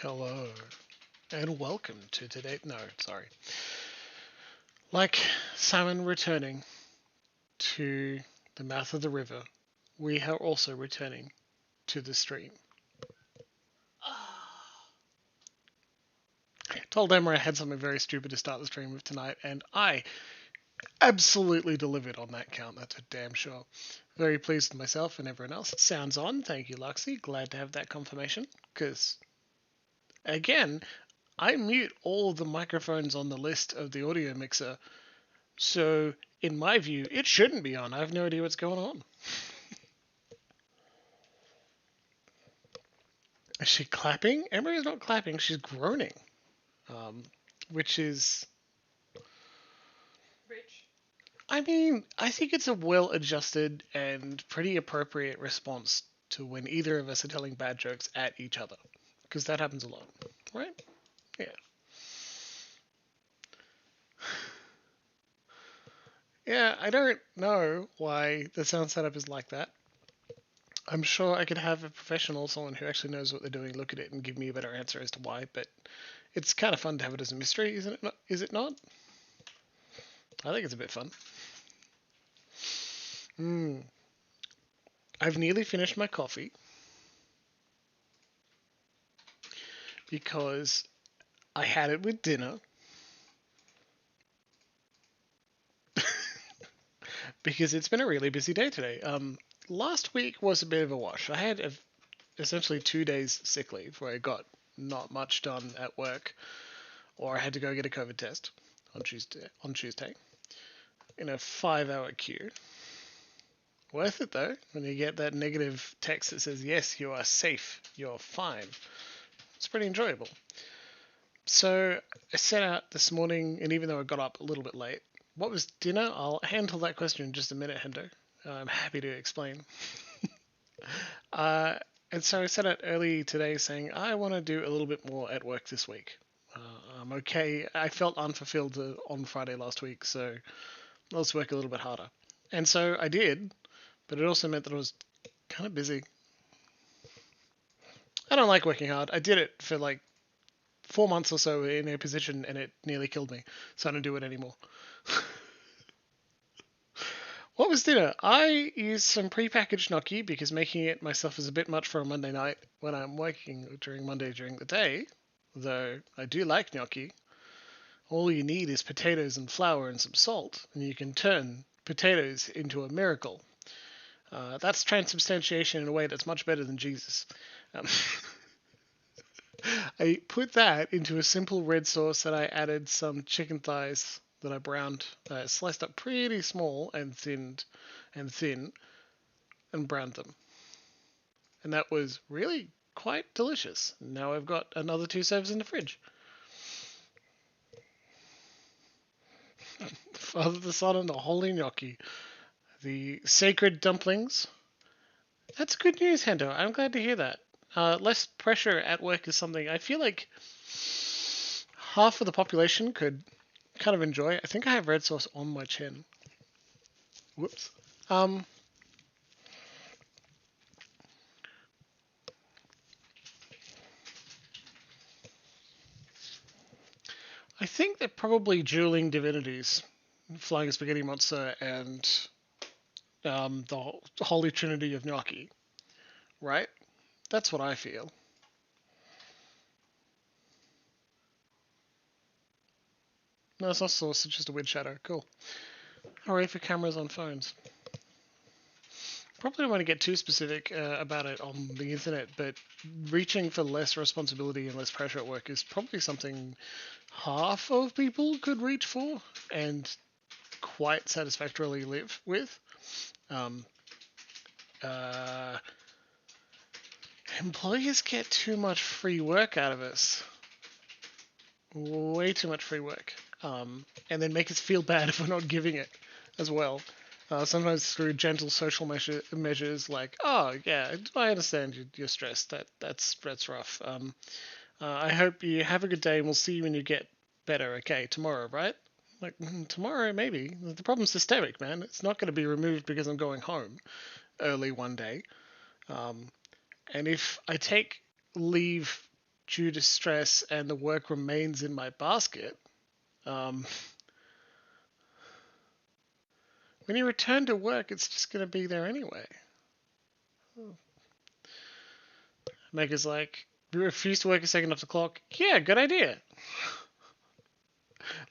Hello, and welcome to today. No, sorry. Like salmon returning to the mouth of the river, we are also returning to the stream. I told Emma I had something very stupid to start the stream with tonight, and I absolutely delivered on that count. That's for damn sure. Very pleased with myself and everyone else. It sounds on. Thank you, Luxie. Glad to have that confirmation, because, again, I mute all of the microphones on the list of the audio mixer. So, in my view, it shouldn't be on. I have no idea what's going on. Is she clapping? Emery's not clapping, she's groaning. Which is... Rich. I mean, I think it's a well-adjusted and pretty appropriate response to when either of us are telling bad jokes at each other. Because that happens a lot, right? Yeah. Yeah, I don't know why the sound setup is like that. I'm sure I could have a professional, someone who actually knows what they're doing, look at it and give me a better answer as to why, but it's kind of fun to have it as a mystery, isn't it? Is it not? I think it's a bit fun. I've nearly finished my coffee because I had it with dinner. Because it's been a really busy day today. Last week was a bit of a wash. I had essentially 2 days sick leave where I got not much done at work, or I had to go get a COVID test on Tuesday in a 5-hour queue. Worth it though, when you get that negative text that says, yes, you are safe, you're fine. It's pretty enjoyable. So I set out this morning, and even though I got up a little bit late, what was dinner? I'll handle that question in just a minute, Hendo. I'm happy to explain. And so I set out early today saying, I want to do a little bit more at work this week. I'm okay. I felt unfulfilled on Friday last week, so let's work a little bit harder. And so I did, but it also meant that I was kind of busy. I don't like working hard. I did it for like 4 months or so in a position, and it nearly killed me, so I don't do it anymore. What was dinner? I used some pre-packaged gnocchi because making it myself is a bit much for a Monday night when I'm working during the day, though I do like gnocchi. All you need is potatoes and flour and some salt, and you can turn potatoes into a miracle. That's transubstantiation in a way that's much better than Jesus. I put that into a simple red sauce, and I added some chicken thighs that I browned, sliced up pretty small and thin, and browned them. And that was really quite delicious. Now I've got another 2 serves in the fridge. Father, the Son, and the Holy Gnocchi. The sacred dumplings. That's good news, Hendo. I'm glad to hear that. Less pressure at work is something I feel like half of the population could kind of enjoy. I think I have red sauce on my chin. Whoops. I think they're probably dueling divinities, Flying Spaghetti Monster and the Holy Trinity of Gnocchi, right? That's what I feel. No, it's not sauce, it's just a weird shadow. Cool. Hooray for cameras on phones. Probably don't want to get too specific about it on the internet, but reaching for less responsibility and less pressure at work is probably something half of people could reach for and quite satisfactorily live with. Employers get too much free work out of us. Way too much free work. And then make us feel bad if we're not giving it as well. Sometimes through gentle social measures like, oh yeah, I understand you're stressed. That's rough. I hope you have a good day and we'll see you when you get better. Okay, tomorrow, right? Like, tomorrow maybe. The problem's systemic, man. It's not going to be removed because I'm going home early one day. And if I take leave due to stress and the work remains in my basket, when you return to work, it's just going to be there anyway. Maker's like, refuse to work a second off the clock. Yeah, good idea.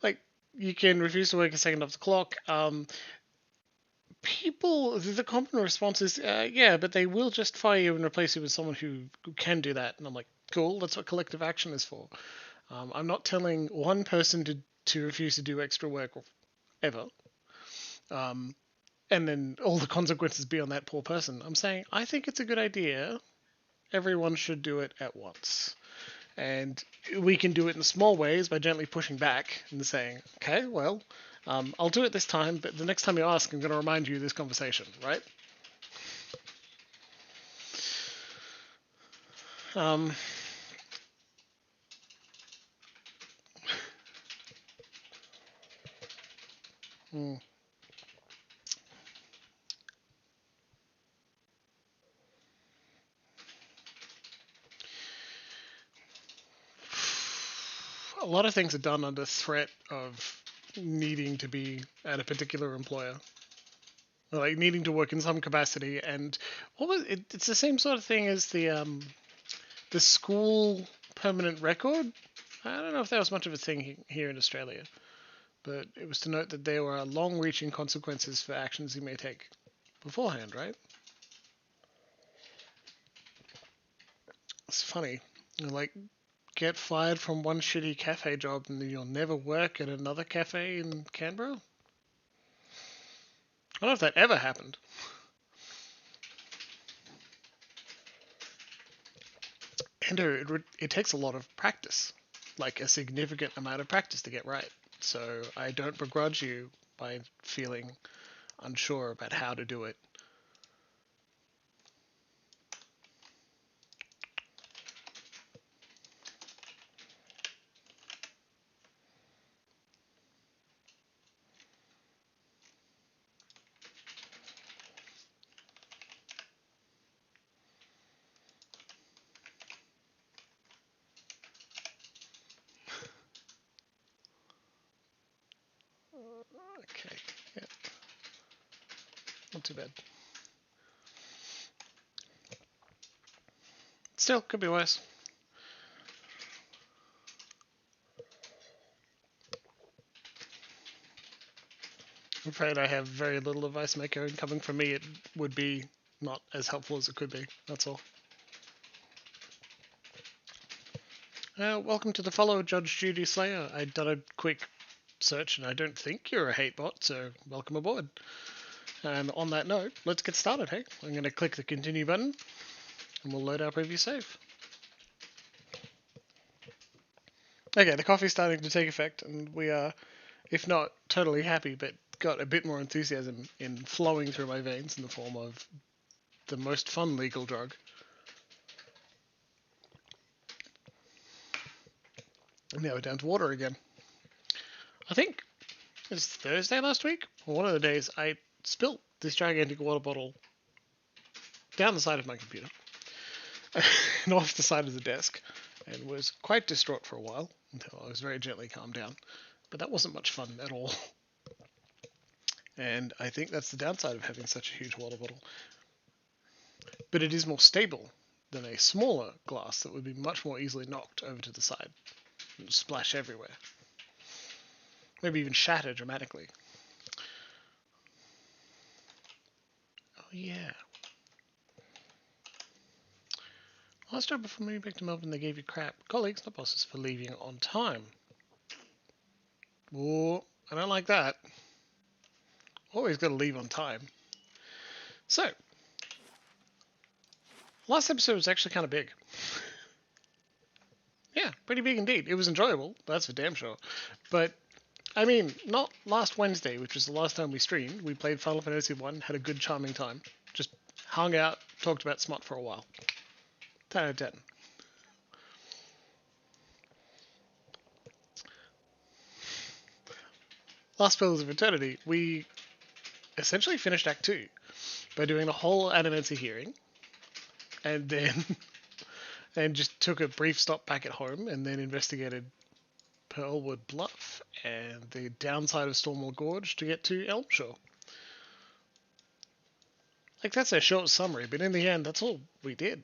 Like, you can refuse to work a second off the clock. People, the common response is, yeah, but they will just fire you and replace you with someone who can do that. And I'm like, cool, that's what collective action is for. I'm not telling one person to refuse to do extra work ever. And then all the consequences be on that poor person. I'm saying, I think it's a good idea. Everyone should do it at once. And we can do it in small ways by gently pushing back and saying, okay, well, I'll do it this time, but the next time you ask, I'm going to remind you of this conversation, right? A lot of things are done under threat of needing to be at a particular employer. Like needing to work in some capacity, and what was it? It's the same sort of thing as the school permanent record. I don't know if that was much of a thing here in Australia, but it was to note that there were long-reaching consequences for actions you may take beforehand, right? It's funny, like get fired from one shitty cafe job and then you'll never work at another cafe in Canberra. I don't know if that ever happened. And it takes a lot of practice, like a significant amount of practice to get right. So I don't begrudge you by feeling unsure about how to do it. Okay, yeah. Not too bad. Still, could be worse. I'm afraid I have very little advice maker, and coming from me, it would be not as helpful as it could be. That's all. Welcome to the follow, Judge Judy Slayer. I'd done a quick search, and I don't think you're a hate bot, so welcome aboard. And on that note, let's get started, hey? I'm going to click the continue button, and we'll load our previous save. Okay, the coffee's starting to take effect, and we are, if not totally happy, but got a bit more enthusiasm in flowing through my veins in the form of the most fun legal drug. And now we're down to water again. I think it was Thursday last week, or one of the days, I spilt this gigantic water bottle down the side of my computer and off the side of the desk, and was quite distraught for a while until I was very gently calmed down. But that wasn't much fun at all. And I think that's the downside of having such a huge water bottle. But it is more stable than a smaller glass that would be much more easily knocked over to the side and splash everywhere. Maybe even shatter dramatically. Oh yeah. Last job before moving back to Melbourne, they gave you crap. Colleagues, not bosses, for leaving on time. Oh, I don't like that. Always got to leave on time. So, last episode was actually kind of big. Yeah, pretty big indeed. It was enjoyable, that's for damn sure. But, I mean, not last Wednesday, which was the last time we streamed. We played Final Fantasy 1, had a good, charming time. Just hung out, talked about Smut for a while. 10 out of 10. Last Pillars of Eternity, we essentially finished Act 2 by doing the whole Animancy hearing, and then and just took a brief stop back at home and then investigated Pearlwood Bluff and the downside of Stormwall Gorge to get to Elmshire. Like, that's a short summary, but in the end, that's all we did.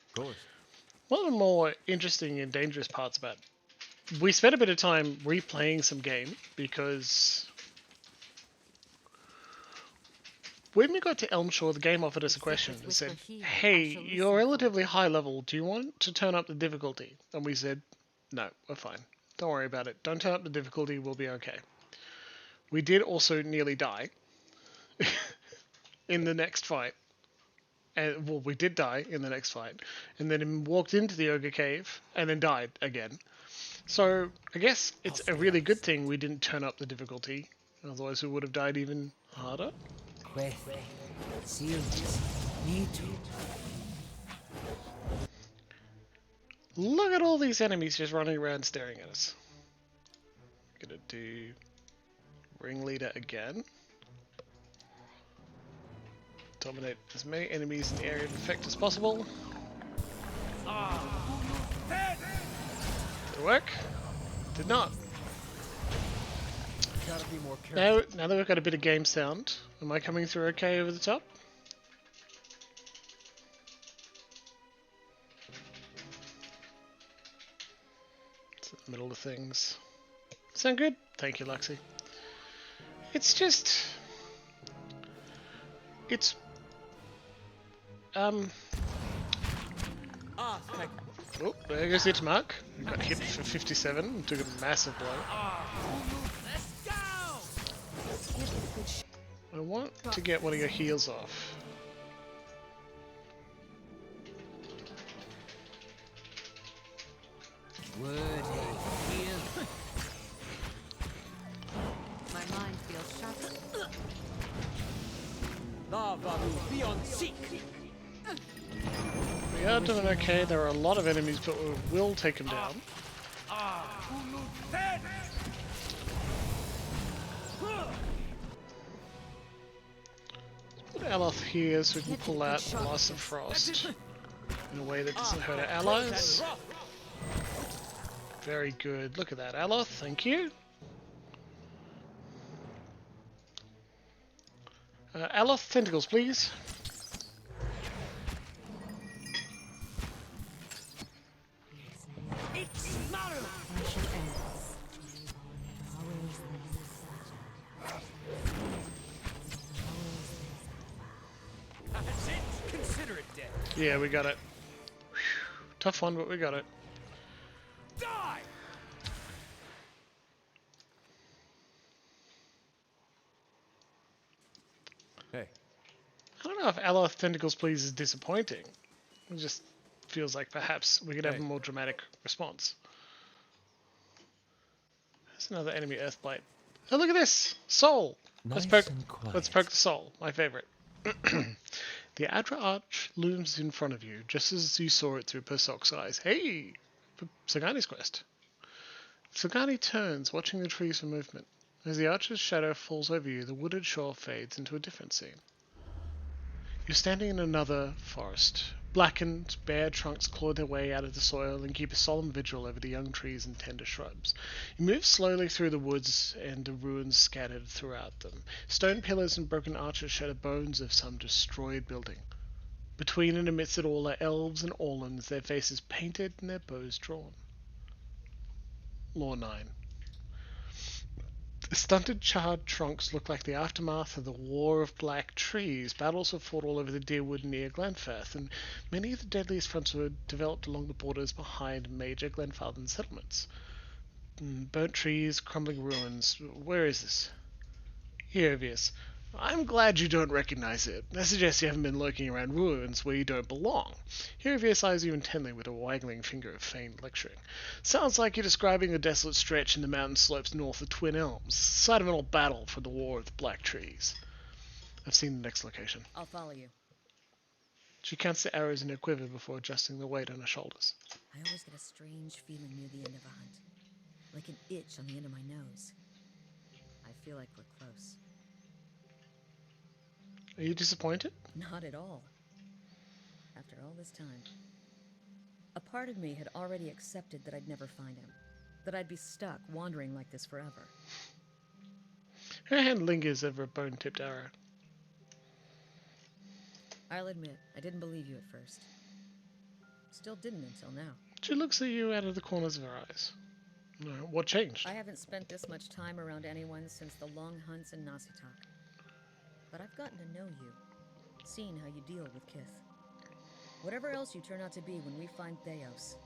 Of course. One of the more interesting and dangerous parts about it, we spent a bit of time replaying some game because when we got to Elmshire, the game offered us a question. It said, hey, you're relatively high level. Do you want to turn up the difficulty? And we said, no, we're fine. Don't worry about it. Don't turn up the difficulty. We'll be okay. We did also nearly die in the next fight. And, well, we did die in the next fight. And then walked into the Ogre Cave and then died again. So I guess it's a really good thing we didn't turn up the difficulty. Otherwise we would have died even harder. Look at all these enemies just running around staring at us. Gonna do Ringleader again. Dominate as many enemies in the area of effect as possible. Did it work? Did not. Now that we've got a bit of game sound, am I coming through okay over the top? It's in the middle of things. Sound good? Thank you, Luxie. It's just... It's... Oh, there goes the hit mark. We got hit for 57 and took a massive blow. I want to get one of your heals off. My mind feels sharper. We are doing okay. There are a lot of enemies, but we will take them down. Let's put Aloth here so we can pull out Blast of Frost in a way that doesn't hurt our allies. Very good. Look at that, Aloth. Thank you. Aloth, tentacles, please. Yeah, we got it. Whew. Tough one, but we got it. Die! Hey. I don't know if Aloth Tentacles Please is disappointing. It just feels like perhaps we could have a more dramatic response. There's another enemy Earthblight. Oh, look at this! Soul! Let's poke the soul, my favorite. The Adra Arch looms in front of you, just as you saw it through Persoc's eyes. Hey! Sagani's quest. Sagani turns, watching the trees for movement. As the archer's shadow falls over you, the wooded shore fades into a different scene. You're standing in another forest. Blackened, bare trunks claw their way out of the soil and keep a solemn vigil over the young trees and tender shrubs. You move slowly through the woods and the ruins scattered throughout them. Stone pillars and broken arches show the bones of some destroyed building. Between and amidst it all are elves and orlins, their faces painted and their bows drawn. Lore 9. The stunted, charred trunks look like the aftermath of the War of Black Trees. Battles were fought all over the Deerwood near Glenfirth, and many of the deadliest fronts were developed along the borders behind major Glenfarthine settlements. Burnt trees, crumbling ruins. Where is this? Hierovius. I'm glad you don't recognize it. That suggests you haven't been lurking around ruins where you don't belong. Hierovius eyes you intently with a waggling finger of feigned lecturing. Sounds like you're describing a desolate stretch in the mountain slopes north of Twin Elms, site of an old battle for the War of the Black Trees. I've seen the next location. I'll follow you. She counts the arrows in her quiver before adjusting the weight on her shoulders. I always get a strange feeling near the end of a hunt. Like an itch on the end of my nose. I feel like we're close. Are you disappointed? Not at all. After all this time. A part of me had already accepted that I'd never find him. That I'd be stuck wandering like this forever. Her hand lingers over a bone-tipped arrow. I'll admit, I didn't believe you at first. Still didn't until now. She looks at you out of the corners of her eyes. No, what changed? I haven't spent this much time around anyone since the long hunts in Nasitak. But I've gotten to know you, seen how you deal with Kith. Whatever else you turn out to be when we find Theos,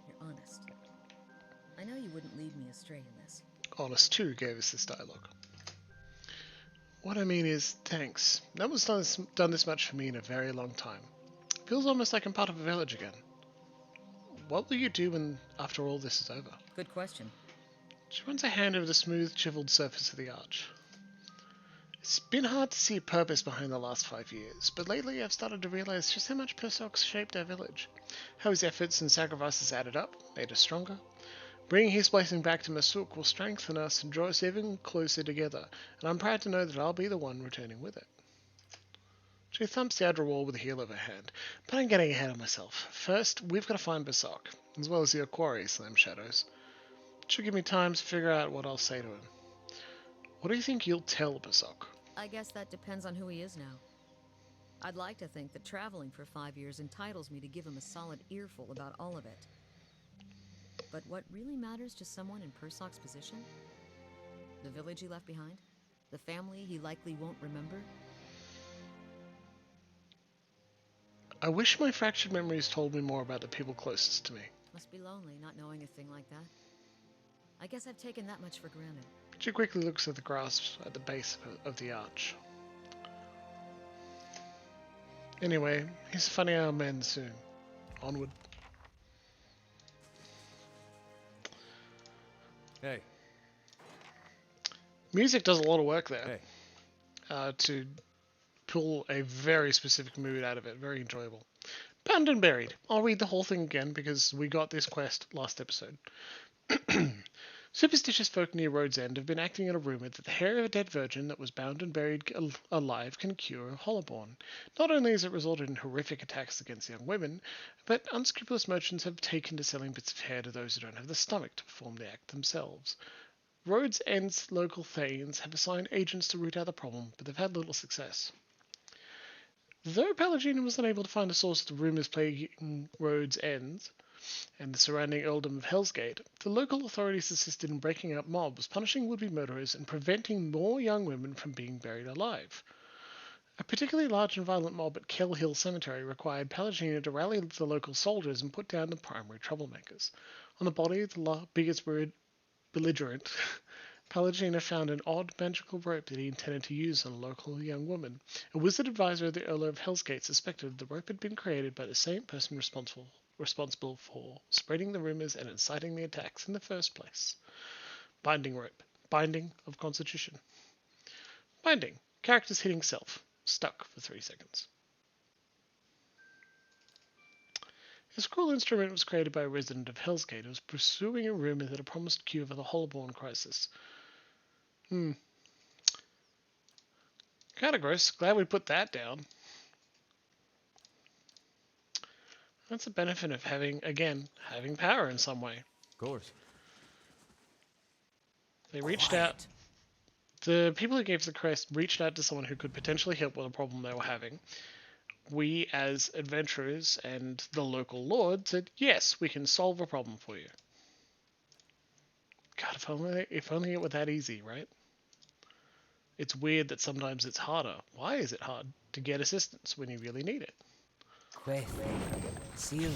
you're honest. I know you wouldn't lead me astray in this. Honest too gave us this dialogue. What I mean is, thanks. No one's done this much for me in a very long time. Feels almost like I'm part of a village again. What will you do when, after all this is over? Good question. She runs a hand over the smooth, chiseled surface of the arch. It's been hard to see purpose behind the last 5 years, but lately I've started to realize just how much Persok's shaped our village. How his efforts and sacrifices added up, made us stronger. Bringing his blessing back to Masuk will strengthen us and draw us even closer together, and I'm proud to know that I'll be the one returning with it. She thumps the outer wall with the heel of her hand, but I'm getting ahead of myself. First, we've got to find Persok, as well as the quarry, Slam Shadows. She'll give me time to figure out what I'll say to him. What do you think you'll tell Persok? I guess that depends on who he is now. I'd like to think that traveling for 5 years entitles me to give him a solid earful about all of it. But what really matters to someone in Persok's position? The village he left behind? The family he likely won't remember? I wish my fractured memories told me more about the people closest to me. Must be lonely not knowing a thing like that. I guess I've taken that much for granted. She quickly looks at the grass at the base of the arch. Anyway, he's funny our men soon. Onward. Hey. Music does a lot of work there. Hey. To pull a very specific mood out of it. Very enjoyable. Bound and Buried. I'll read the whole thing again because we got this quest last episode. Superstitious folk near Road's End have been acting on a rumour that the hair of a dead virgin that was bound and buried alive can cure a hollowborn. Not only has it resulted in horrific attacks against young women, but unscrupulous merchants have taken to selling bits of hair to those who don't have the stomach to perform the act themselves. Road's End's local thanes have assigned agents to root out the problem, but they've had little success. Though Pallegina was unable to find a source of the rumours plaguing Road's End and the surrounding earldom of Hellsgate, the local authorities assisted in breaking up mobs, punishing would-be murderers, and preventing more young women from being buried alive. A particularly large and violent mob at Kell Hill Cemetery required Pallegina to rally the local soldiers and put down the primary troublemakers. On the body of the biggest belligerent, Pallegina found an odd magical rope that he intended to use on a local young woman. A wizard advisor of the Earl of Hellsgate suspected the rope had been created by the same person responsible for spreading the rumours and inciting the attacks in the first place. Binding rope. Binding of constitution. Binding. Characters hitting self. Stuck for 3 seconds. A scroll instrument was created by a resident of Hellsgate who was pursuing a rumour that a promised cure for the Hollowborn crisis. Kinda gross. Glad we put that down. That's the benefit of having power in some way. Of course. They reached out. The people who gave the quest reached out to someone who could potentially help with a problem they were having. We, as adventurers and the local lord, said, yes, we can solve a problem for you. God, if only it were that easy, right? It's weird that sometimes it's harder. Why is it hard to get assistance when you really need it? Queth, seal,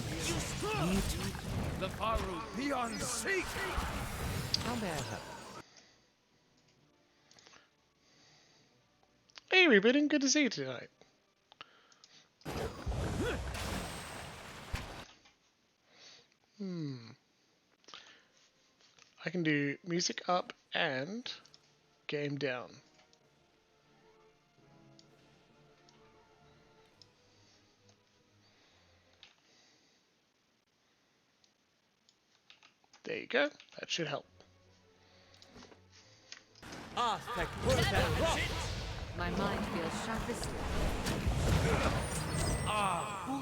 The Faru beyond seek. how may I help? Hey, Rebooting, good to see you tonight. I can do music up and game down. There you go. That should help. My mind feels sharp as steel. I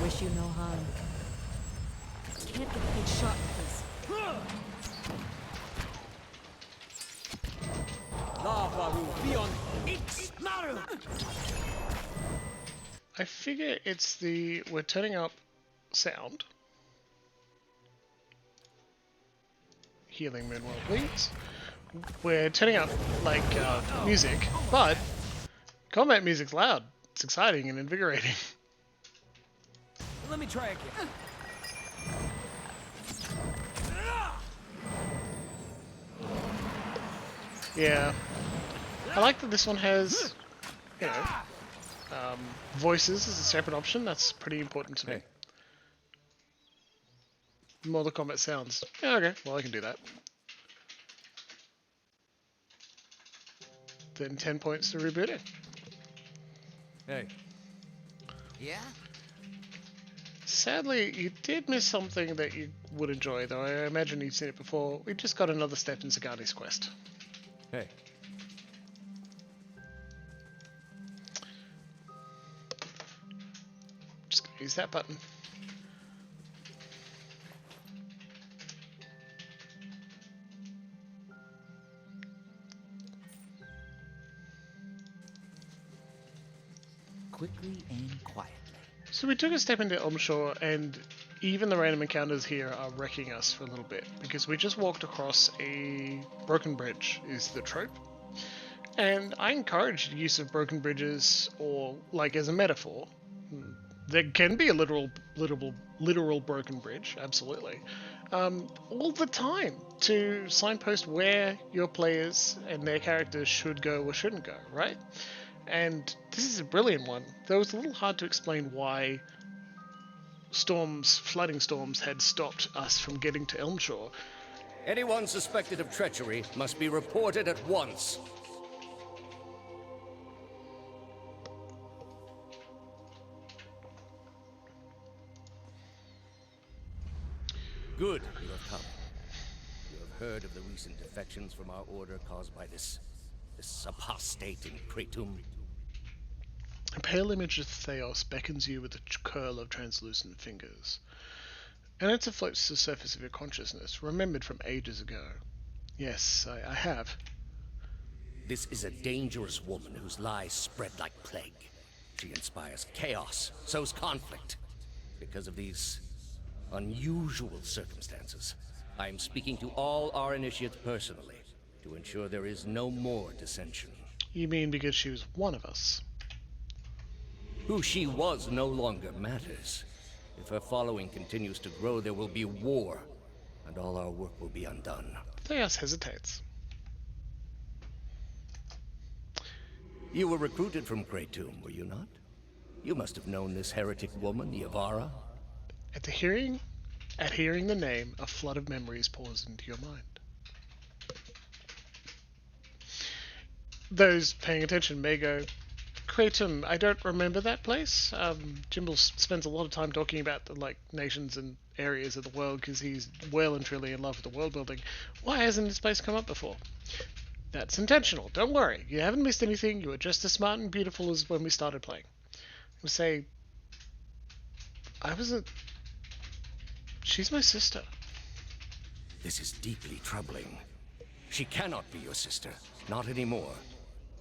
wish you no harm. Can't get a good shot with this. I figure it's the we're turning up sound. Healing Moonwell, please. We're turning up like music, but combat music's loud. It's exciting and invigorating. Let me try again. Yeah, I like that this one has, you know, voices as a separate option. That's pretty important to me. More the combat sounds. Yeah, okay, well I can do that. Then 10 points to reboot it. Hey. Yeah? Sadly, you did miss something that you would enjoy, though I imagine you've seen it before. We just got another step in Zagati's quest. Hey. Just gonna use that button. Quickly and quietly. So we took a step into Elmshore, and even the random encounters here are wrecking us for a little bit, because we just walked across a broken bridge, is the trope. And I encourage the use of broken bridges, or like as a metaphor. There can be a literal broken bridge, absolutely. All the time to signpost where your players and their characters should go or shouldn't go, right? And this is a brilliant one, though it's a little hard to explain why flooding storms had stopped us from getting to Elmshore. Anyone suspected of treachery must be reported at once. Good, you have come. You have heard of the recent defections from our order caused by this apostate in Kratum. A pale image of Theos beckons you with a curl of translucent fingers. An answer floats to the surface of your consciousness, remembered from ages ago. Yes, I have. This is a dangerous woman whose lies spread like plague. She inspires chaos, sows conflict. Because of these unusual circumstances, I am speaking to all our initiates personally to ensure there is no more dissension. You mean because she was one of us? Who she was no longer matters. If her following continues to grow, there will be war, and all our work will be undone. Theos hesitates. You were recruited from Kratum, were you not? You must have known this heretic woman, Yavara. At hearing the name, a flood of memories pours into your mind. Those paying attention may go, Kratum, I don't remember that place. Jimbles spends a lot of time talking about the nations and areas of the world because he's well and truly in love with the world building. Why hasn't this place come up before? That's intentional. Don't worry. You haven't missed anything. You are just as smart and beautiful as when we started playing. I would say, she's my sister. This is deeply troubling. She cannot be your sister. Not anymore.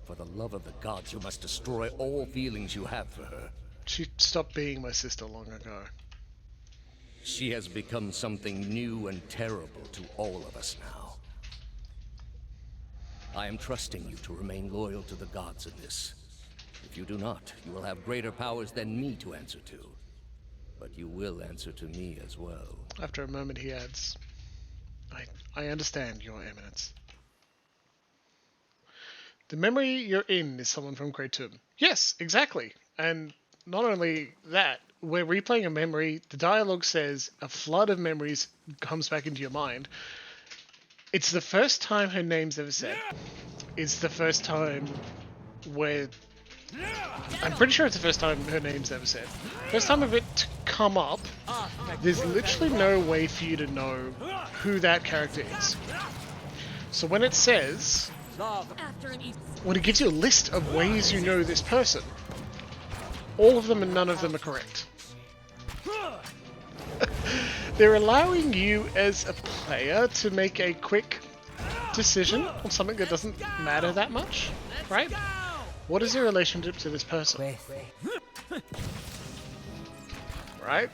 For the love of the gods, you must destroy all feelings you have for her. She stopped being my sister long ago. She has become something new and terrible to all of us now. I am trusting you to remain loyal to the gods in this. If you do not, you will have greater powers than me to answer to. But you will answer to me as well. After a moment he adds, I understand, Your Eminence. The memory you're in is someone from Kratum. Yes, exactly. And not only that, we're replaying a memory. The dialogue says a flood of memories comes back into your mind. It's the first time her name's ever said. It's the first time where... I'm pretty sure it's the first time her name's ever said. First time of it to come up, there's literally no way for you to know who that character is. So when it says, Love. when it gives you a list of ways you know this person, all of them and none of them are correct. They're allowing you as a player to make a quick decision on something that doesn't matter that much, right? What is your relationship to this person? Right?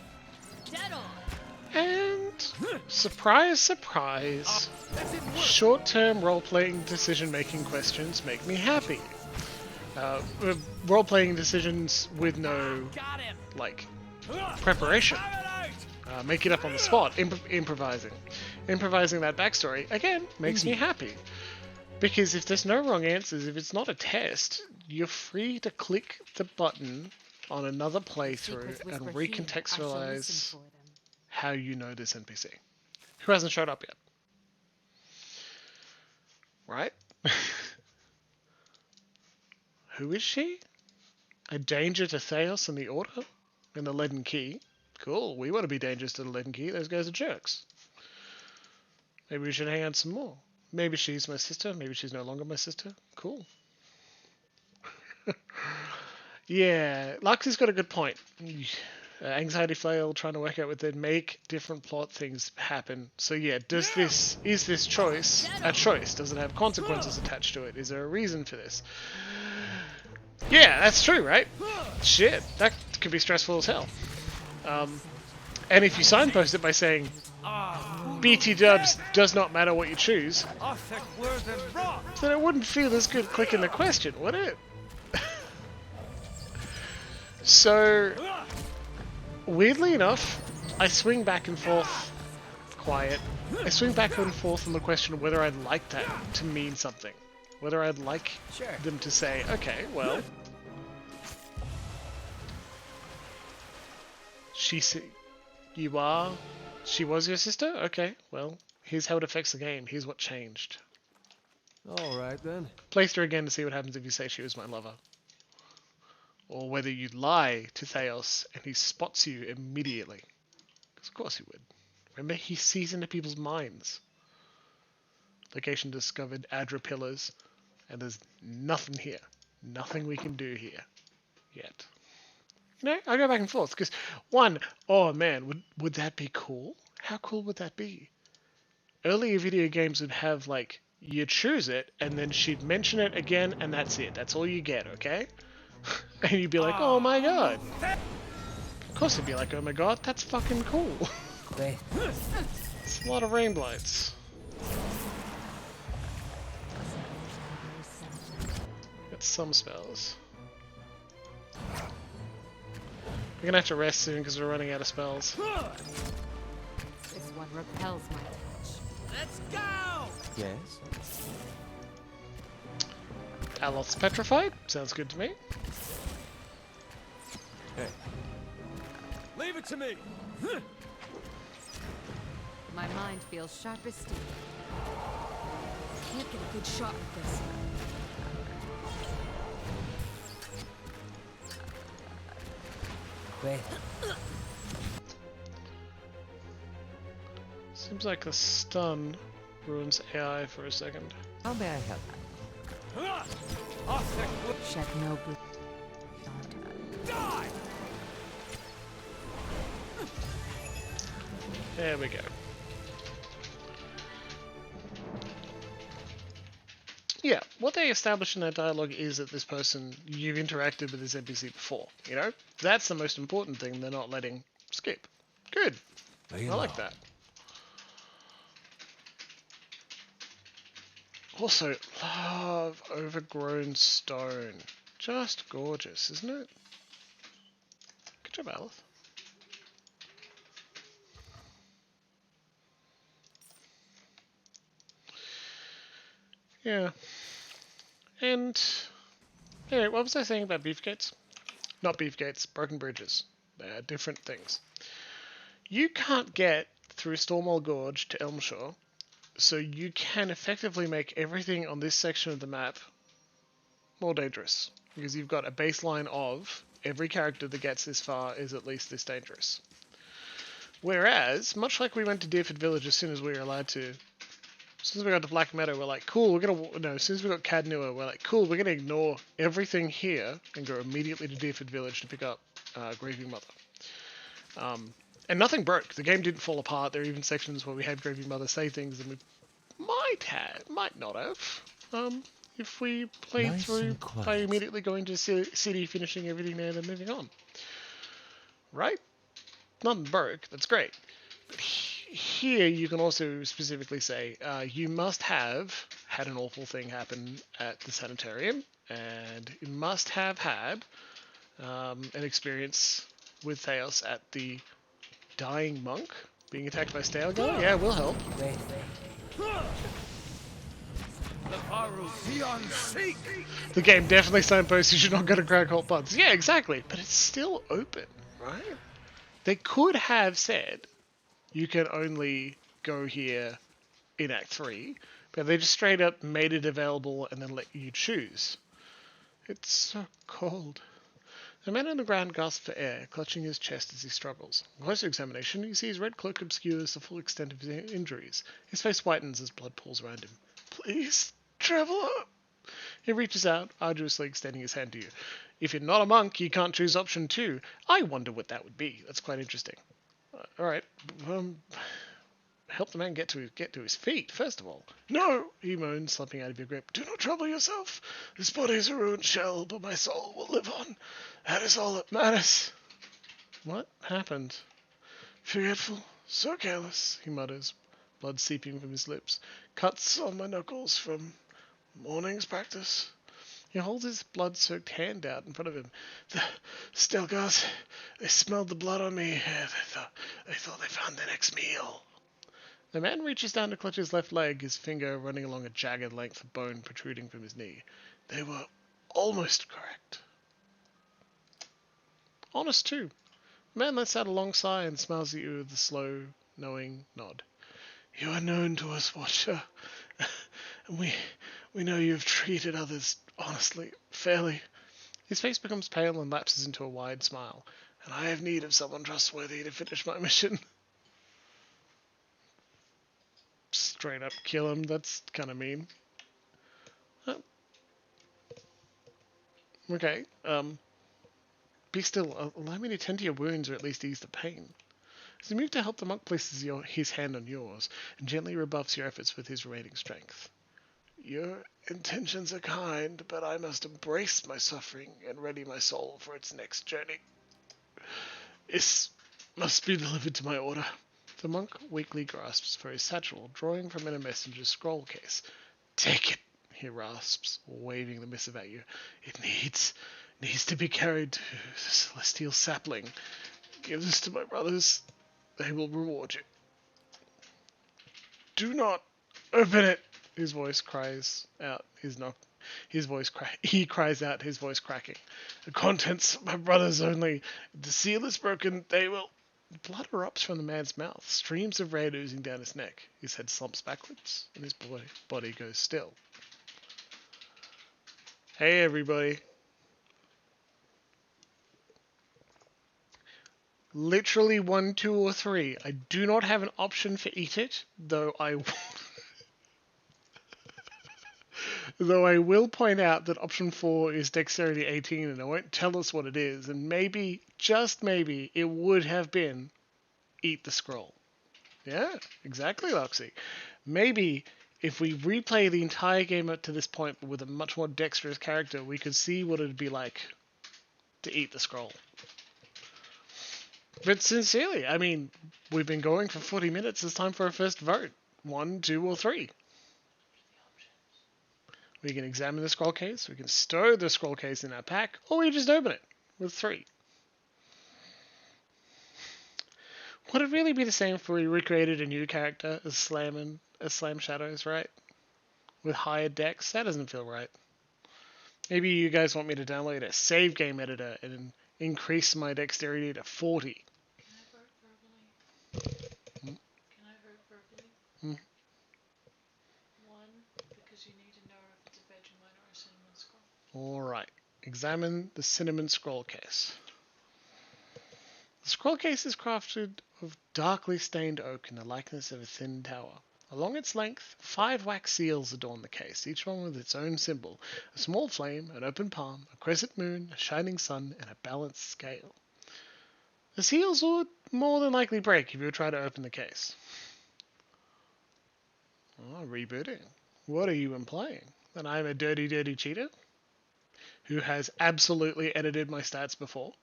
And surprise, surprise, short-term role-playing decision-making questions make me happy. Role-playing decisions with no, like, preparation. Make it up on the spot, improvising. Improvising that backstory, again, makes me happy. Because if there's no wrong answers, if it's not a test, you're free to click the button on another playthrough and recontextualize how you know this NPC. Who hasn't showed up yet? Right? Who is she? A danger to Theos and the Order? And the Leaden Key? Cool, we want to be dangerous to the Leaden Key. Those guys are jerks. Maybe we should hang out some more. Maybe she's my sister. Maybe she's no longer my sister. Cool. Yeah, Luxie's got a good point. Anxiety flail, trying to work out with it, make different plot things happen. So yeah, is this choice a choice? Does it have consequences attached to it? Is there a reason for this? Yeah, that's true, right? Shit, that could be stressful as hell. And if you signpost it by saying, BT dubs does not matter what you choose, then it wouldn't feel as good clicking the question, would it? So, weirdly enough, I swing back and forth, quiet. I swing back and forth on the question of whether I'd like that to mean something. Whether I'd like them to say, okay, well, she was your sister? Okay, well, here's how it affects the game. Here's what changed. Alright then. Play through again to see what happens if you say she was my lover. Or whether you lie to Theos and he spots you immediately. Because of course he would. Remember, he sees into people's minds. Location discovered, Adra pillars, and there's nothing here. Nothing we can do here. Yet. You know, I go back and forth, because one, oh man, would that be cool? How cool would that be? Earlier video games would have, like, you choose it, and then she'd mention it again, and that's it. That's all you get, okay? And you'd be like, oh my god. Of course you'd be like, oh my god, that's fucking cool. It's a lot of rain blights. Got some spells. We're gonna have to rest soon because we're running out of spells. This one repels my touch. Let's go! Yes? Aloth's petrified? Sounds good to me. Hey. Leave it to me! My mind feels sharp as steel. Can't get a good shot at this. Wait. Seems like the stun ruins AI for a second. How may I help? Shed no good. Die! There we go. Yeah, what they establish in that dialogue is that this person, you've interacted with this NPC before, you know? That's the most important thing they're not letting skip. Good. I like that. Also, love overgrown stone. Just gorgeous, isn't it? Good job, Alice. Yeah. And anyway, what was I saying about beef gates? Not beef gates, broken bridges. They are different things. You can't get through Stormwall Gorge to Elmshire, so you can effectively make everything on this section of the map more dangerous. Because you've got a baseline of every character that gets this far is at least this dangerous. Whereas, much like we went to Deerford Village as soon as we were allowed to As soon as we got to Black Meadow, we're like, cool, we're gonna... No, as soon as we got Caed Nua, we're like, cool, we're gonna ignore everything here and go immediately to Deerford Village to pick up Grieving Mother. And nothing broke. The game didn't fall apart. There are even sections where we had Grieving Mother say things that we might not have. If we played Nice through and quiet. by immediately going to city, finishing everything there, and then moving on. Right? Nothing broke. That's great. But here you can also specifically say you must have had an awful thing happen at the sanitarium, and you must have had an experience with Theos at the dying monk being attacked by Stalgar. Yeah, will help. The game definitely signposts you should not go to Crag Hot Buds. Yeah, exactly. But it's still open, right? They could have said you can only go here in Act 3, but they just straight up made it available and then let you choose. It's so cold. The man on the ground gasps for air, clutching his chest as he struggles. On closer examination, you see his red cloak obscures the full extent of his injuries. His face whitens as blood pools around him. Please, traveler! He reaches out, arduously extending his hand to you. If you're not a monk, you can't choose option 2. I wonder what that would be. That's quite interesting. Alright, help the man get to his feet, first of all. No, he moans, slipping out of your grip. Do not trouble yourself. This body is a ruined shell, but my soul will live on. That is all that matters. What happened? Forgetful, so careless, he mutters, blood seeping from his lips. Cuts on my knuckles from morning's practice. He holds his blood-soaked hand out in front of him. The Stelgars, they smelled the blood on me. They thought they found their next meal. The man reaches down to clutch his left leg, his finger running along a jagged length of bone protruding from his knee. They were almost correct. Honest, too. The man lets out a long sigh and smiles at you with a slow, knowing nod. You are known to us, Watcher. And we know you have treated others honestly, fairly. His face becomes pale and lapses into a wide smile. And I have need of someone trustworthy to finish my mission. Straight up kill him, that's kind of mean. Okay, be still. Allow me to tend to your wounds or at least ease the pain. As you move to help, the monk places his hand on yours and gently rebuffs your efforts with his remaining strength. Your intentions are kind, but I must embrace my suffering and ready my soul for its next journey. This must be delivered to my order. The monk weakly grasps for his satchel, drawing from it a messenger's scroll case. Take it, he rasps, waving the missive at you. It needs to be carried to the celestial sapling. Give this to my brothers. They will reward you. Do not open it. His voice cries out. He cries out, his voice cracking. The contents, my brothers only. If the seal is broken, they will. Blood erupts from the man's mouth, streams of red oozing down his neck. His head slumps backwards, and his body goes still. Hey, everybody. Literally 1, 2, or 3. I do not have an option for eat it, though I will point out that option 4 is dexterity 18 and it won't tell us what it is, and maybe, just maybe, it would have been eat the scroll. Yeah, exactly, Loxy. Maybe if we replay the entire game up to this point but with a much more dexterous character, we could see what it'd be like to eat the scroll. But sincerely, I mean, we've been going for 40 minutes. It's time for our first vote. 1, 2, or 3. We can examine the scroll case, we can stow the scroll case in our pack, or we just open it with 3. Would it really be the same if we recreated a new character as Slam Shadows, right? With higher dex? That doesn't feel right. Maybe you guys want me to download a save game editor and increase my dexterity to 40. Can I vote verbally? Hmm? 1, because you need to know if it's a Vegemite or a cinnamon scroll. Alright. Examine the cinnamon scroll case. The scroll case is crafted of darkly stained oak in the likeness of a thin tower. Along its length, 5 wax seals adorn the case, each one with its own symbol: a small flame, an open palm, a crescent moon, a shining sun, and a balanced scale. The seals would more than likely break if you try to open the case. Oh, rebooting. What are you implying? That I'm a dirty, dirty cheater? Who has absolutely edited my stats before?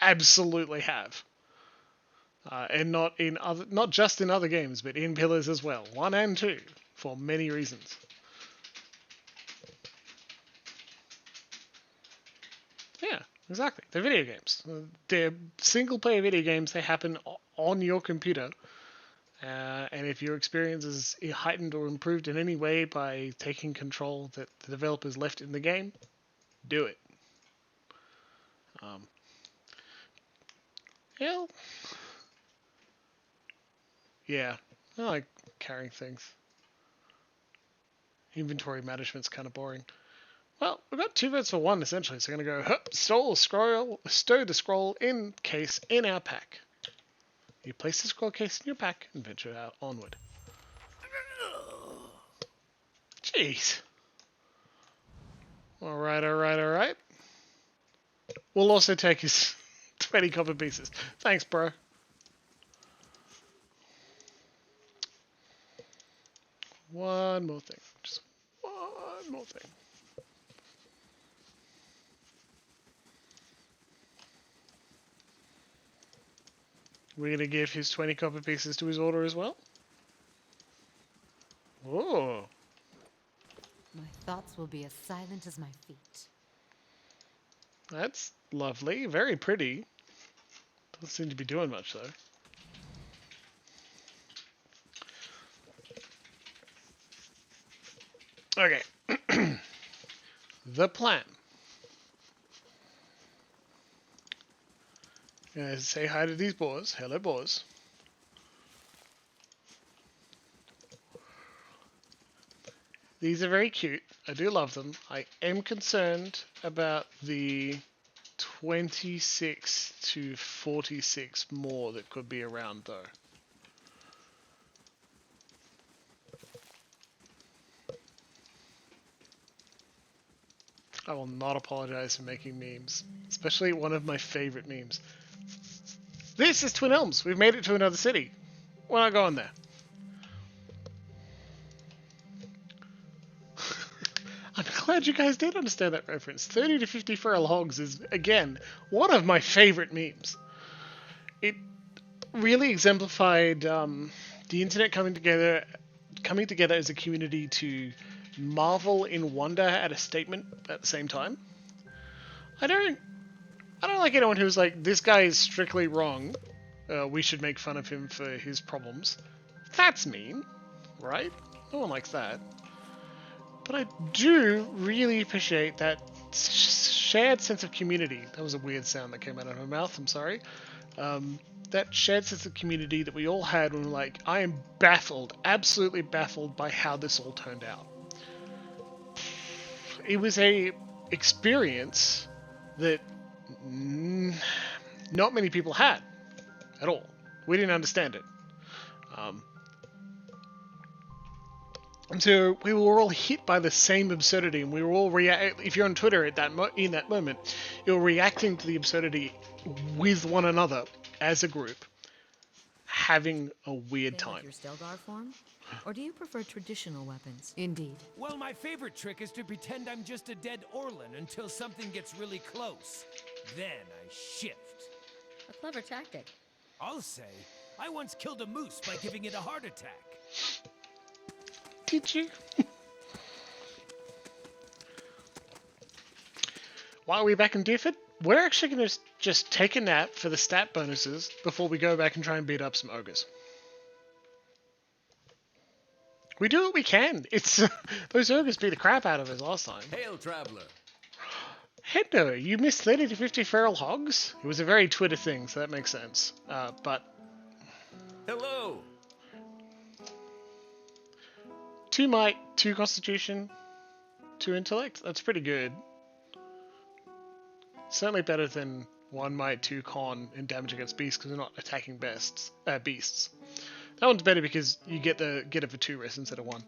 Absolutely have. And not just in other games, but in Pillars as well. 1 and 2, for many reasons. Yeah, exactly. They're video games. They're single-player video games. They happen on your computer. And if your experience is heightened or improved in any way by taking control that the developers left in the game, do it. Yeah, I like carrying things. Inventory management's kind of boring. Well, we've got 2 votes for 1 essentially, so I'm going to go stow the scroll in case in our pack. You place the scroll case in your pack and venture out onward. Jeez. Alright. We'll also take his 20 copper pieces. Thanks, bro. One more thing. Just one more thing. We're going to give his 20 copper pieces to his order as well? Oh. My thoughts will be as silent as my feet. That's lovely. Very pretty. Doesn't seem to be doing much, though. Okay. The plan. Say hi to these boars. Hello, boars. These are very cute. I do love them. I am concerned about the 26 to 46 more that could be around, though. I will not apologize for making memes, especially one of my favorite memes. This is Twin Elms. We've made it to another city. We're not going there. I'm glad you guys did understand that reference. 30 to 50 feral hogs is, again, one of my favorite memes. It really exemplified the internet coming together as a community to marvel in wonder at a statement at the same time. I don't like anyone who's like, this guy is strictly wrong. We should make fun of him for his problems. That's mean, right? No one likes that. But I do really appreciate that shared sense of community. That was a weird sound that came out of my mouth, I'm sorry. That shared sense of community that we all had when we were like, I am baffled, absolutely baffled by how this all turned out. It was a experience that not many people had at all. We didn't understand it. And so we were all hit by the same absurdity, and we were all if you're on Twitter at in that moment, you're reacting to the absurdity with one another as a group, having a weird time. Your Stelgar form? Or do you prefer traditional weapons? Indeed. Well, my favorite trick is to pretend I'm just a dead Orlin until something gets really close. Then I shift. A clever tactic. I'll say, I once killed a moose by giving it a heart attack. Did you? While we're back in Difford, we're actually going to just take a nap for the stat bonuses before we go back and try and beat up some ogres. We do what we can. It's those ogres beat the crap out of us last time. Hail, traveler. Head no, you missed 30 to 50 feral hogs? It was a very Twitter thing, so that makes sense. But... Hello. 2 might, 2 constitution, 2 intellect. That's pretty good. Certainly better than 1 might, 2 con and damage against beasts because they're not attacking beasts. That one's better because you get it for 2 rests instead of 1.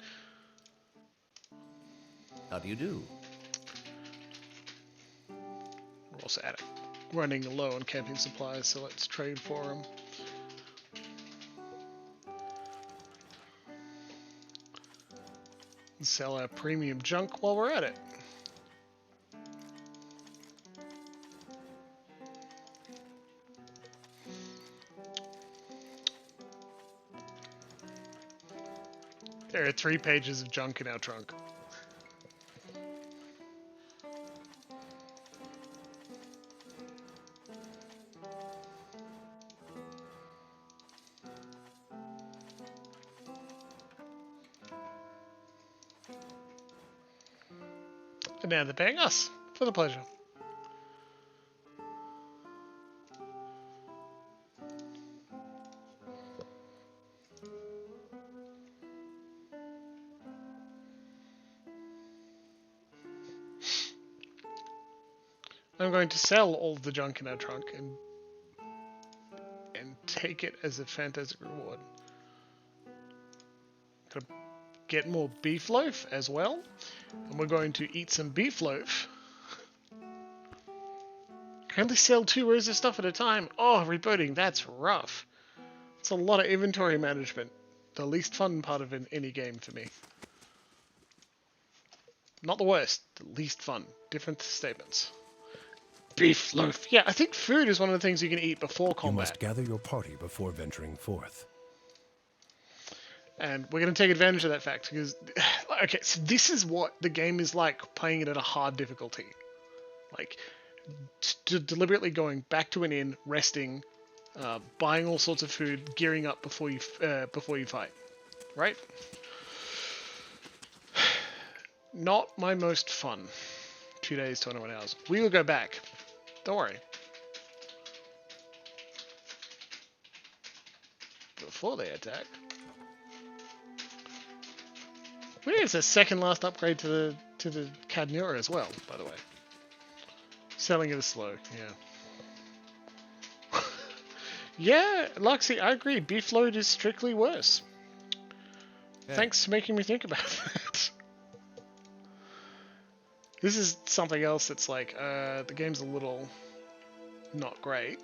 How do you do? We're also at it. Running low on camping supplies, so let's trade for them. Sell our premium junk while we're at it. There are 3 pages of junk in our trunk. And now they're paying us for the pleasure. I'm going to sell all the junk in our trunk and take it as a fantastic reward. Gonna get more beef loaf as well, and we're going to eat some beef loaf. Can only sell 2 rows of stuff at a time. Oh, rebooting, that's rough. It's a lot of inventory management. The least fun part of any game for me. Not the worst, the least fun. Different statements. Beef loaf. Yeah, I think food is one of the things you can eat before combat. You must gather your party before venturing forth. And we're going to take advantage of that fact because, okay, so this is what the game is like playing it at a hard difficulty. Like, deliberately going back to an inn, resting, buying all sorts of food, gearing up before you fight, right? Not my most fun. 2 days, 21 hours. We will go back. Don't worry. Before they attack. It's a second last upgrade to the Caed Nua as well, by the way. Selling it is slow, yeah. Yeah, Luxie, I agree. Beef load is strictly worse. Yeah. Thanks for making me think about that. This is something else that's like, the game's a little not great.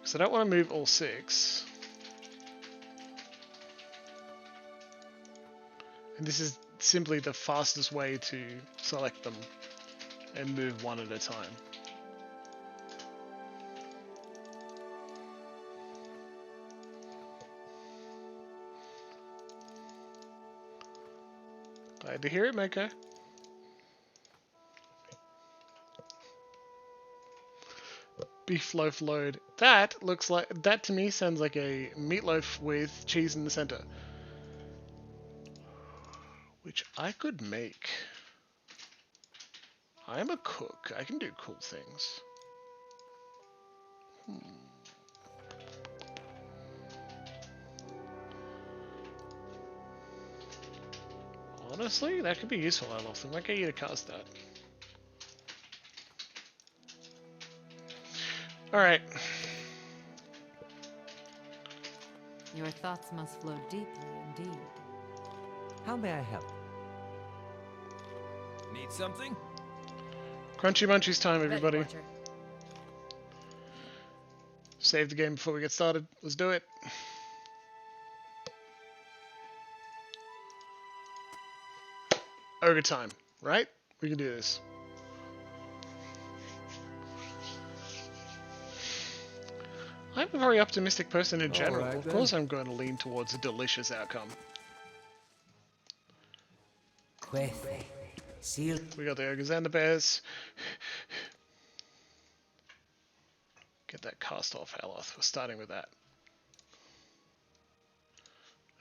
So I don't want to move all 6. And this is simply the fastest way to select them and move 1 at a time. Glad to hear it, Mako. Beef loaf load. That looks like, that to me sounds like a meatloaf with cheese in the center. Which I could make. I'm a cook. I can do cool things. Honestly, that could be useful. I often might get you to cast that. Alright. Your thoughts must flow deeply indeed. How may I help? Need something? Crunchy munchies time, everybody. Watcher. Save the game before we get started. Let's do it. Ogre time, right? We can do this. I'm a very optimistic person in general. Alright, Of then. course I'm going to lean towards a delicious outcome. Quefe. Seal. We got the ogres and the bears. Get that cast off Haloth. We're starting with that.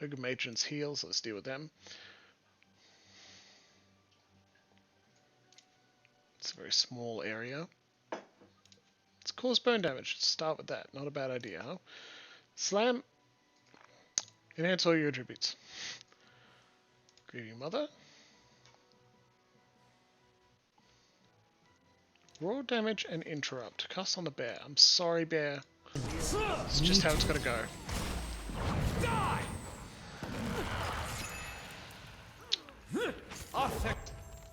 Ogre matrons heals. Let's deal with them. It's a very small area. Let's cause burn damage. Let's start with that. Not a bad idea, huh? Slam. Enhance all your attributes. Grieving Mother. Raw damage and interrupt. Cast on the bear. I'm sorry, bear. It's just how it's gonna go. Die!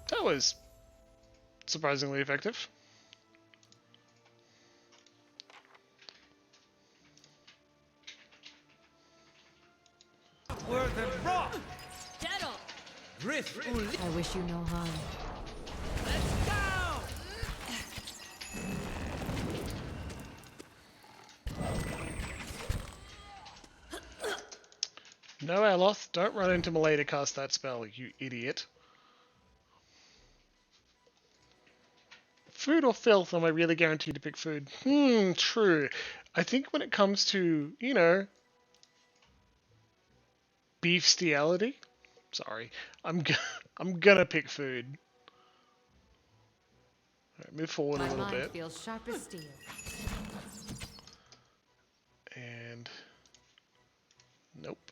That was surprisingly effective. Where the rock? I wish you no harm. Let's go! No, Aloth, don't run into melee to cast that spell, you idiot. Food or filth? Am I really guaranteed to pick food? True. I think when it comes to, you know, beefstiality, sorry, I'm gonna pick food. Alright, move forward a My little mind bit. feels sharp as steel. And nope.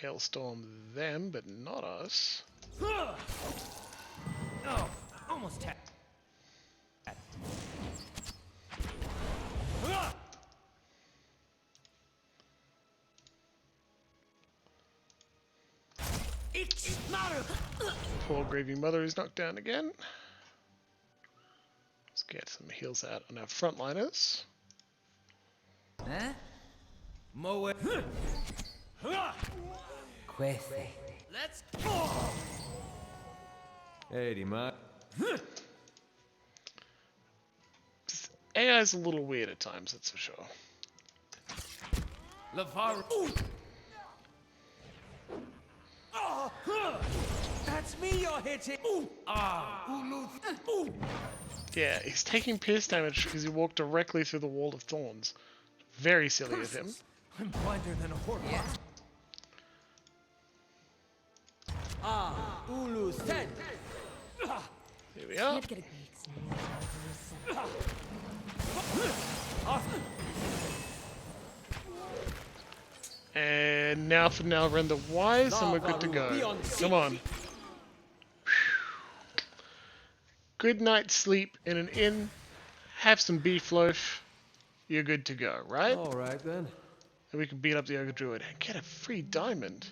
Hailstorm them, but not us. Oh, almost had. Poor grieving mother is knocked down again. Let's get some heals out on our frontliners. Huh? Moe. Quefe. Let's go! Hey, Mark. AI's a little weird at times, that's for sure. Lavar. That's me you're hitting. Yeah, he's taking pierce damage because he walked directly through the wall of thorns. Very silly of him. I'm blinder than a horse. Ulu said. Here we are. Can't get a geek's And now for now, render wise, and we're good to go. Come on. Good night's sleep in an inn. Have some beef loaf. You're good to go, right? Alright then. And we can beat up the Ogre Druid and get a free diamond.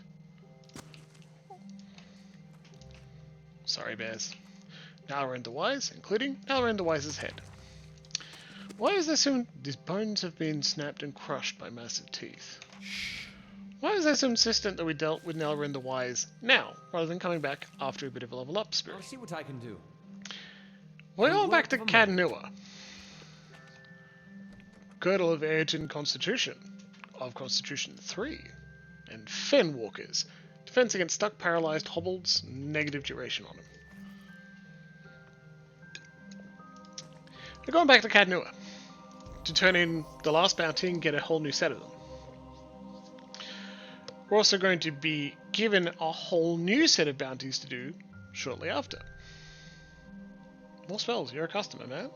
Sorry, bears. Now render wise, including now render wise's head. Why is there so... These bones have been snapped and crushed by massive teeth. Why is there so insistent that we dealt with Nalrenda Wise now, rather than coming back after a bit of a level up, Spirit? I'll see what I can do. We're going back to Welcome. Caed Nua. Girdle of Age and Constitution, of Constitution 3, and Fen Walkers. Defense against stuck, paralyzed, hobbled, negative duration on them. We're going back to Caed Nua to turn in the last bounty and get a whole new set of them. We're also going to be given a whole new set of bounties to do shortly after. More spells, you're a customer, man.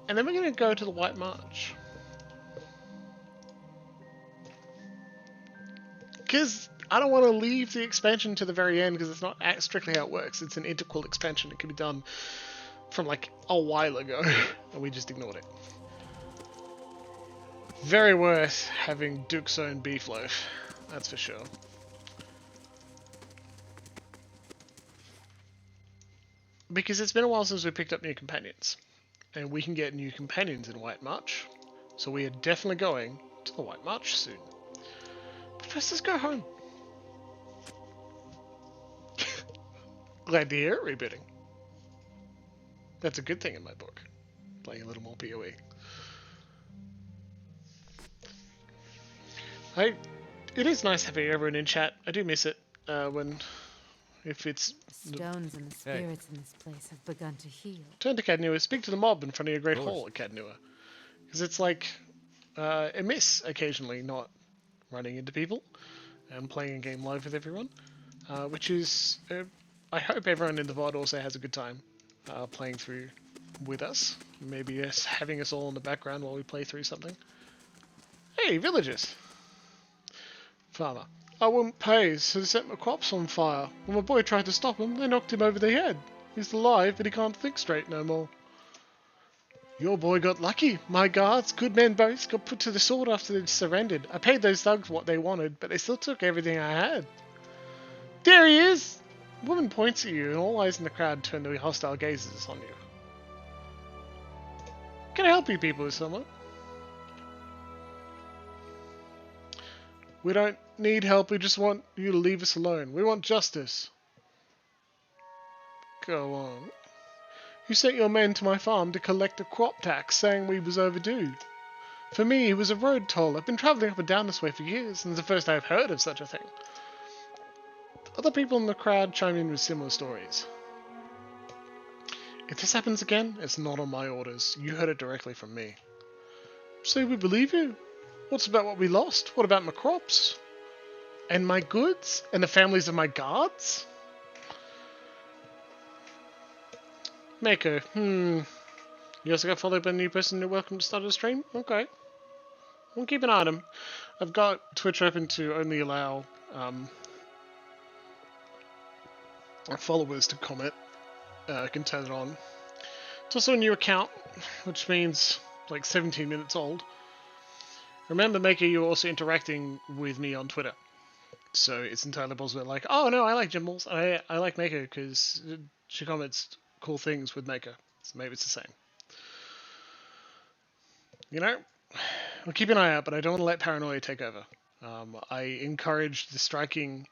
And then we're going to go to the White March. Because I don't want to leave the expansion to the very end, because it's not strictly how it works. It's an integral expansion. It can be done from like a while ago, and we just ignored it. Very worth having Duke's own beef loaf, that's for sure. Because it's been a while since we picked up new companions, and we can get new companions in White March, so we are definitely going to the White March soon. But first, let's go home. Glad to hear it rebooting. That's a good thing in my book. Playing a little more PoE. It is nice having everyone in chat. I do miss it if it's... The stones and the spirits in this place have begun to heal. Turn to Caed Nua, speak to the mob in front of your great hall at Caed Nua. Because it's like a miss occasionally not running into people and playing a game live with everyone. Which is... I hope everyone in the VOD also has a good time playing through with us. Maybe having us all in the background while we play through something. Hey, villagers! Farmer. I wouldn't pay, so they set my crops on fire. When my boy tried to stop him, they knocked him over the head. He's alive, but he can't think straight no more. Your boy got lucky. My guards, good men both, got put to the sword after they surrendered. I paid those thugs what they wanted, but they still took everything I had. There he is! A woman points at you, and all eyes in the crowd turn their hostile gazes on you. Can I help you people with someone? We don't need help, we just want you to leave us alone. We want justice. Go on. You sent your men to my farm to collect a crop tax, saying we was overdue. For me, it was a road toll. I've been travelling up and down this way for years, and it's the first I've heard of such a thing. Other people in the crowd chime in with similar stories. If this happens again, it's not on my orders. You heard it directly from me. So we believe you. What's about what we lost? What about my crops? And my goods? And the families of my guards? Mako, You also got followed by a new person you're welcome to start a stream? Okay. We'll keep an eye on him. I've got Twitch open to only allow followers to comment. I can turn it on. It's also a new account, which means like 17 minutes old. Remember, Maker, you're also interacting with me on Twitter. So it's entirely possible, like, oh no, I like Jimbles. I like Maker because she comments cool things with Maker. So maybe it's the same. You know, we'll keep an eye out, but I don't want to let paranoia take over. I encourage the striking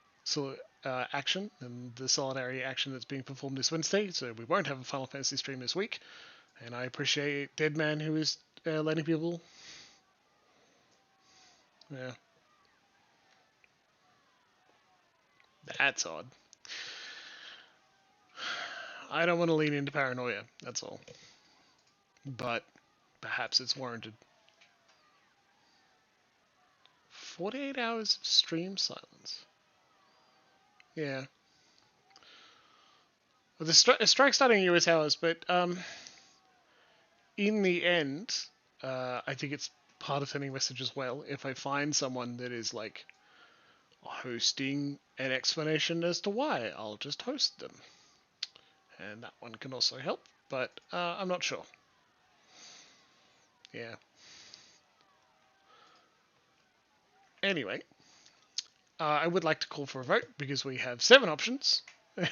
action and the solidarity action that's being performed this Wednesday, so we won't have a Final Fantasy stream this week. And I appreciate Deadman who is letting people... Yeah. That's odd. I don't want to lean into paranoia, that's all. But perhaps it's warranted. 48 hours of stream silence. Yeah. Well, the strike starting in US hours, but in the end, I think it's part of sending a message as well. If I find someone that is like hosting an explanation as to why, I'll just host them. And that one can also help, but I'm not sure. Yeah. Anyway, I would like to call for a vote because we have 7 options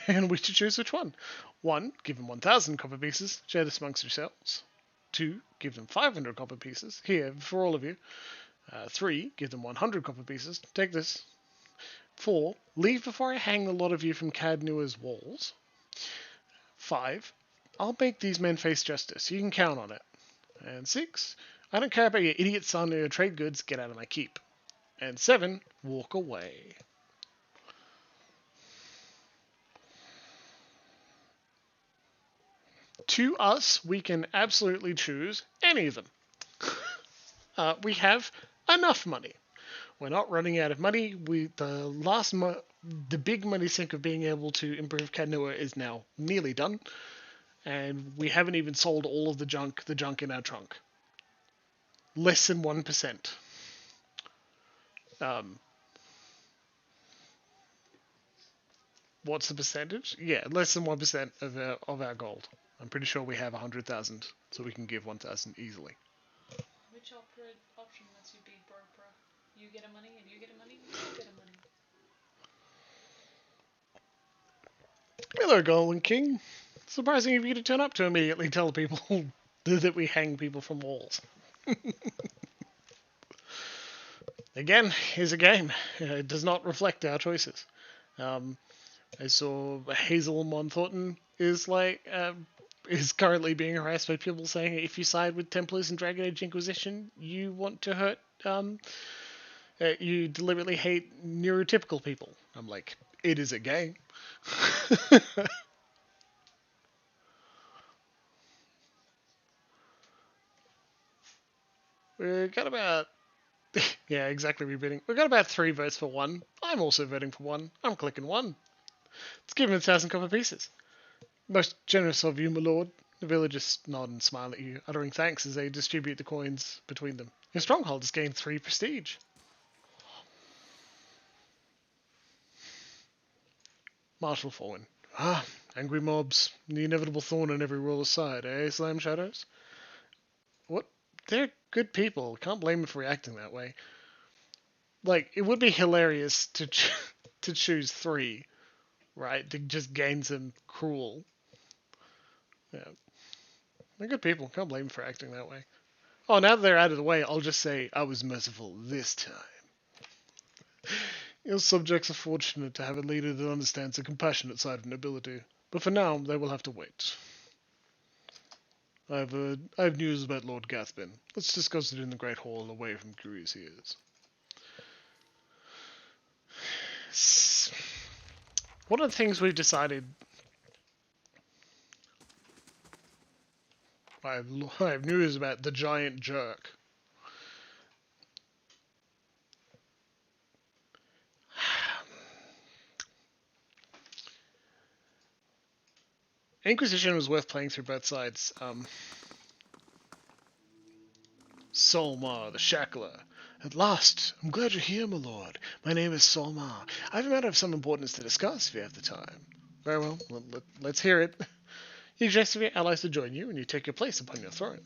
and we should choose which one. 1, give them 1,000 copper pieces, share this amongst yourselves. 2, give them 500 copper pieces, here for all of you. 3, give them 100 copper pieces, take this. 4, leave before I hang a lot of you from Caed Nua's walls. 5, I'll make these men face justice, you can count on it. And 6, I don't care about your idiot son or your trade goods, get out of my keep. And 7, walk away. To us, we can absolutely choose any of them. We have enough money. We're not running out of money. The big money sink of being able to improve Caed Nua is now nearly done. And we haven't even sold all of the junk in our trunk. Less than 1%. What's the percentage? Yeah, less than 1% of our gold. I'm pretty sure we have 100,000, so we can give 1,000 easily. Which option lets you be broke, bro? You get a money, and you get a money, and you get a money. Hello, Golden King. Surprising of you to turn up to immediately tell people that we hang people from walls. Again, here's a game. It does not reflect our choices. I saw Hazel Monthornton is currently being harassed by people saying if you side with Templars and Dragon Age Inquisition, you want to hurt, you deliberately hate neurotypical people. I'm like, it is a game. We got about... Yeah, exactly, rebidding. We've got about 3 votes for 1. I'm also voting for 1. I'm clicking 1. Let's give him 1,000 copper pieces. Most generous of you, my lord. The villagers nod and smile at you, uttering thanks as they distribute the coins between them. Your stronghold has gained 3 prestige. Marshal Forwin. Ah, angry mobs. The inevitable thorn in every ruler's side, eh, Slam Shadows? What? They're good people. Can't blame them for reacting that way. Like, it would be hilarious to to choose 3, right? To just gain some cruel. Yeah. They're good people. Can't blame them for acting that way. Oh, now that they're out of the way, I'll just say I was merciful this time. Your subjects are fortunate to have a leader that understands the compassionate side of nobility. But for now, they will have to wait. I have news about Lord Gathbin. Let's discuss it in the Great Hall away from Curious ears. One of the things we've decided... I have news about the giant jerk. Inquisition was worth playing through both sides. Solmar, the Shackler. At last! I'm glad you're here, my lord. My name is Solmar. I have a matter of some importance to discuss if you have the time. Very well, let's hear it. You suggest for your allies to join you, and you take your place upon your throne.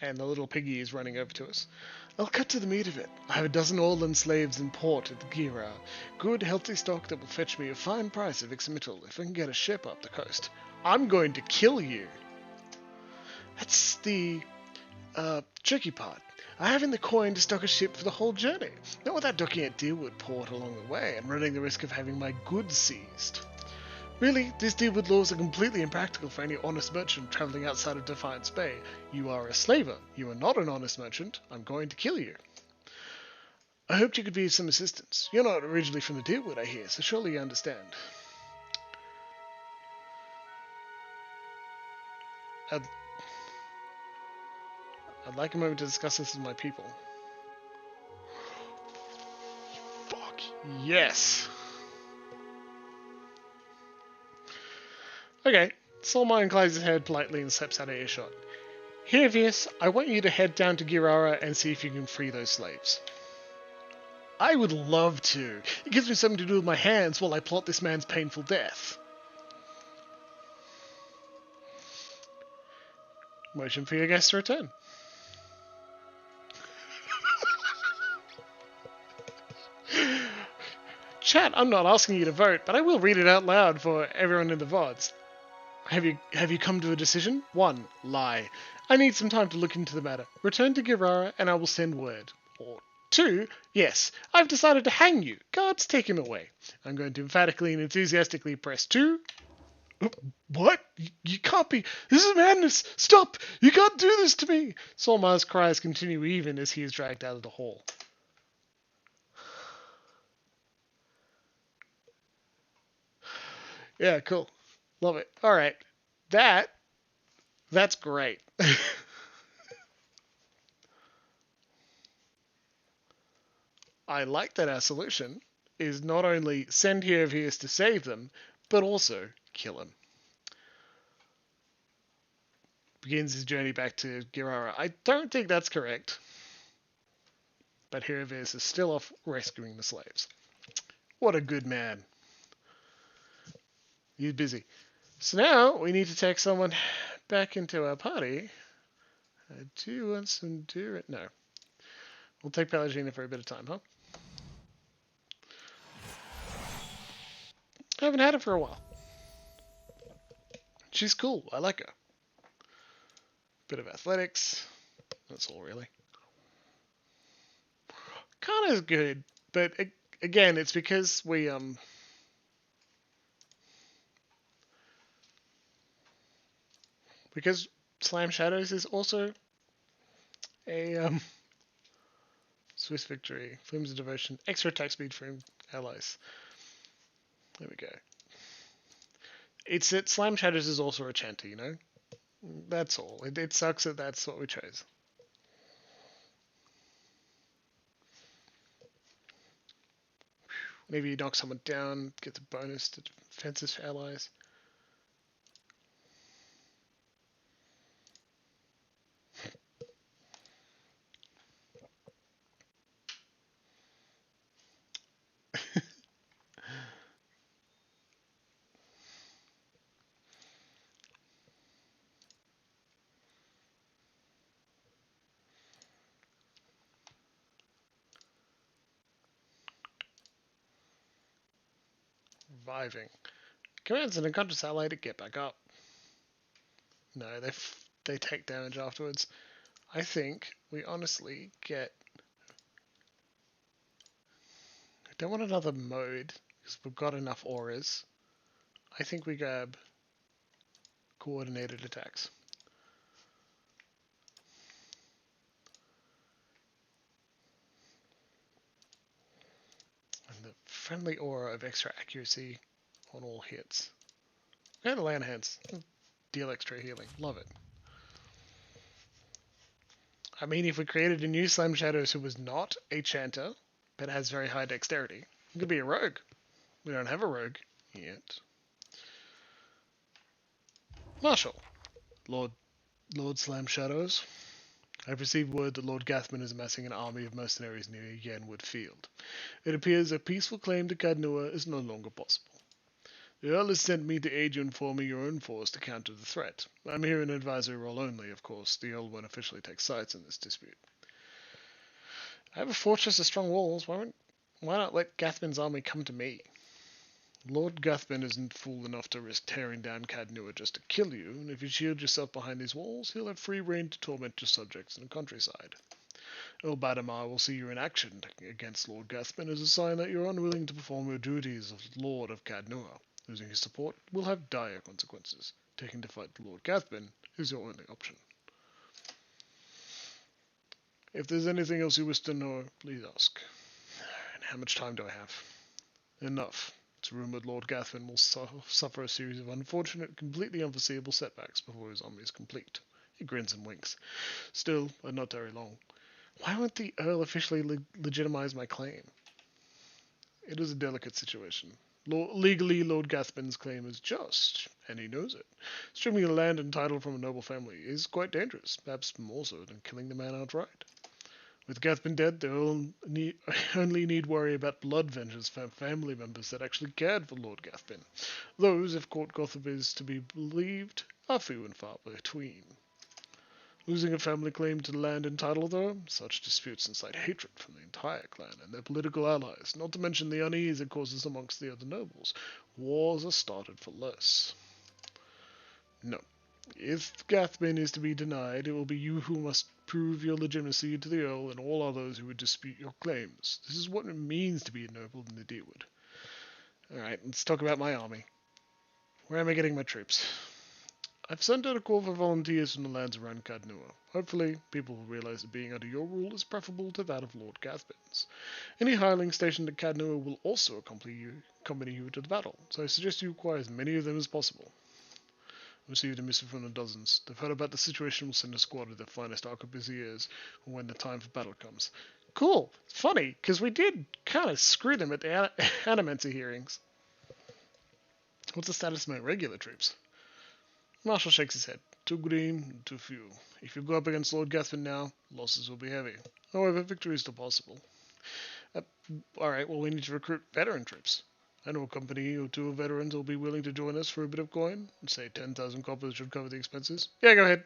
And the little piggy is running over to us. I'll cut to the meat of it. I have a dozen Orlan slaves in port at the Gira. Good, healthy stock that will fetch me a fine price of Ixmital if I can get a ship up the coast. I'm going to kill you. That's the tricky part. I haven't the coin to stock a ship for the whole journey. Not without docking at Deerwood port along the way and running the risk of having my goods seized. Really, these Deerwood laws are completely impractical for any honest merchant travelling outside of Defiance Bay. You are a slaver. You are not an honest merchant. I'm going to kill you. I hoped you could be of some assistance. You're not originally from the Deerwood, I hear, so surely you understand. I'd like a moment to discuss this with my people. Fuck yes! Okay, Solmar inclines his head politely and steps out of earshot. Here, Vius, I want you to head down to Girara and see if you can free those slaves. I would love to. It gives me something to do with my hands while I plot this man's painful death. Motion for your guests to return. Chat, I'm not asking you to vote, but I will read it out loud for everyone in the VODs. Have you come to a decision? 1. Lie. I need some time to look into the matter. Return to Girara and I will send word. Or 2. Yes, I've decided to hang you. Guards, take him away. I'm going to emphatically and enthusiastically press 2. What? You can't be... This is madness! Stop! You can't do this to me! Solmar's cries continue even as he is dragged out of the hall. Yeah, cool. Love it. Alright. That's great. I like that our solution is not only send Hiervius to save them, but also kill him. Begins his journey back to Girara. I don't think that's correct. But Hiervius is still off rescuing the slaves. What a good man. He's busy. So now we need to take someone back into our party. Do you want some Durant? No. We'll take Pelagina for a bit of time, huh? I haven't had her for a while. She's cool. I like her. Bit of athletics. That's all, really. Kana's good, but again, it's because we because Slam Shadows is also a Swiss victory, Flames of Devotion, extra attack speed for allies. There we go. It's that Slam Shadows is also a chanter, you know? That's all. It sucks that that's what we chose. Maybe you knock someone down, get the bonus to defenses for allies. Surviving. Commands an unconscious ally to get back up. No, they take damage afterwards. I think we honestly get... I don't want another mode, because we've got enough auras. I think we grab coordinated attacks. And the friendly aura of extra accuracy on all hits. And the land hands. Deal extra healing. Love it. I mean, if we created a new Slam Shadows who was not a chanter, but has very high dexterity, it could be a rogue. We don't have a rogue yet. Marshal. Lord Slam Shadows. I've received word that Lord Gathman is amassing an army of mercenaries near Yenwood Field. It appears a peaceful claim to Caed Nua is no longer possible. The Earl has sent me to aid you in forming your own force to counter the threat. I'm here in an advisory role only, of course. The Earl won't officially take sides in this dispute. I have a fortress of strong walls. Why not let Gathman's army come to me? Lord Gathman isn't fool enough to risk tearing down Caed Nua just to kill you, and if you shield yourself behind these walls, he'll have free rein to torment your subjects in the countryside. Earl Badamar will see you in action against Lord Gathman as a sign that you're unwilling to perform your duties as Lord of Caed Nua. Losing his support will have dire consequences. Taking to fight Lord Gathman is your only option. If there's anything else you wish to know, please ask. And how much time do I have? Enough. It's rumoured Lord Gathman will suffer a series of unfortunate, completely unforeseeable setbacks before his army is complete. He grins and winks. Still, but not very long. Why won't the Earl officially legitimize my claim? It is a delicate situation. Legally, Lord Gathman's claim is just, and he knows it. Stripping the land and title from a noble family is quite dangerous, perhaps more so than killing the man outright. With Gathman dead, the Earl only need worry about blood vengeance from family members that actually cared for Lord Gathman. Those, if Court Gotham is to be believed, are few and far between. Losing a family claim to the land and title, though, such disputes incite hatred from the entire clan and their political allies, not to mention the unease it causes amongst the other nobles. Wars are started for less. No. If Gathman is to be denied, it will be you who must prove your legitimacy to the Earl and all others who would dispute your claims. This is what it means to be a noble in the Deerwood. Alright, let's talk about my army. Where am I getting my troops? I've sent out a call for volunteers from the lands around Caed Nua. Hopefully, people will realize that being under your rule is preferable to that of Lord Gathman's. Any hireling stationed at Caed Nua will also accompany you to the battle, so I suggest you acquire as many of them as possible. Received a missive from the dozens. They've heard about the situation, will send a squad of their finest arquebusiers when the time for battle comes. Cool! It's funny, because we did kind of screw them at the Animancy hearings. What's the status of my regular troops? Marshal shakes his head. Too green, too few. If you go up against Lord Gathman now, losses will be heavy. However, victory is still possible. Alright, well we need to recruit veteran troops. I know a company or two of veterans will be willing to join us for a bit of coin. Say 10,000 coppers should cover the expenses. Yeah, go ahead.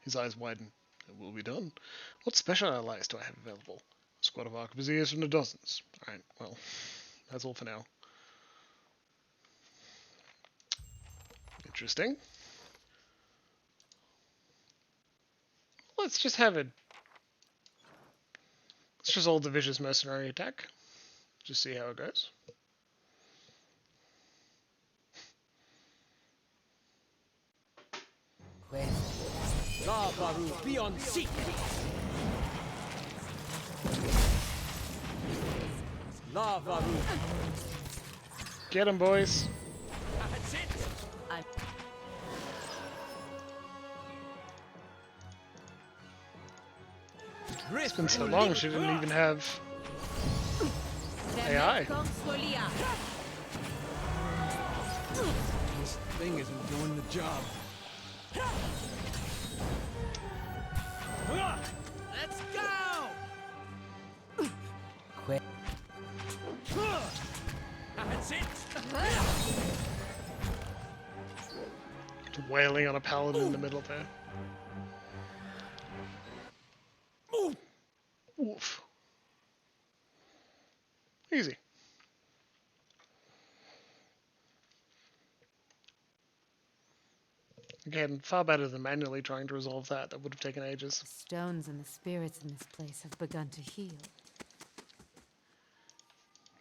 His eyes widen. It will be done. What special allies do I have available? A squad of arquebusiers from the dozens. Alright, well, that's all for now. Interesting. Let's just have a... Let's just hold the vicious mercenary attack. Just see how it goes. La Baru, be on seat! La Baru. Get him, boys. That's it! It's been so long, she didn't even have AI. This thing isn't doing the job. Let's go! Quit. That's it! Wailing on a paladin in the middle there. Oof. Easy. Again, far better than manually trying to resolve that. That would have taken ages. The stones and the spirits in this place have begun to heal.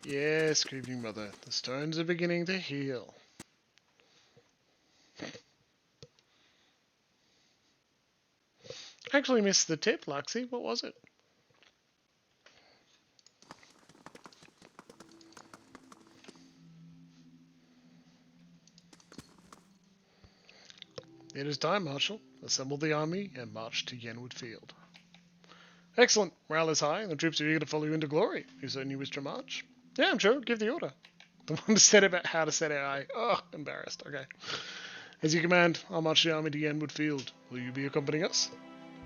Yes, Grieving Mother. The stones are beginning to heal. Actually missed the tip, Luxie. What was it? It is time, Marshal. Assemble the army and march to Yenwood Field. Excellent. Morale is high and the troops are eager to follow you into glory. You certainly wish to march? Yeah, I'm sure. Give the order. The one said about how to set AI. Oh, embarrassed. Okay. As you command, I'll march the army to Yenwood Field. Will you be accompanying us?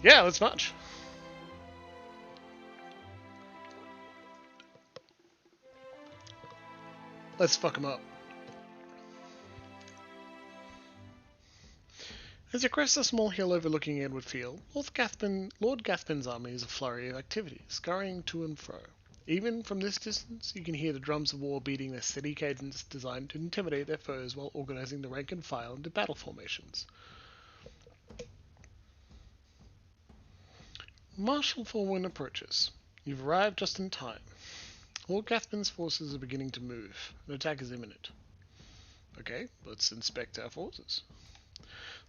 Yeah, let's march. Let's fuck them up. As you crest a small hill overlooking Yenwood Field, Lord Gathbin's army is a flurry of activity, scurrying to and fro. Even from this distance, you can hear the drums of war beating their steady cadence designed to intimidate their foes while organizing the rank and file into battle formations. Marshal Forward approaches. You've arrived just in time. Lord Gathbin's forces are beginning to move. An attack is imminent. Okay, let's inspect our forces.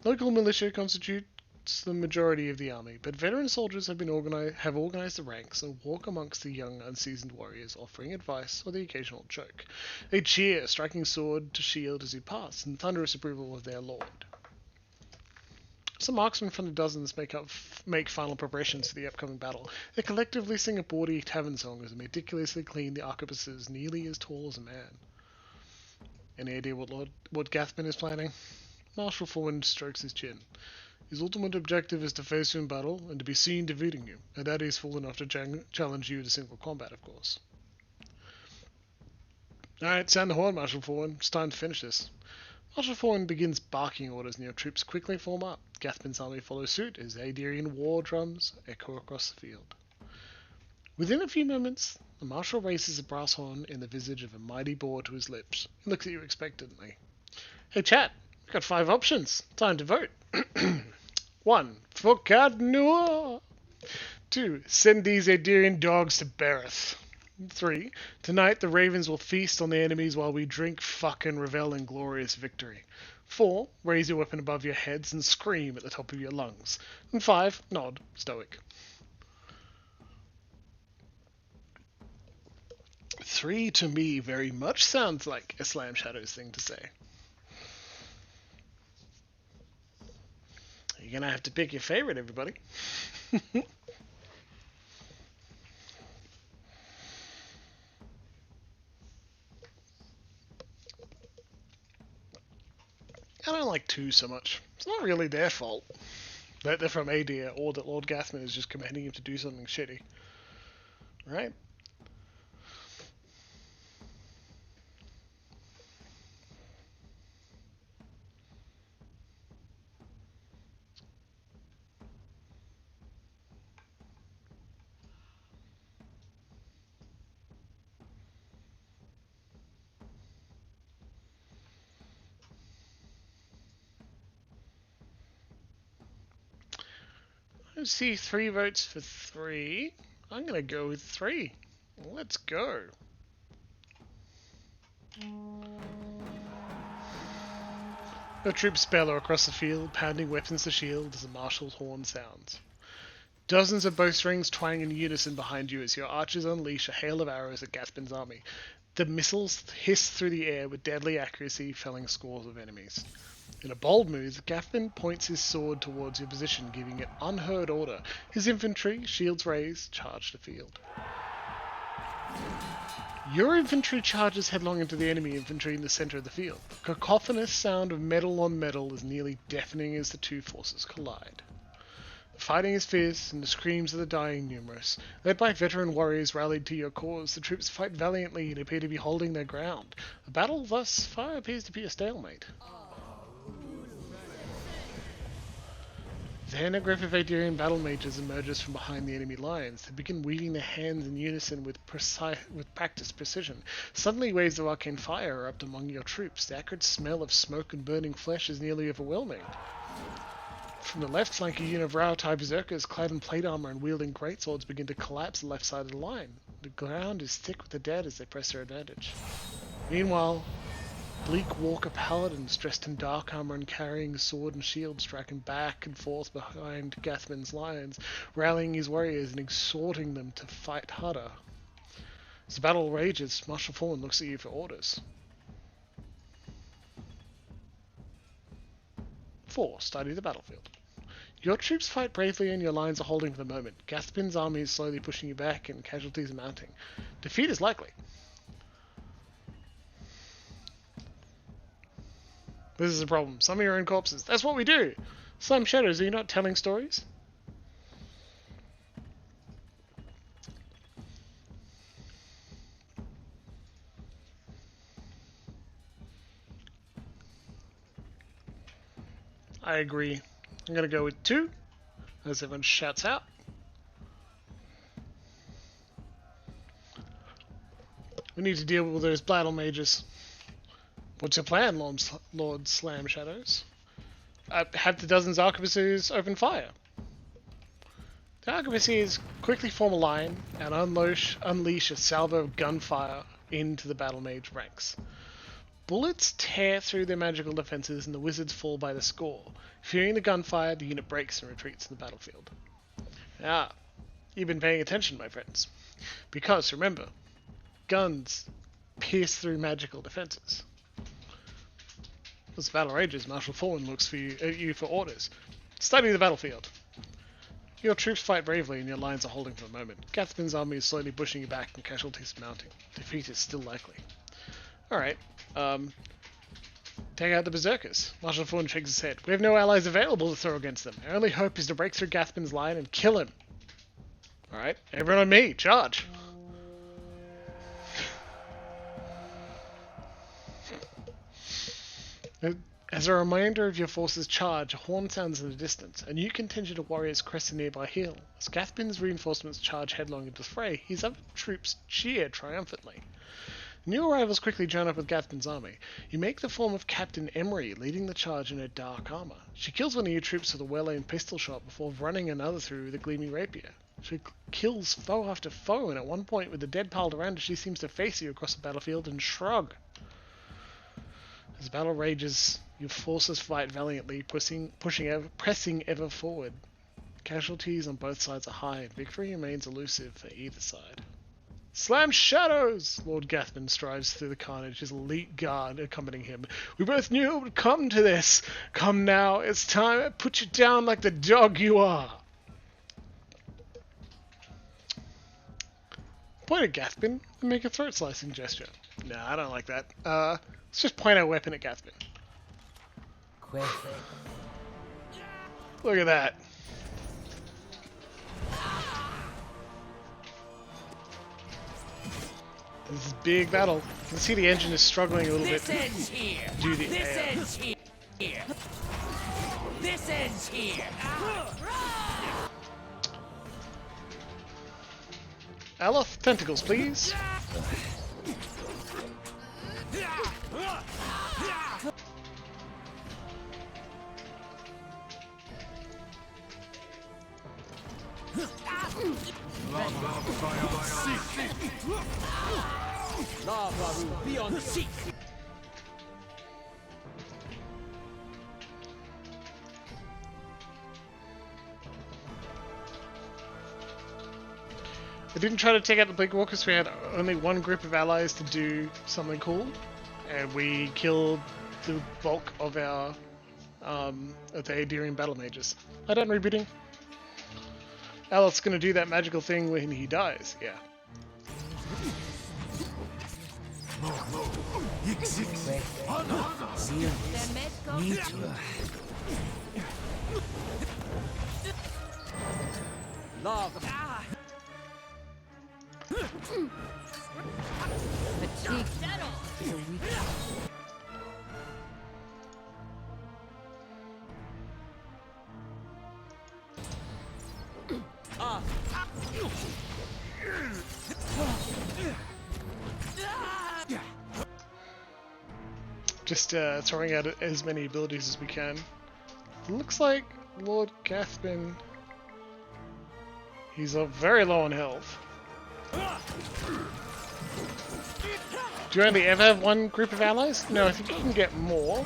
Local militia constitutes the majority of the army, but veteran soldiers have organized the ranks and walk amongst the young, unseasoned warriors, offering advice or the occasional joke. They cheer, striking sword to shield as you pass, in thunderous approval of their lord. Some marksmen from the dozens make final preparations for the upcoming battle. They collectively sing a bawdy tavern song as they meticulously clean the arquebuses nearly as tall as a man. Any idea what Gathbin is planning? Marshal Forward strokes his chin. His ultimate objective is to face you in battle and to be seen defeating you, and that is full enough to challenge you to single combat, of course. Alright, sound the horn, Marshal Forward. It's time to finish this. Marshal Forward begins barking orders and your troops quickly form up. Gathbin's army follows suit as Aedirian war drums echo across the field. Within a few moments, the Marshal raises a brass horn in the visage of a mighty boar to his lips. He looks at you expectantly. Hey chat, we've got 5 options. Time to vote. 1. For Caed Nua. 2. Send these Aedirian dogs to Bereth. 3. Tonight the ravens will feast on the enemies while we drink, fuck, and revel in glorious victory. 4. Raise your weapon above your heads and scream at the top of your lungs. And 5. Nod, stoic. 3 to me very much sounds like a Slam Shadows thing to say. You're gonna have to pick your favorite, everybody. I don't like 2 so much. It's not really their fault that they're from Adir or that Lord Gathman is just commanding him to do something shitty. Right? I see 3 votes for 3. I'm gonna go with 3. Let's go. The troops bellow across the field, pounding weapons to shield as the marshal's horn sounds. Dozens of bowstrings twang in unison behind you as your archers unleash a hail of arrows at Gathbin's army. The missiles hiss through the air with deadly accuracy, felling scores of enemies. In a bold move, Gathbin points his sword towards your position, giving it unheard order. His infantry, shields raised, charge the field. Your infantry charges headlong into the enemy infantry in the center of the field. A cacophonous sound of metal on metal is nearly deafening as the 2 forces collide. The fighting is fierce, and the screams of the dying numerous. Led by veteran warriors rallied to your cause, the troops fight valiantly and appear to be holding their ground. The battle thus far appears to be a stalemate. Then a group of Aedirian battle mages emerges from behind the enemy lines. They begin weaving their hands in unison with practiced precision. Suddenly waves of arcane fire erupt among your troops. The acrid smell of smoke and burning flesh is nearly overwhelming. From the left flank, a unit of Rao-type berserkers clad in plate armor and wielding greatswords begin to collapse the left side of the line. The ground is thick with the dead as they press their advantage. Meanwhile, bleak Walker paladins dressed in dark armor and carrying sword and shield striking back and forth behind Gathman's lines, rallying his warriors and exhorting them to fight harder. As the battle rages, Marshal Fallen looks at you for orders. 4. Study the battlefield. Your troops fight bravely and your lines are holding for the moment. Gathman's army is slowly pushing you back and casualties are mounting. Defeat is likely. This is a problem. Some of your own corpses. That's what we do! Slam Shadows, are you not telling stories? I agree. I'm gonna go with 2, as everyone shouts out. We need to deal with those battle mages. What's your plan, Lord Slam Shadows? Have the dozens arquebusiers open fire. The arquebusiers quickly form a line and unleash a salvo of gunfire into the battle mage ranks. Bullets tear through their magical defenses and the wizards fall by the score. Fearing the gunfire, the unit breaks and retreats to the battlefield. Ah, you've been paying attention, my friends. Because, remember, guns pierce through magical defenses. As the battle rages, Marshal Fallen looks at you for orders. Study the battlefield. Your troops fight bravely and your lines are holding for the moment. Gathman's army is slowly pushing you back and casualties are mounting. Defeat is still likely. Alright, take out the berserkers. Marshal Fallen shakes his head. We have no allies available to throw against them. Our only hope is to break through Gathman's line and kill him. Alright, everyone on me, charge! As a reminder of your force's charge, a horn sounds in the distance. A new contingent of warriors crest a nearby hill. As Gathman's reinforcements charge headlong into the fray, his other troops cheer triumphantly. New arrivals quickly join up with Gathman's army. You make the form of Captain Emery, leading the charge in her dark armor. She kills one of your troops with a well-aimed pistol shot before running another through with a gleaming rapier. She kills foe after foe, and at one point, with the dead piled around her, she seems to face you across the battlefield and shrug. As the battle rages, your forces fight valiantly, pressing ever forward. Casualties on both sides are high, and victory remains elusive for either side. Slam Shadows! Lord Gathman strides through the carnage, his elite guard accompanying him. We both knew it would come to this. Come now, it's time to put you down like the dog you are. Point at Gathman and make a throat slicing gesture. Nah, I don't like that. Let's just point our weapon at Gathman. Quick. Look at that. This is a big battle. You can see the engine is struggling a little bit to do the This ends here. This ends here. Aloth, tentacles, please. Lavaru, be on seek. I didn't try to take out the Bleak Walkers, we had only one group of allies to do something cool, and we killed the bulk of our of the Adirian battle mages. I done rebooting. Aloth's gonna do that magical thing when he dies, yeah. Lava. Fatigue is a weakness. Just throwing out as many abilities as we can. It looks like Lord Gathbin, he's very low on health. Do you only ever have one group of allies? No, I think you can get more.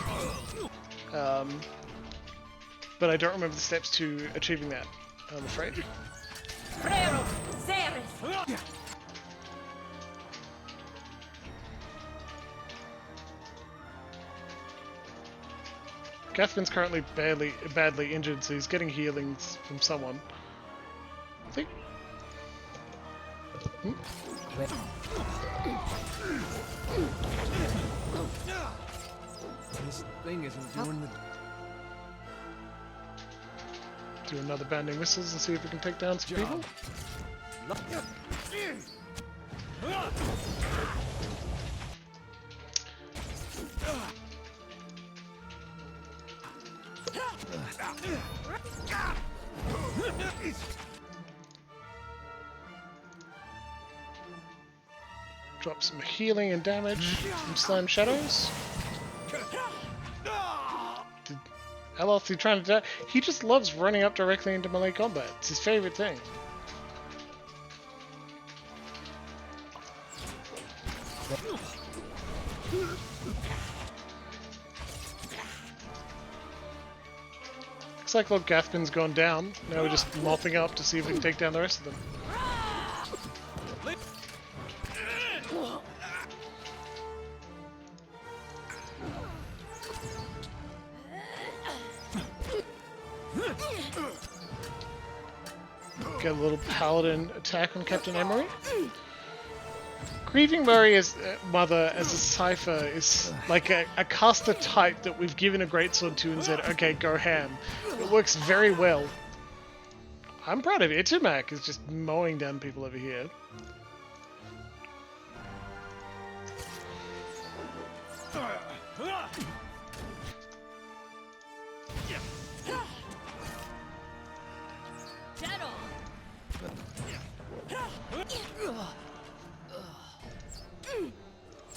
But I don't remember the steps to achieving that, I'm afraid. Gathbin's currently badly injured, so he's getting healings from someone. I think. This thing isn't doing the... Do another banding missiles and see if we can take down some people. Drop some healing and damage from Slam Shadows. How else is he trying to die? He just loves running up directly into melee combat. It's his favorite thing. Looks like Lord Gathbin's gone down. Now we're just mopping up to see if we can take down the rest of them. Get a little paladin attack on Captain Emery. Grieving Murray as mother as a cipher is like a caster type that we've given a greatsword to and said, okay, go ham. It works very well. I'm proud of it. Itumak is just mowing down people over here.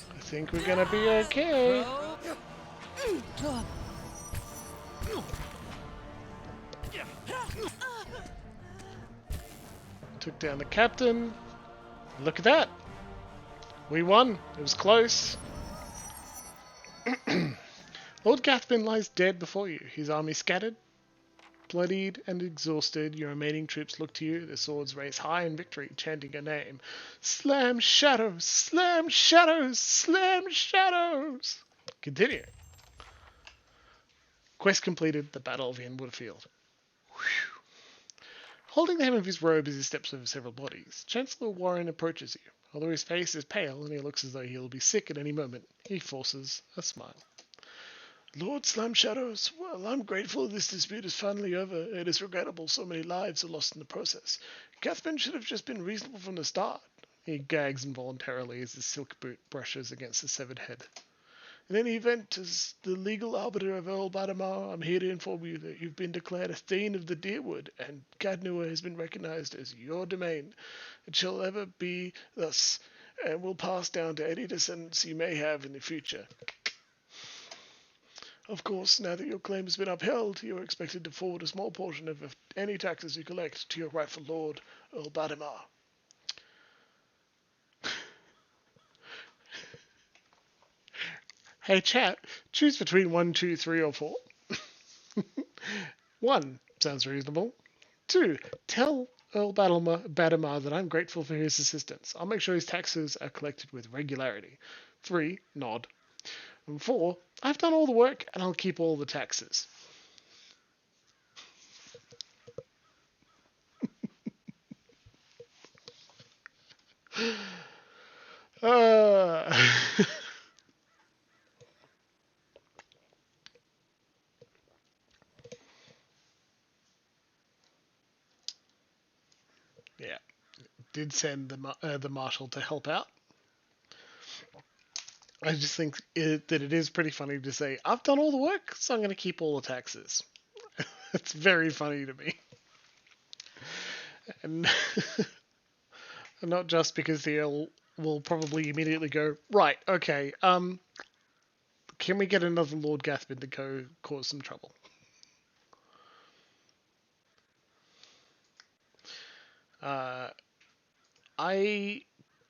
I think we're gonna be okay. Took down the captain. Look at that. We won. It was close. Lord Gathbin lies dead before you. His army scattered. Bloodied and exhausted, your remaining troops look to you, their swords raised high in victory, chanting a name. Slam Shadows! Slam Shadows! Slam Shadows! Continue. Quest completed, the Battle of Inwoodfield. Whew. Holding the hem of his robe as he steps over several bodies, Chancellor Warren approaches you. Although his face is pale and he looks as though he'll be sick at any moment, he forces a smile. Lord Slam Shadows, well, I'm grateful this dispute is finally over. It is regrettable so many lives are lost in the process. Gathbin should have just been reasonable from the start. He gags involuntarily as his silk boot brushes against the severed head. In any event, as the legal arbiter of Earl Badamar, I'm here to inform you that you've been declared a Thane of the Deerwood, and Caed Nua has been recognized as your domain. It shall ever be thus, and will pass down to any descendants you may have in the future. Of course, now that your claim has been upheld, you are expected to forward a small portion of any taxes you collect to your rightful lord, Earl Badamar. Hey chat, choose between 1, 2, 3, or 4. 1. Sounds reasonable. 2. Tell Earl Badamar that I'm grateful for his assistance. I'll make sure his taxes are collected with regularity. 3. Nod. And 4, I've done all the work and I'll keep all the taxes. Yeah, did send the marshal to help out. I just think that it is pretty funny to say, I've done all the work, so I'm going to keep all the taxes. It's very funny to me. And not just because the Earl will probably immediately go, right, okay, can we get another Lord Gathbin to go cause some trouble? Uh, I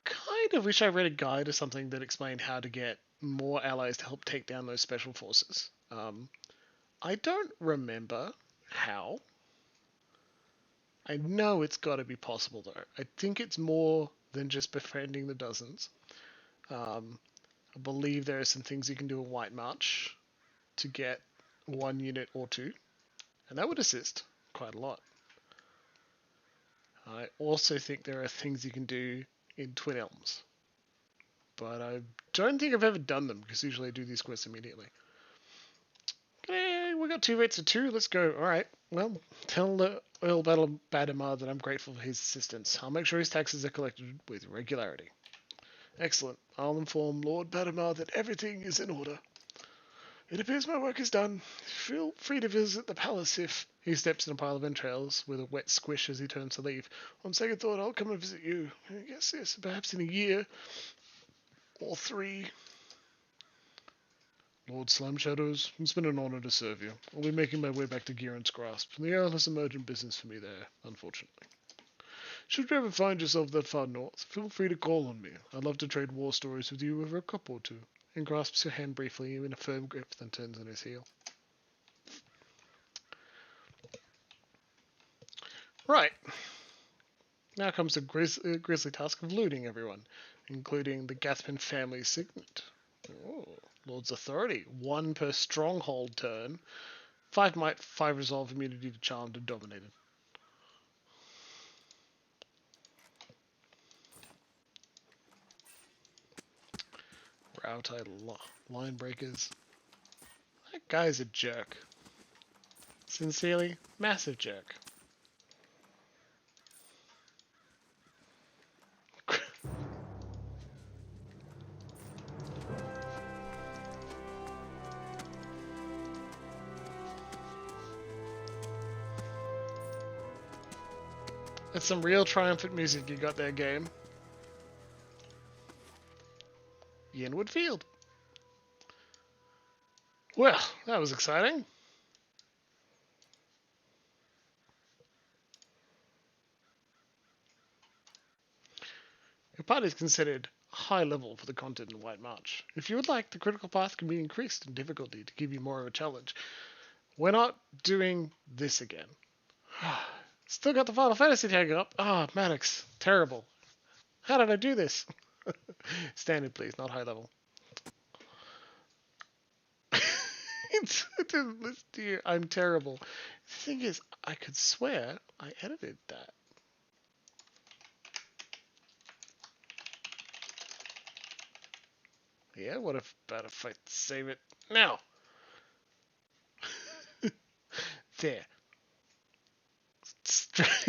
kind of wish I read a guide or something that explained how to get more allies to help take down those special forces. I don't remember how. I know it's got to be possible though. I think it's more than just befriending the dozens. I believe there are some things you can do in White March to get one unit or two, and that would assist quite a lot. I also think there are things you can do in Twin Elms, but I don't think I've ever done them because usually I do these quests immediately. Okay, we got 2 rates of 2, let's go. Alright, well, tell the Earl Badamar that I'm grateful for his assistance. I'll make sure his taxes are collected with regularity. Excellent. I'll inform Lord Badamar that everything is in order. It appears my work is done. Feel free to visit the palace if... He steps in a pile of entrails with a wet squish as he turns to leave. On second thought, I'll come and visit you. Yes, perhaps in a year. Or 3. Lord Slime Shadows, it's been an honor to serve you. I'll be making my way back to Gieran's Grasp. The Earl has some urgent business for me there, unfortunately. Should you ever find yourself that far north, feel free to call on me. I'd love to trade war stories with you over a cup or two. And grasps your hand briefly in a firm grip, then turns on his heel. Right. Now comes the grisly task of looting everyone, including the Gathman family's signet. Oh, Lord's Authority. 1 per stronghold turn. 5 might, 5 resolve, immunity to charmed and dominated. Route line breakers. That guy's a jerk. Sincerely, massive jerk. That's some real triumphant music you got there, game. Yenwood Field. Well, that was exciting. Your party is considered high level for the content in White March. If you would like, the critical path can be increased in difficulty to give you more of a challenge. We're not doing this again. Still got the Final Fantasy tag up. Ah, Maddox. Terrible. How did I do this? Standard, please, not high level. It didn't list here. I'm terrible. The thing is, I could swear I edited that. Yeah, what if about if I save it now? There.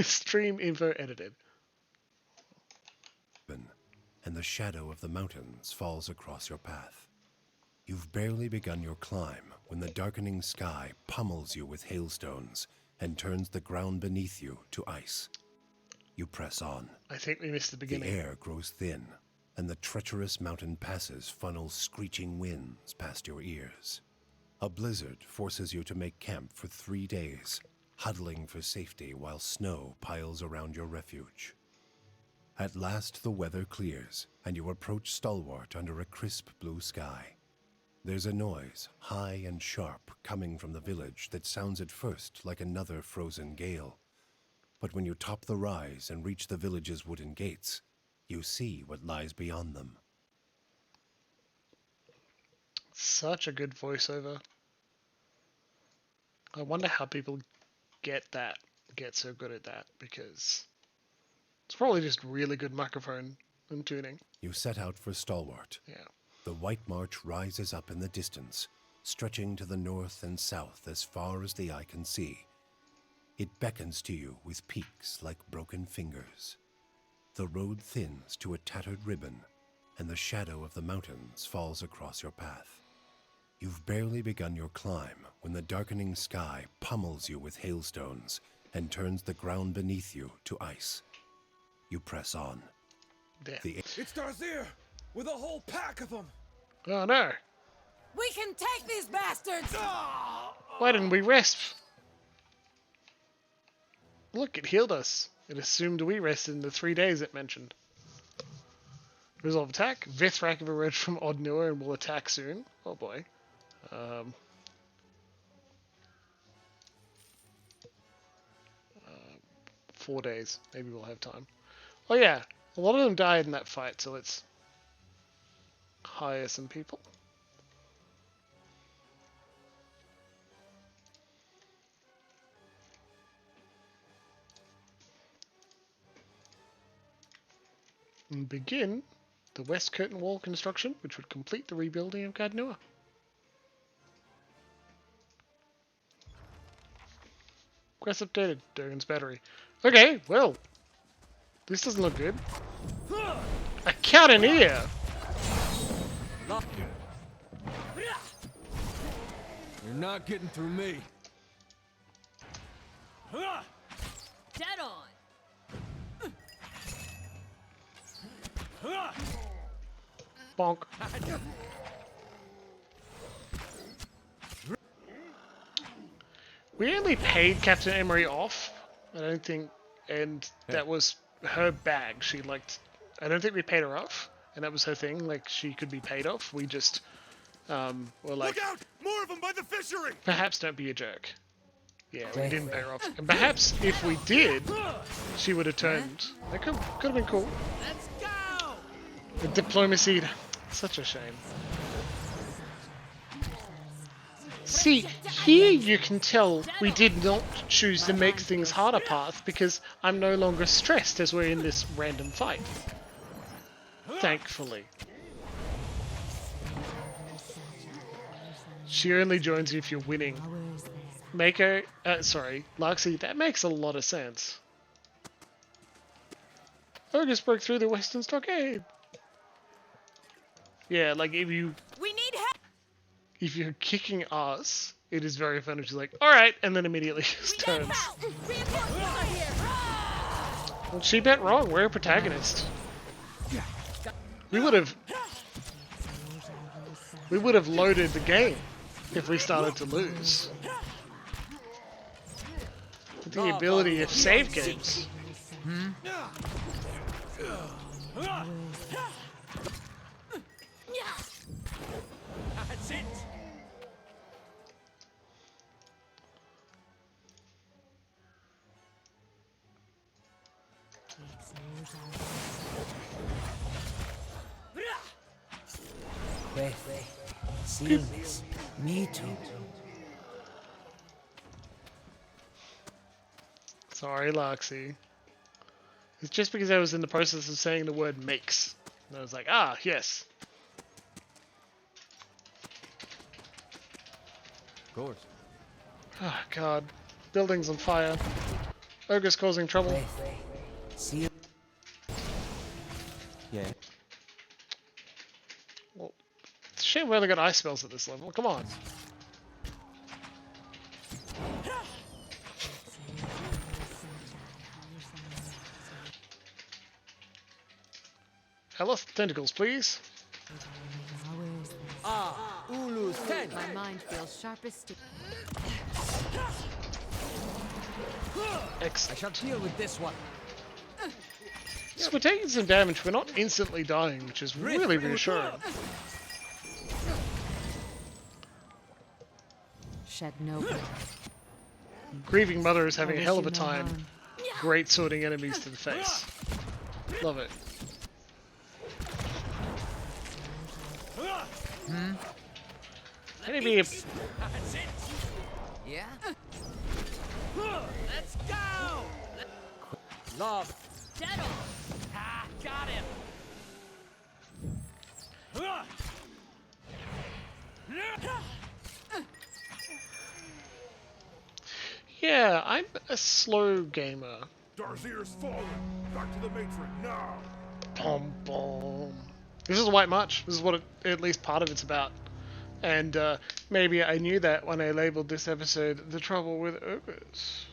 Stream info edited. And the shadow of the mountains falls across your path. You've barely begun your climb when the darkening sky pummels you with hailstones and turns the ground beneath you to ice. You press on. I think we missed the beginning. The air grows thin, and the treacherous mountain passes funnel screeching winds past your ears. A blizzard forces you to make camp for 3 days, huddling for safety while snow piles around your refuge. At last the weather clears, and you approach Stalwart under a crisp blue sky. There's a noise, high and sharp, coming from the village that sounds at first like another frozen gale. But when you top the rise and reach the village's wooden gates, you see what lies beyond them. Such a good voiceover. I wonder how people get so good at that, because it's probably just really good microphone and tuning. You set out for Stalwart. Yeah. The White March rises up in the distance, stretching to the north and south as far as the eye can see. It beckons to you with peaks like broken fingers. The road thins to a tattered ribbon, and the shadow of the mountains falls across your path. You've barely begun your climb when the darkening sky pummels you with hailstones and turns the ground beneath you to ice. You press on. There. It's Darzyr, with a whole pack of them. Oh no! We can take these bastards! Why didn't we rest? Look, it healed us. It assumed we rested in the 3 days it mentioned. Resolve attack. Vithrak have emerged from Caed Nua and will attack soon. Oh boy. 4 days. Maybe we'll have time. Oh yeah, a lot of them died in that fight, so let's hire some people. And begin the West Curtain Wall construction, which would complete the rebuilding of Caed Nua. Quest updated. Durgan's battery. Okay, well, this doesn't look good. A cannoneer! You're not getting through me. Dead on! Bonk. We only paid Captain Emery off. I don't think, and that was her bag. She liked. I don't think we paid her off, and that was her thing. Like she could be paid off. We just were like, Look out! More of them by the fishery! perhaps don't be a jerk. Yeah, we didn't pay her off, and perhaps if we did, she would have turned. That could have been cool. Let's go! The diplomacy, such a shame. See, here you can tell we did not choose the make things harder path because I'm no longer stressed as we're in this random fight. Thankfully. She only joins you if you're winning. Mako, sorry, Larksy, that makes a lot of sense. Ogres broke through the Western Stockade. Yeah, like if you... We need help! If you're kicking us, it is very fun. She's like, alright, and then immediately just turns. Well, she bet wrong. We're a protagonist. We would have loaded the game if we started to lose. With the ability of save games. That's it! Sealness. Me too. Sorry, Larksy. It's just because I was in the process of saying the word makes. And I was like, ah, yes. Of course. Oh, God. Buildings on fire. Ogres causing trouble. Seal. Yeah. Well, it's a shame we only got ice spells at this level. Come on. Hello, tentacles, please. Ulu send! My mind feels sharp as steel. I Excellent. shall deal with this one. So we're taking some damage. We're not instantly dying, which is really reassuring. Shed no blood. Grieving Mother is having a wish hell of you a no time. harm. Great sorting enemies to the face. Love it. Maybe a... That's it! Yeah? Let's go! Love. Dead on! Ha! Got him! Yeah, I'm a slow gamer. Darzir's fallen. Back to the matron now. Pom pom. This is a white march. This is what at least part of it's about. And maybe I knew that when I labeled this episode The Trouble with Ogres.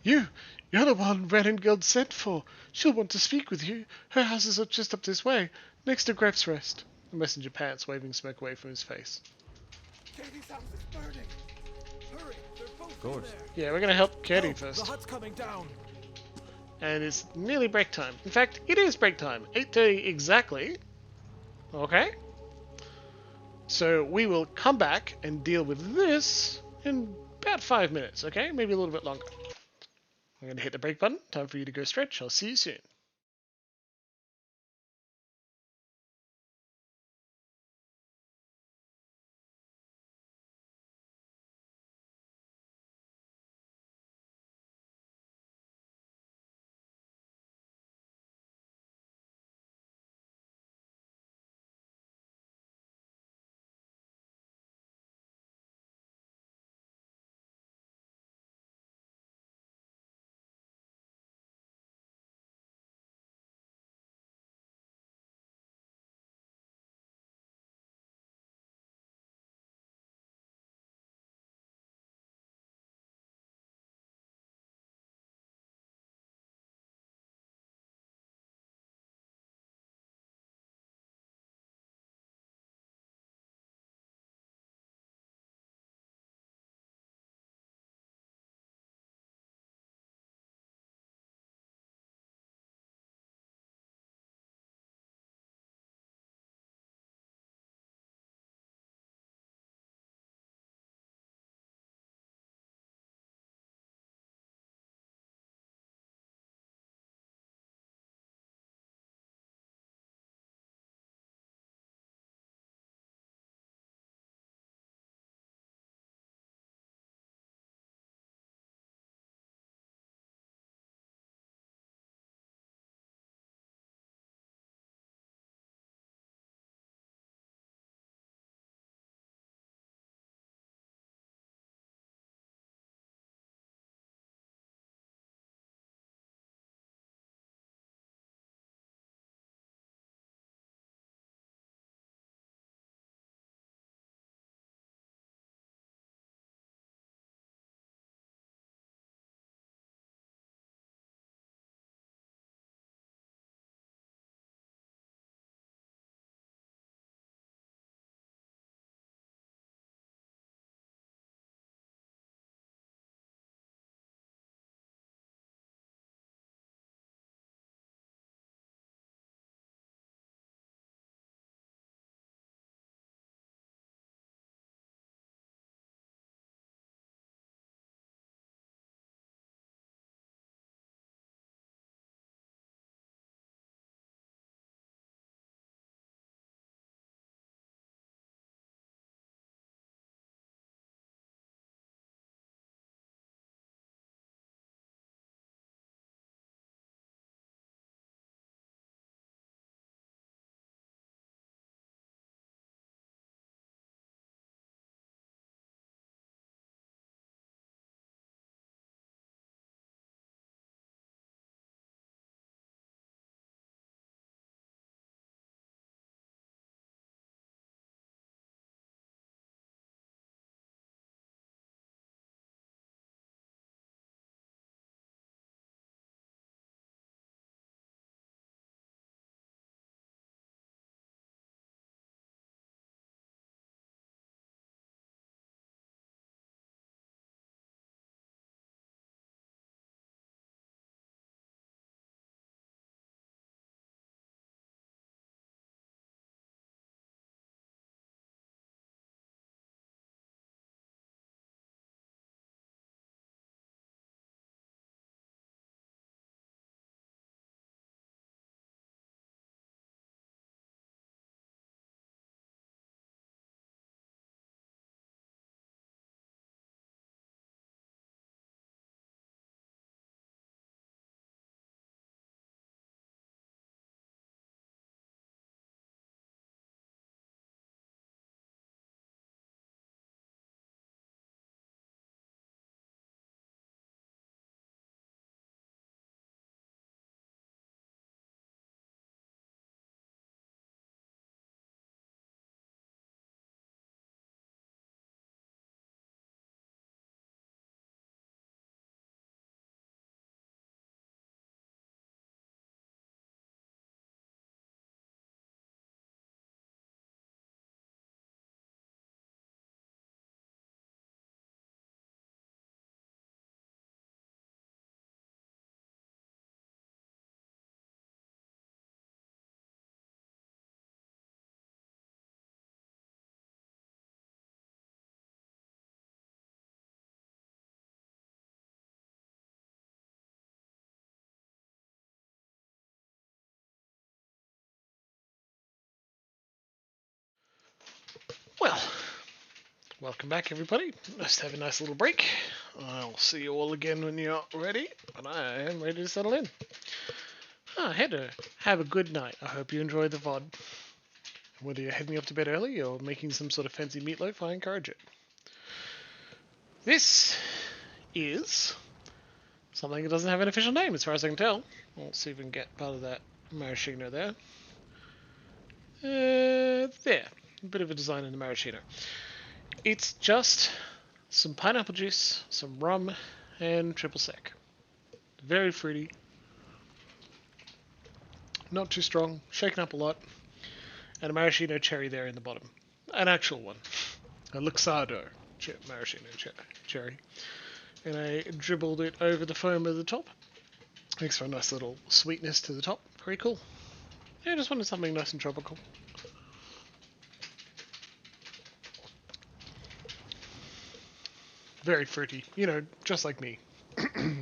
You're the one Renengild sent for. She'll want to speak with you. Her house is just up this way, next to Grep's Rest. The messenger pants, waving smoke away from his face. Katie's house is burning. Hurry, they're both Of course. Yeah, we're gonna help Caed first. The hut's coming down. And it's nearly break time. In fact, it is break time. 8:30 exactly. Okay? So we will come back and deal with this in about 5 minutes, okay? Maybe a little bit longer. I'm going to hit the break button. Time for you to go stretch. I'll see you soon. Well, welcome back everybody. Let's have a nice little break. I'll see you all again when you're ready, but I am ready to settle in. I had to have a good night. I hope you enjoyed the VOD. Whether you're heading up to bed early or making some sort of fancy meatloaf, I encourage it. This is something that doesn't have an official name as far as I can tell. We'll see if we can get part of that maraschino there. There. A bit of a design in the maraschino. It's just some pineapple juice, some rum, and triple sec. Very fruity. Not too strong. Shaken up a lot. And a maraschino cherry there in the bottom. An actual one. A Luxardo maraschino cherry. And I dribbled it over the foam at the top. Makes for a nice little sweetness to the top. Very cool. Yeah, I just wanted something nice and tropical. Very fruity. You know, just like me. The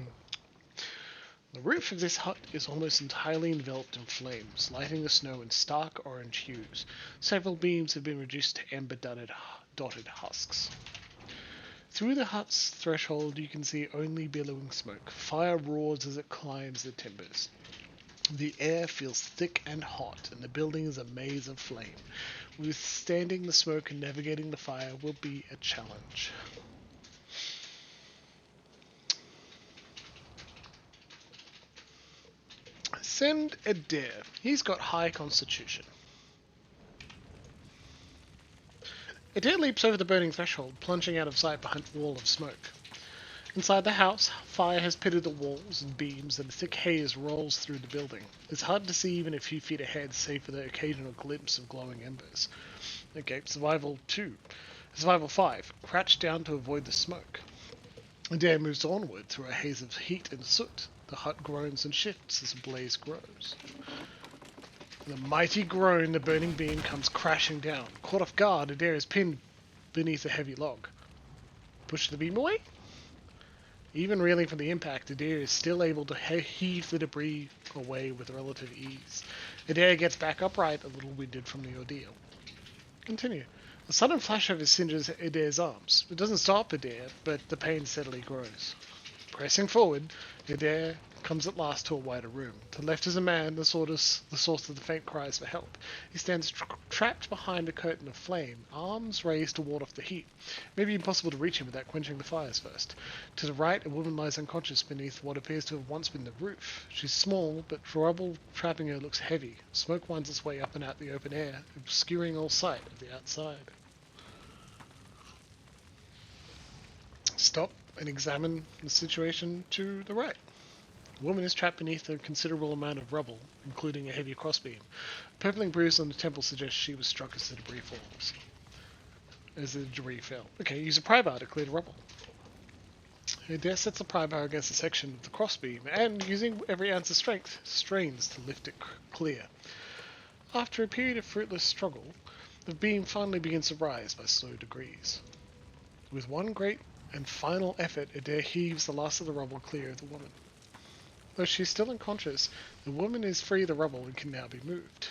roof of this hut is almost entirely enveloped in flames, lighting the snow in stark orange hues. Several beams have been reduced to ember-dotted husks. Through the hut's threshold you can see only billowing smoke. Fire roars as it climbs the timbers. The air feels thick and hot, and the building is a maze of flame. Withstanding the smoke and navigating the fire will be a challenge. Send Adair. He's got high constitution. Adair leaps over the burning threshold, plunging out of sight behind a wall of smoke. Inside the house, fire has pitted the walls and beams, and a thick haze rolls through the building. It's hard to see even a few feet ahead, save for the occasional glimpse of glowing embers. Okay, Survival 2. Survival 5. Crouch down to avoid the smoke. Adair moves onward through a haze of heat and soot. The hut groans and shifts as the blaze grows. With a mighty groan, the burning beam comes crashing down. Caught off guard, Adair is pinned beneath a heavy log. Push the beam away? Even reeling from the impact, Adair is still able to heave the debris away with relative ease. Adair gets back upright, a little winded from the ordeal. Continue. A sudden flash of singes Adair's arms. It doesn't stop Adair, but the pain steadily grows. Pressing forward, Adair comes at last to a wider room. To the left is a man, the source of the faint cries for help. He stands trapped behind a curtain of flame, arms raised to ward off the heat. It may be impossible to reach him without quenching the fires first. To the right, a woman lies unconscious beneath what appears to have once been the roof. She's small, but rubble trapping her looks heavy. Smoke winds its way up and out the open air, obscuring all sight of the outside. Stop and examine the situation to the right. The woman is trapped beneath a considerable amount of rubble, including a heavy crossbeam. A purpling bruise on the temple suggests she was struck as the debris falls. As the debris fell. Okay, use a pry bar to clear the rubble. Adair sets the pry bar against a section of the crossbeam and, using every ounce of strength, strains to lift it clear. After a period of fruitless struggle, the beam finally begins to rise by slow degrees. With one great and final effort, Adair heaves the last of the rubble clear of the woman. Though she is still unconscious, the woman is free of the rubble and can now be moved.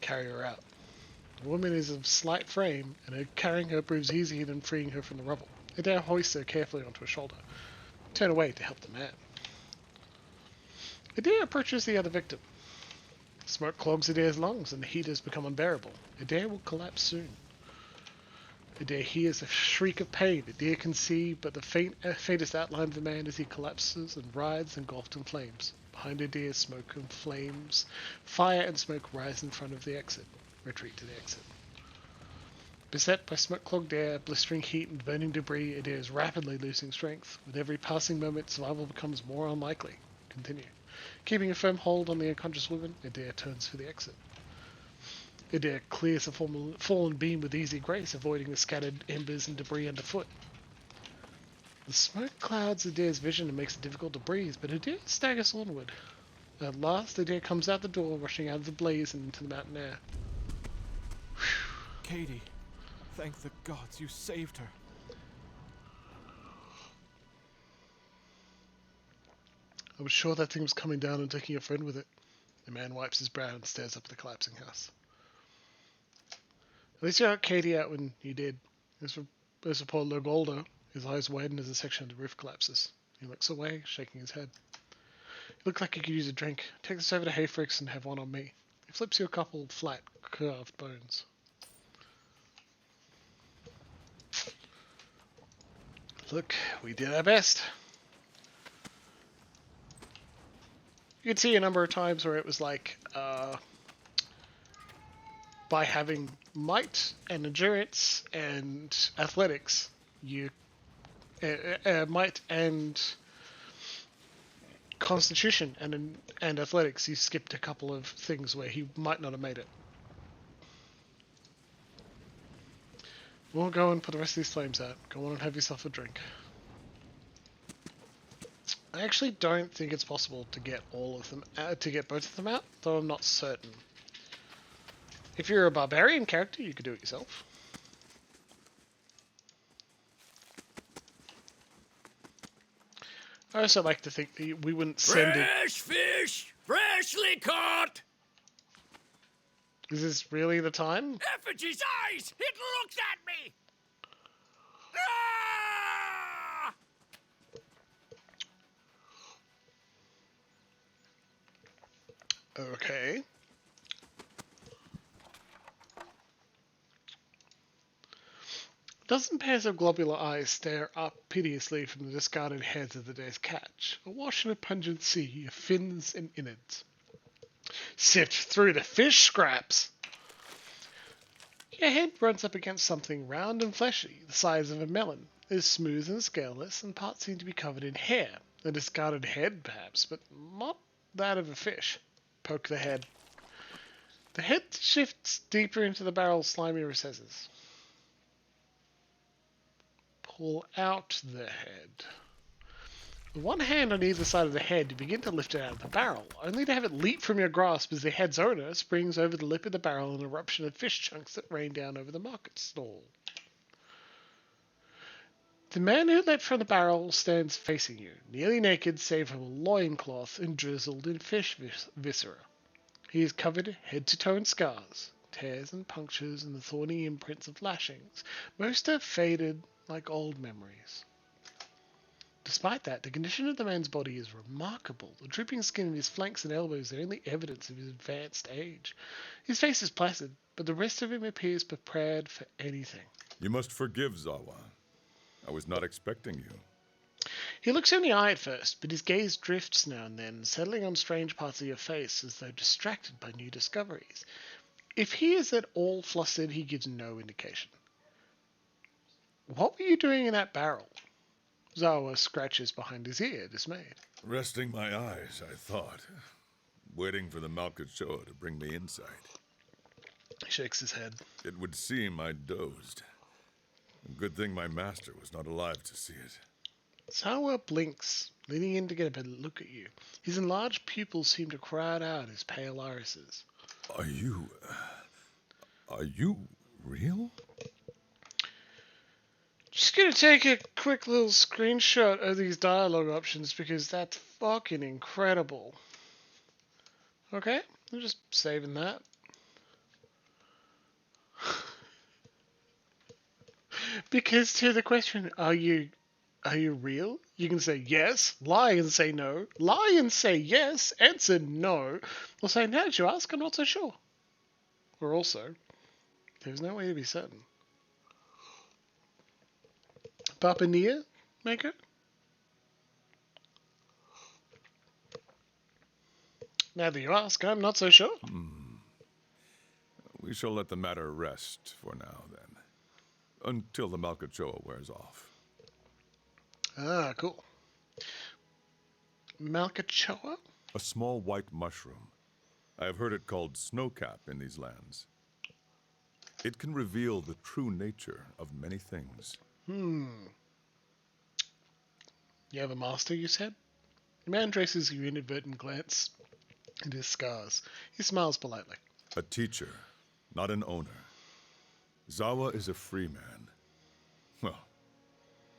Carry her out. The woman is of slight frame, and carrying her proves easier than freeing her from the rubble. Adair hoists her carefully onto his shoulder. Turn away to help the man. Adair approaches the other victim. Smoke clogs Adair's lungs, and the heat has become unbearable. Adair will collapse soon. Adair hears a shriek of pain. Adair can see but the faintest outline of the man as he collapses and writhes engulfed in flames. Behind Adair, smoke and flames, fire and smoke rise in front of the exit. Retreat to the exit. Beset by smoke-clogged air, blistering heat, and burning debris, Adair is rapidly losing strength. With every passing moment, survival becomes more unlikely. Continue. Keeping a firm hold on the unconscious woman, Adair turns for the exit. Adair clears the fallen beam with easy grace, avoiding the scattered embers and debris underfoot. The smoke clouds Adair's vision and makes it difficult to breathe, but Adair staggers onward. At last, Adair comes out the door, rushing out of the blaze and into the mountain air. Katie, thank the gods you saved her. I was sure that thing was coming down and taking a friend with it. The man wipes his brow and stares up at the collapsing house. At least you got Katie out when you did. As for poor Logolda, his eyes widen as a section of the roof collapses. He looks away, shaking his head. You look like you could use a drink. Take this over to Hayfricks and have one on me. He flips you a couple flat, curved bones. Look, we did our best. You can see a number of times where it was like, by having might and endurance and athletics, you might and constitution and athletics, you skipped a couple of things where he might not have made it. We'll go and put the rest of these flames out. Go on and have yourself a drink. I actually don't think it's possible to get all of them to get both of them out, though I'm not certain. If you're a barbarian character, you could do it yourself. I also like to think that we wouldn't send it. Fresh fish! Freshly caught! Is this really the time? Effigy's eyes! It looks at me! Ah! Okay. Dozen pairs of globular eyes stare up piteously from the discarded heads of the day's catch, awash in a pungent sea of fins and innards. Sift through the fish scraps! Your head runs up against something round and fleshy, the size of a melon. It is smooth and scaleless, and parts seem to be covered in hair. A discarded head, perhaps, but not that of a fish. Poke the head. The head shifts deeper into the barrel's slimy recesses. Pull out the head. With one hand on either side of the head, you begin to lift it out of the barrel, only to have it leap from your grasp as the head's owner springs over the lip of the barrel in an eruption of fish chunks that rain down over the market stall. The man who leapt from the barrel stands facing you, nearly naked save for a loincloth and drizzled in fish viscera. He is covered head to toe in scars, tears and punctures and the thorny imprints of lashings. Most are faded like old memories. Despite that, the condition of the man's body is remarkable. The drooping skin in his flanks and elbows are only evidence of his advanced age. His face is placid, but the rest of him appears prepared for anything. You must forgive Zawa. I was not expecting you. He looks you in the eye at first, but his gaze drifts now and then, settling on strange parts of your face as though distracted by new discoveries. If he is at all flustered, he gives no indication. What were you doing in that barrel? Zawa scratches behind his ear, dismayed. Resting my eyes, I thought. Waiting for the Malkachoa to bring me insight. He shakes his head. It would seem I dozed. Good thing my master was not alive to see it. Zawa blinks, leaning in to get a better look at you. His enlarged pupils seem to crowd out his pale irises. Are you real? Just gonna take a quick little screenshot of these dialogue options because that's fucking incredible. Okay, I'm just saving that. Because to the question, are you real? You can say yes, lie and say no, lie and say yes, answer no, or say, now that you ask, I'm not so sure. Or also, there's no way to be certain. Papa Nia, Maker? Now that you ask, I'm not so sure. We shall let the matter rest for now, then. Until the Malkachoa wears off. Ah, cool. Malkachoa? A small white mushroom. I have heard it called snowcap in these lands. It can reveal the true nature of many things. You have a master, you said? The man traces your inadvertent glance into his scars. He smiles politely. A teacher, not an owner. Zawa is a free man. Well,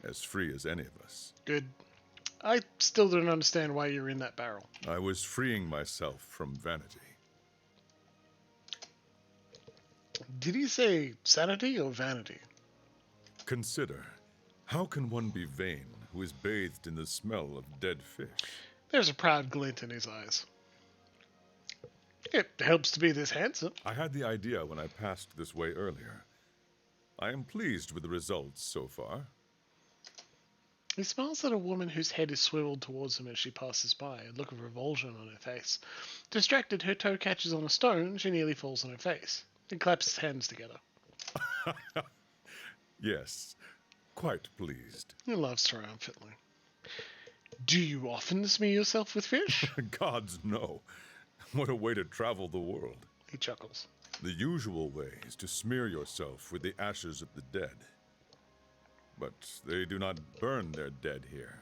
as free as any of us. Good. I still don't understand why you're in that barrel. I was freeing myself from vanity. Did he say sanity or vanity? Consider, how can one be vain who is bathed in the smell of dead fish? There's a proud glint in his eyes. It helps to be this handsome. I had the idea when I passed this way earlier. I am pleased with the results so far. He smiles at a woman whose head is swiveled towards him as she passes by, a look of revulsion on her face. Distracted, her toe catches on a stone, she nearly falls on her face. He claps his hands together. Yes, quite pleased. He laughs triumphantly. Do you often smear yourself with fish? Gods, no. What a way to travel the world. He chuckles. The usual way is to smear yourself with the ashes of the dead. But they do not burn their dead here,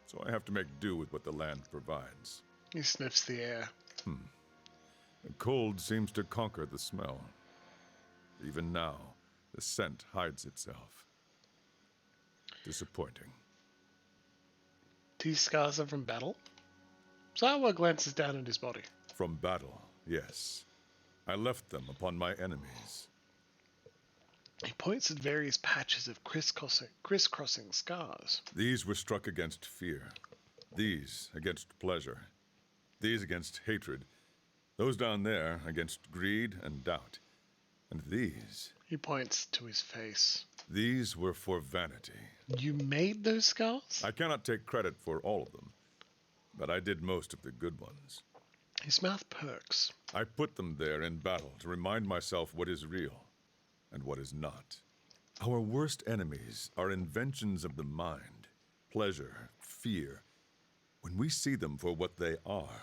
so I have to make do with what the land provides. He sniffs the air. The cold seems to conquer the smell. Even now, the scent hides itself. Disappointing. These scars are from battle? Zawa glances down at his body. From battle, yes. I left them upon my enemies. He points at various patches of crisscrossing scars. These were struck against fear. These against pleasure. These against hatred. Those down there against greed and doubt. And these... He points to his face. These were for vanity. You made those scars? I cannot take credit for all of them, but I did most of the good ones. His mouth perks. I put them there in battle to remind myself what is real and what is not. Our worst enemies are inventions of the mind, pleasure, fear. When we see them for what they are,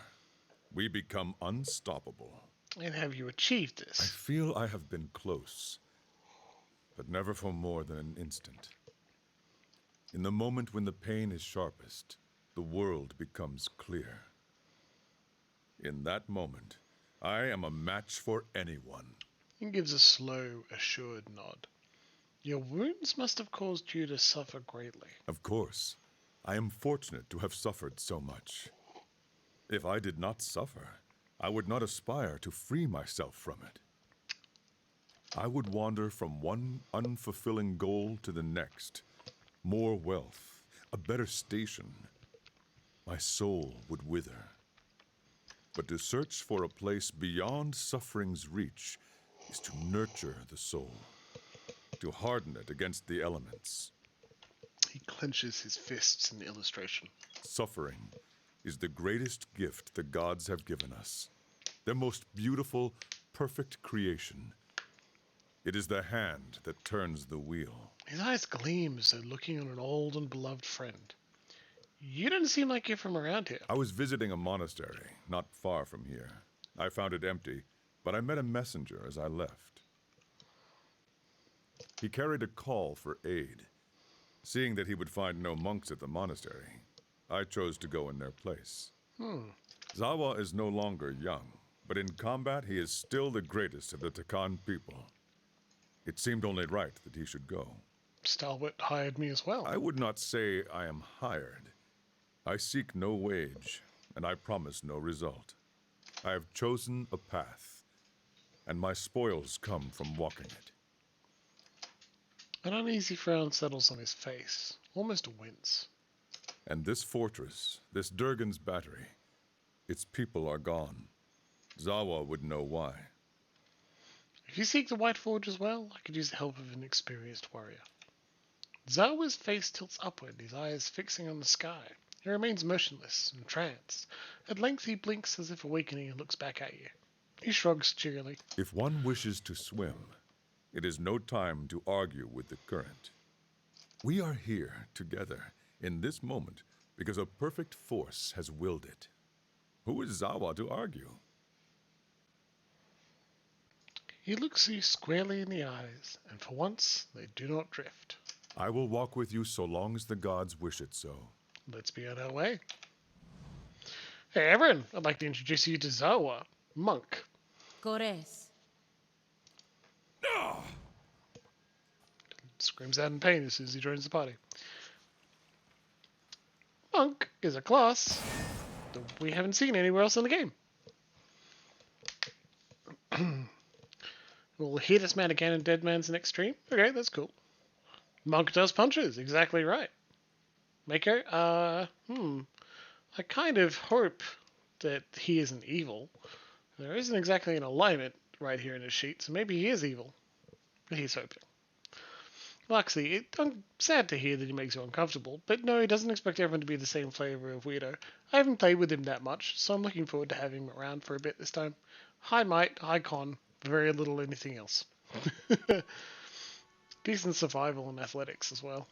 we become unstoppable. And have you achieved I this? feel I have been close, but never for more than an instant. In the moment when the pain is sharpest, the world becomes clear. In that moment, I am a match for anyone. He gives a slow, assured nod. Your wounds must have caused you to suffer greatly. Of course, I am fortunate to have suffered so much. If I did not suffer, I would not aspire to free myself from it. I would wander from one unfulfilling goal to the next. More wealth, a better station. My soul would wither. But to search for a place beyond suffering's reach is to nurture the soul, to harden it against the elements. He clenches his fists in illustration. Suffering is the greatest gift the gods have given us. Their most beautiful, perfect creation. It is the hand that turns the wheel. His eyes gleam as though looking on an old and beloved friend. You don't seem like you're from around here. I was visiting a monastery not far from here. I found it empty, but I met a messenger as I left. He carried a call for aid. Seeing that he would find no monks at the monastery, I chose to go in their place. Zawa is no longer young, but in combat he is still the greatest of the Takan people. It seemed only right that he should go. Stalwart hired me as well. I would not say I am hired. I seek no wage, and I promise no result. I have chosen a path, and my spoils come from walking it. An uneasy frown settles on his face, almost a wince. And this fortress, this Durgan's battery, its people are gone. Zawa would know why. If you seek the White Forge as well, I could use the help of an experienced warrior. Zawa's face tilts upward, his eyes fixing on the sky. He remains motionless, entranced. At length he blinks as if awakening and looks back at you. He shrugs cheerily. If one wishes to swim, it is no time to argue with the current. We are here together in this moment because a perfect force has willed it. Who is Zawa to argue? He looks you squarely in the eyes, and for once they do not drift. I will walk with you so long as the gods wish it so. Let's be on our way. Hey everyone, I'd like to introduce you to Zawa, monk. Ogres. Screams out in pain as soon as he joins the party. Monk is a class that we haven't seen anywhere else in the game. We'll hear this man again in Dead Man's next stream. Okay, that's cool. Monk does punches. Exactly right. Mako, I kind of hope that he isn't evil. There isn't exactly an alignment right here in his sheet, so maybe he is evil. But he's hoping. Luxie, I'm sad to hear that he makes you uncomfortable, but no, he doesn't expect everyone to be the same flavor of weirdo. I haven't played with him that much, so I'm looking forward to having him around for a bit this time. Hi might, hi con, very little anything else. Decent survival and athletics as well.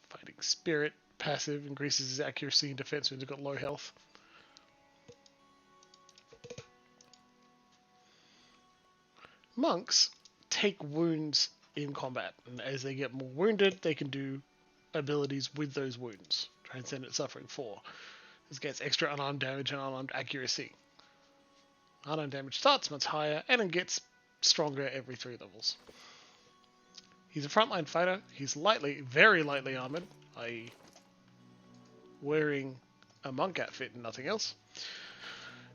Fighting spirit, passive, increases his accuracy and defense when he's got low health. Monks take wounds in combat, and as they get more wounded, they can do abilities with those wounds. Transcendent Suffering 4. This gets extra unarmed damage and unarmed accuracy. Unarmed damage starts much higher, and it gets stronger every 3 levels. He's a frontline fighter. He's lightly, very lightly armored, i.e. wearing a monk outfit and nothing else,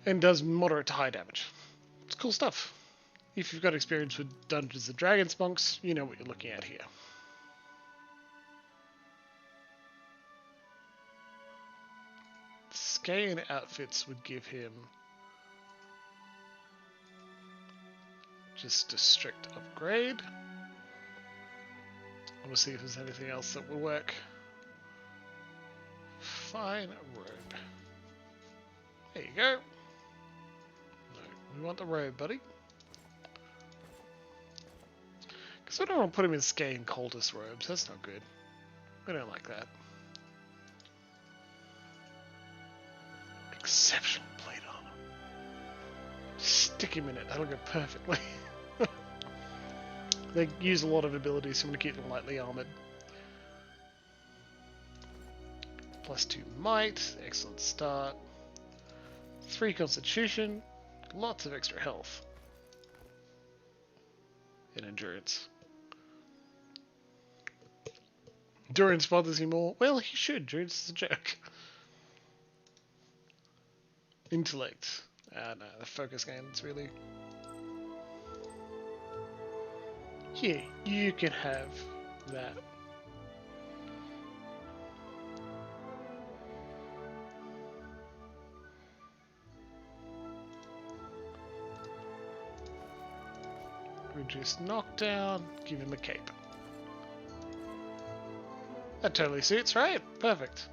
and does moderate to high damage. It's cool stuff. If you've got experience with Dungeons & Dragons monks, you know what you're looking at here. Caed outfits would give him just a strict upgrade. We'll see if there's anything else that will work. Fine robe. There you go. No, we want the robe, buddy. Because we don't want to put him in Caed cultist robes. That's not good. We don't like that. Exceptional plate armor. Stick him in it. That'll go perfectly. They use a lot of abilities, so I'm going to keep them lightly armored. +2 might. Excellent start. 3 constitution. Lots of extra health. And endurance. Endurance bothers you more? Well, he should. Endurance is a joke. Intellect. No, the focus game is really... Yeah, you can have that. Reduce knockdown, give him a cape. That totally suits, right? Perfect.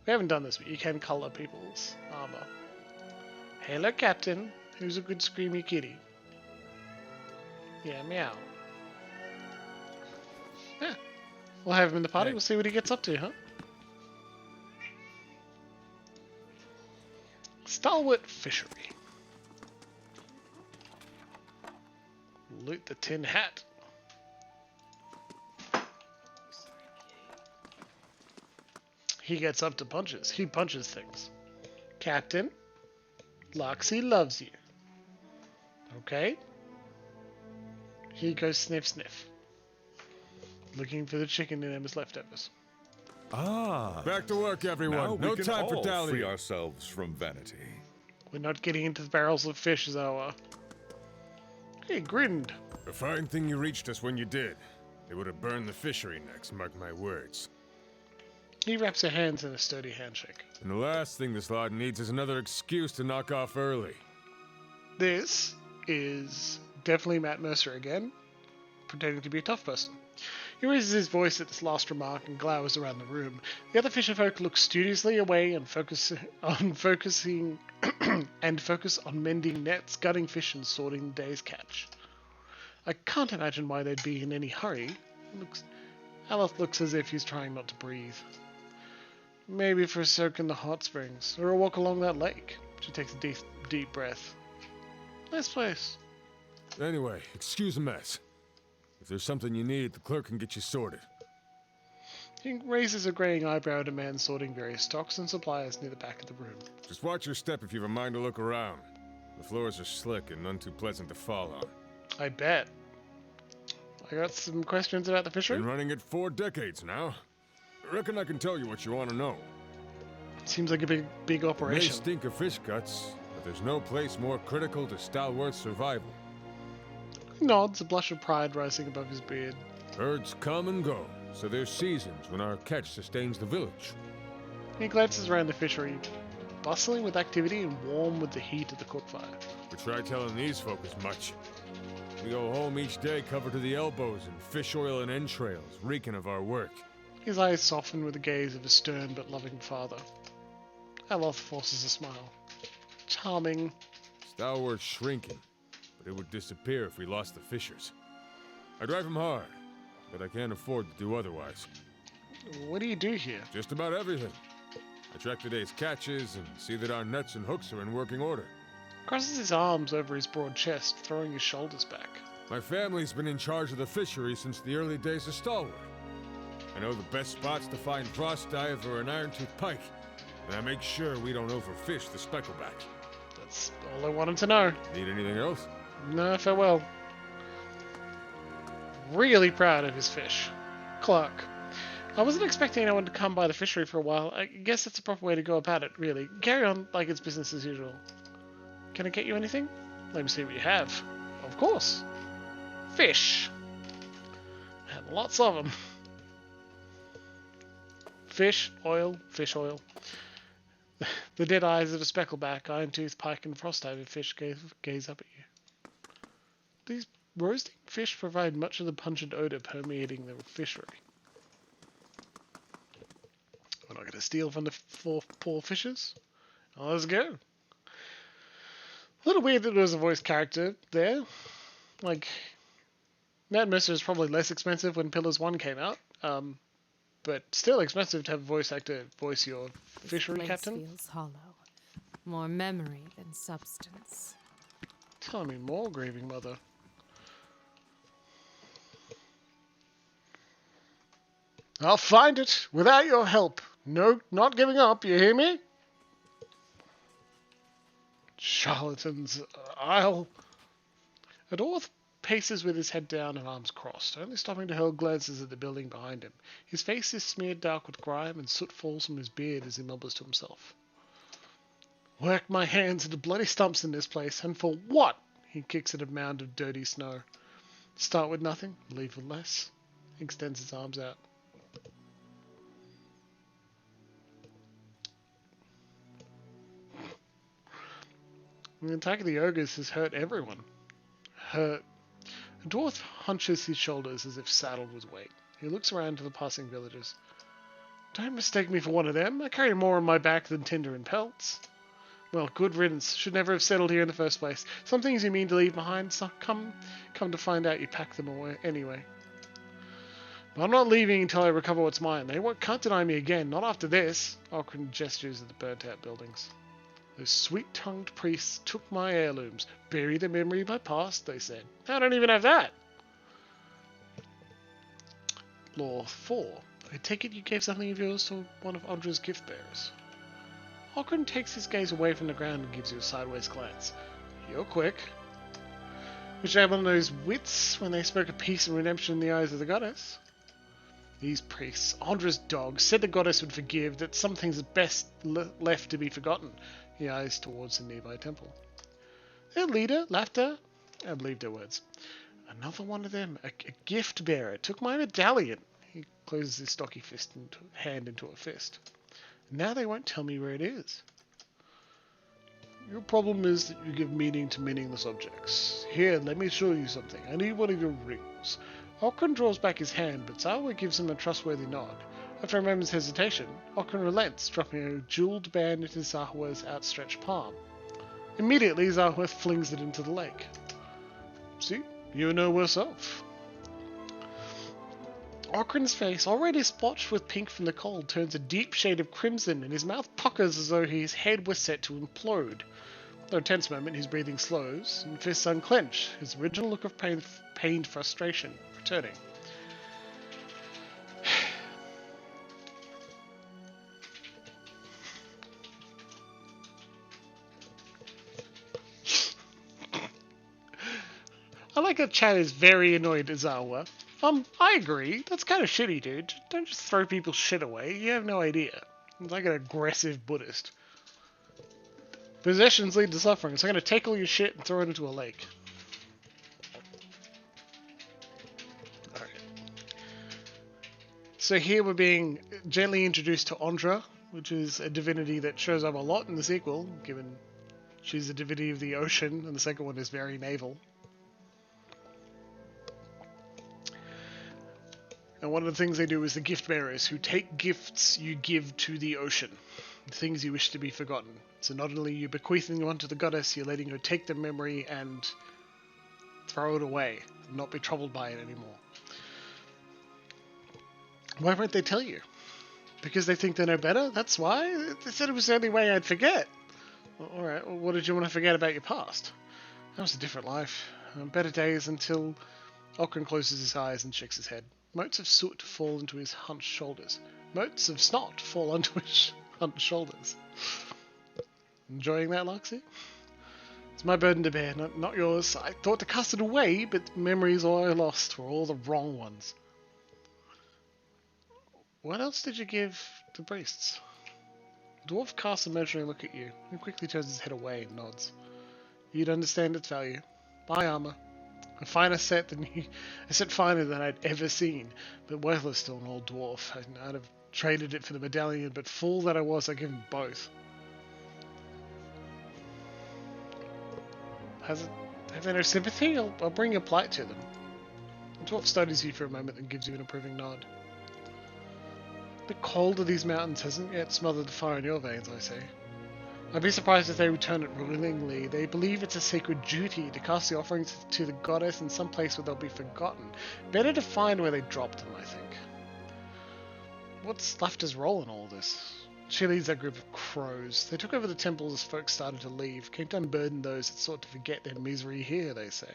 We haven't done this, but you can colour people's armour. Hello, Captain. Who's a good screamy kitty? Yeah, meow. Yeah. We'll have him in the party. We'll see what he gets up to, huh? Stalwart Fishery. Loot the tin hat. He gets up to punches. He punches things. Captain, Loxy loves you. Okay? He goes sniff sniff. Looking for the chicken in Emma's leftovers. Ah. Back to work, everyone. No time for dallying. Free ourselves from vanity. We're not getting into the barrels of fish, Zawa. He grinned. A fine thing you reached us when you did. They would have burned the fishery next, mark my words. He wraps her hands in a sturdy handshake. And the last thing this lot needs is another excuse to knock off early. This is definitely Matt Mercer again, pretending to be a tough person. He raises his voice at this last remark and glowers around the room. The other fisherfolk look studiously away and focus on mending nets, gutting fish, and sorting the day's catch. I can't imagine why they'd be in any hurry. Aleph looks as if he's trying not to breathe. Maybe for a soak in the hot springs, or a walk along that lake. She takes a deep breath. Nice place. Anyway, excuse the mess. If there's something you need, the clerk can get you sorted. He raises a graying eyebrow at a man sorting various stocks and supplies near the back of the room. Just watch your step if you have a mind to look around. The floors are slick and none too pleasant to fall on. I bet. I got some questions about the fishery. Been running it 4 decades now. I reckon I can tell you what you want to know. Seems like a big It may operation. stink of fish guts, but there's no place more critical to Stalworth's survival. He nods, a blush of pride rising above his beard. Herds come and go, so there's seasons when our catch sustains the village. He glances around the fishery, bustling with activity and warm with the heat of the cook fire. We try telling these folk as much. We go home each day covered to the elbows in fish oil and entrails, reeking of our work. His eyes soften with the gaze of a stern but loving father. Aloth forces a smile. Charming. Stalworth's shrinking, but it would disappear if we lost the fishers. I drive him hard, but I can't afford to do otherwise. What do you do here? Just about everything. I track the day's catches and see that our nets and hooks are in working order. Crosses his arms over his broad chest, throwing his shoulders back. My family's been in charge of the fishery since the early days of Stalworth. I know the best spots to find frost dive or an iron-tooth pike, and I make sure we don't overfish the speckleback. That's all I want him to know. Need anything else? No, farewell. Really proud of his fish. Clark. I wasn't expecting anyone to come by the fishery for a while. I guess that's the proper way to go about it, really. Carry on like it's business as usual. Can I get you anything? Let me see what you have. Of course. Fish. And lots of them. Fish, oil, fish oil. The dead eyes of a speckleback, iron-tooth, pike, and frost-diver fish gaze up at you. These roasting fish provide much of the pungent odor permeating the fishery. We're not going to steal from the poor fishers. Oh, let's go. A little weird that there was a voice character there. Like, Matt Mercer is probably less expensive when Pillars 1 came out. But still expensive to have a voice actor voice your fishery This place captain. feels hollow. More memory than substance. Tell me more, grieving mother. I'll find it without your help. No, not giving up, you hear me? Charlatans, I'll... A dwarf paces with his head down and arms crossed, only stopping to hurl glances at the building behind him. His face is smeared dark with grime, and soot falls from his beard as he mumbles to himself. Work my hands into bloody stumps in this place, and for what? He kicks at a mound of dirty snow. Start with nothing, leave with less. He extends his arms out. The attack of the ogres has hurt everyone. The dwarf hunches his shoulders as if saddled with weight. He looks around to the passing villagers. Don't mistake me for one of them. I carry more on my back than tinder and pelts. Well, good riddance. Should never have settled here in the first place. Some things you mean to leave behind, so come to find out you pack them away anyway. But I'm not leaving until I recover what's mine. They can't deny me again, not after this. Ogren gestures at the burnt-out buildings. Those sweet-tongued priests took my heirlooms. Bury the memory of my past, they said. I don't even have that. Law 4. I take it you gave something of yours to one of Audra's gift bearers. Ogren takes his gaze away from the ground and gives you a sideways glance. You're quick. Which everyone knows wits when they spoke of peace and redemption in the eyes of the goddess. These priests, Audra's dogs, said the goddess would forgive, that some things are best left to be forgotten. He eyes towards the nearby temple. Their leader, laughter, I believed her words. Another one of them, a gift bearer, took my medallion. He closes his stocky hand into a fist. Now they won't tell me where it is. Your problem is that you give meaning to meaningless objects. Here, let me show you something. I need one of your rings. Ogren draws back his hand, but Zarwa gives him a trustworthy nod. After a moment's hesitation, Ogren relents, dropping a jeweled band into Zarwa's outstretched palm. Immediately, Zarwa flings it into the lake. See, you're no worse off. Ogren's face, already splotched with pink from the cold, turns a deep shade of crimson, and his mouth puckers as though his head was set to implode. For a tense moment, his breathing slows, and fists unclench, his original look of pained frustration returning. I like that Chad is very annoyed at Zarwa. I agree. That's kind of shitty, dude. Don't just throw people's shit away. You have no idea. He's like an aggressive Buddhist. Possessions lead to suffering, so I'm going to take all your shit and throw it into a lake. Alright. So here we're being gently introduced to Andra, which is a divinity that shows up a lot in the sequel, given she's a divinity of the ocean, and the second one is very naval. And one of the things they do is the gift bearers, who take gifts you give to the ocean, things you wish to be forgotten. So not only are you bequeathing them onto the goddess, you're letting her take the memory and throw it away, and not be troubled by it anymore. Why won't they tell you? Because they think they know better? That's why? They said it was the only way I'd forget. Alright, well, what did you want to forget about your past? That was a different life. Better days until... Ockran closes his eyes and shakes his head. Motes of soot fall into his hunched shoulders. Motes of snot fall onto his hunched shoulders. Enjoying that, Loxy? It's my burden to bear, not yours. I thought to cast it away, but memories all I lost were all the wrong ones. What else did you give the priests? The dwarf casts a measuring look at you, and quickly turns his head away and nods. You'd understand its value. My armor. A finer set than a set finer than I'd ever seen, but worthless still an old dwarf. I'd have traded it for the medallion, but fool that I was, I gave him both. Have they no sympathy? I'll bring your plight to them. The dwarf studies you for a moment and gives you an approving nod. The cold of these mountains hasn't yet smothered the fire in your veins, I say. I'd be surprised if they return it willingly. They believe it's a sacred duty to cast the offerings to the goddess in some place where they'll be forgotten. Better to find where they dropped them, I think. What's Lafter's role in all this? She leads that group of crows. They took over the temple as folks started to leave, came to unburden those that sought to forget their misery here, they say.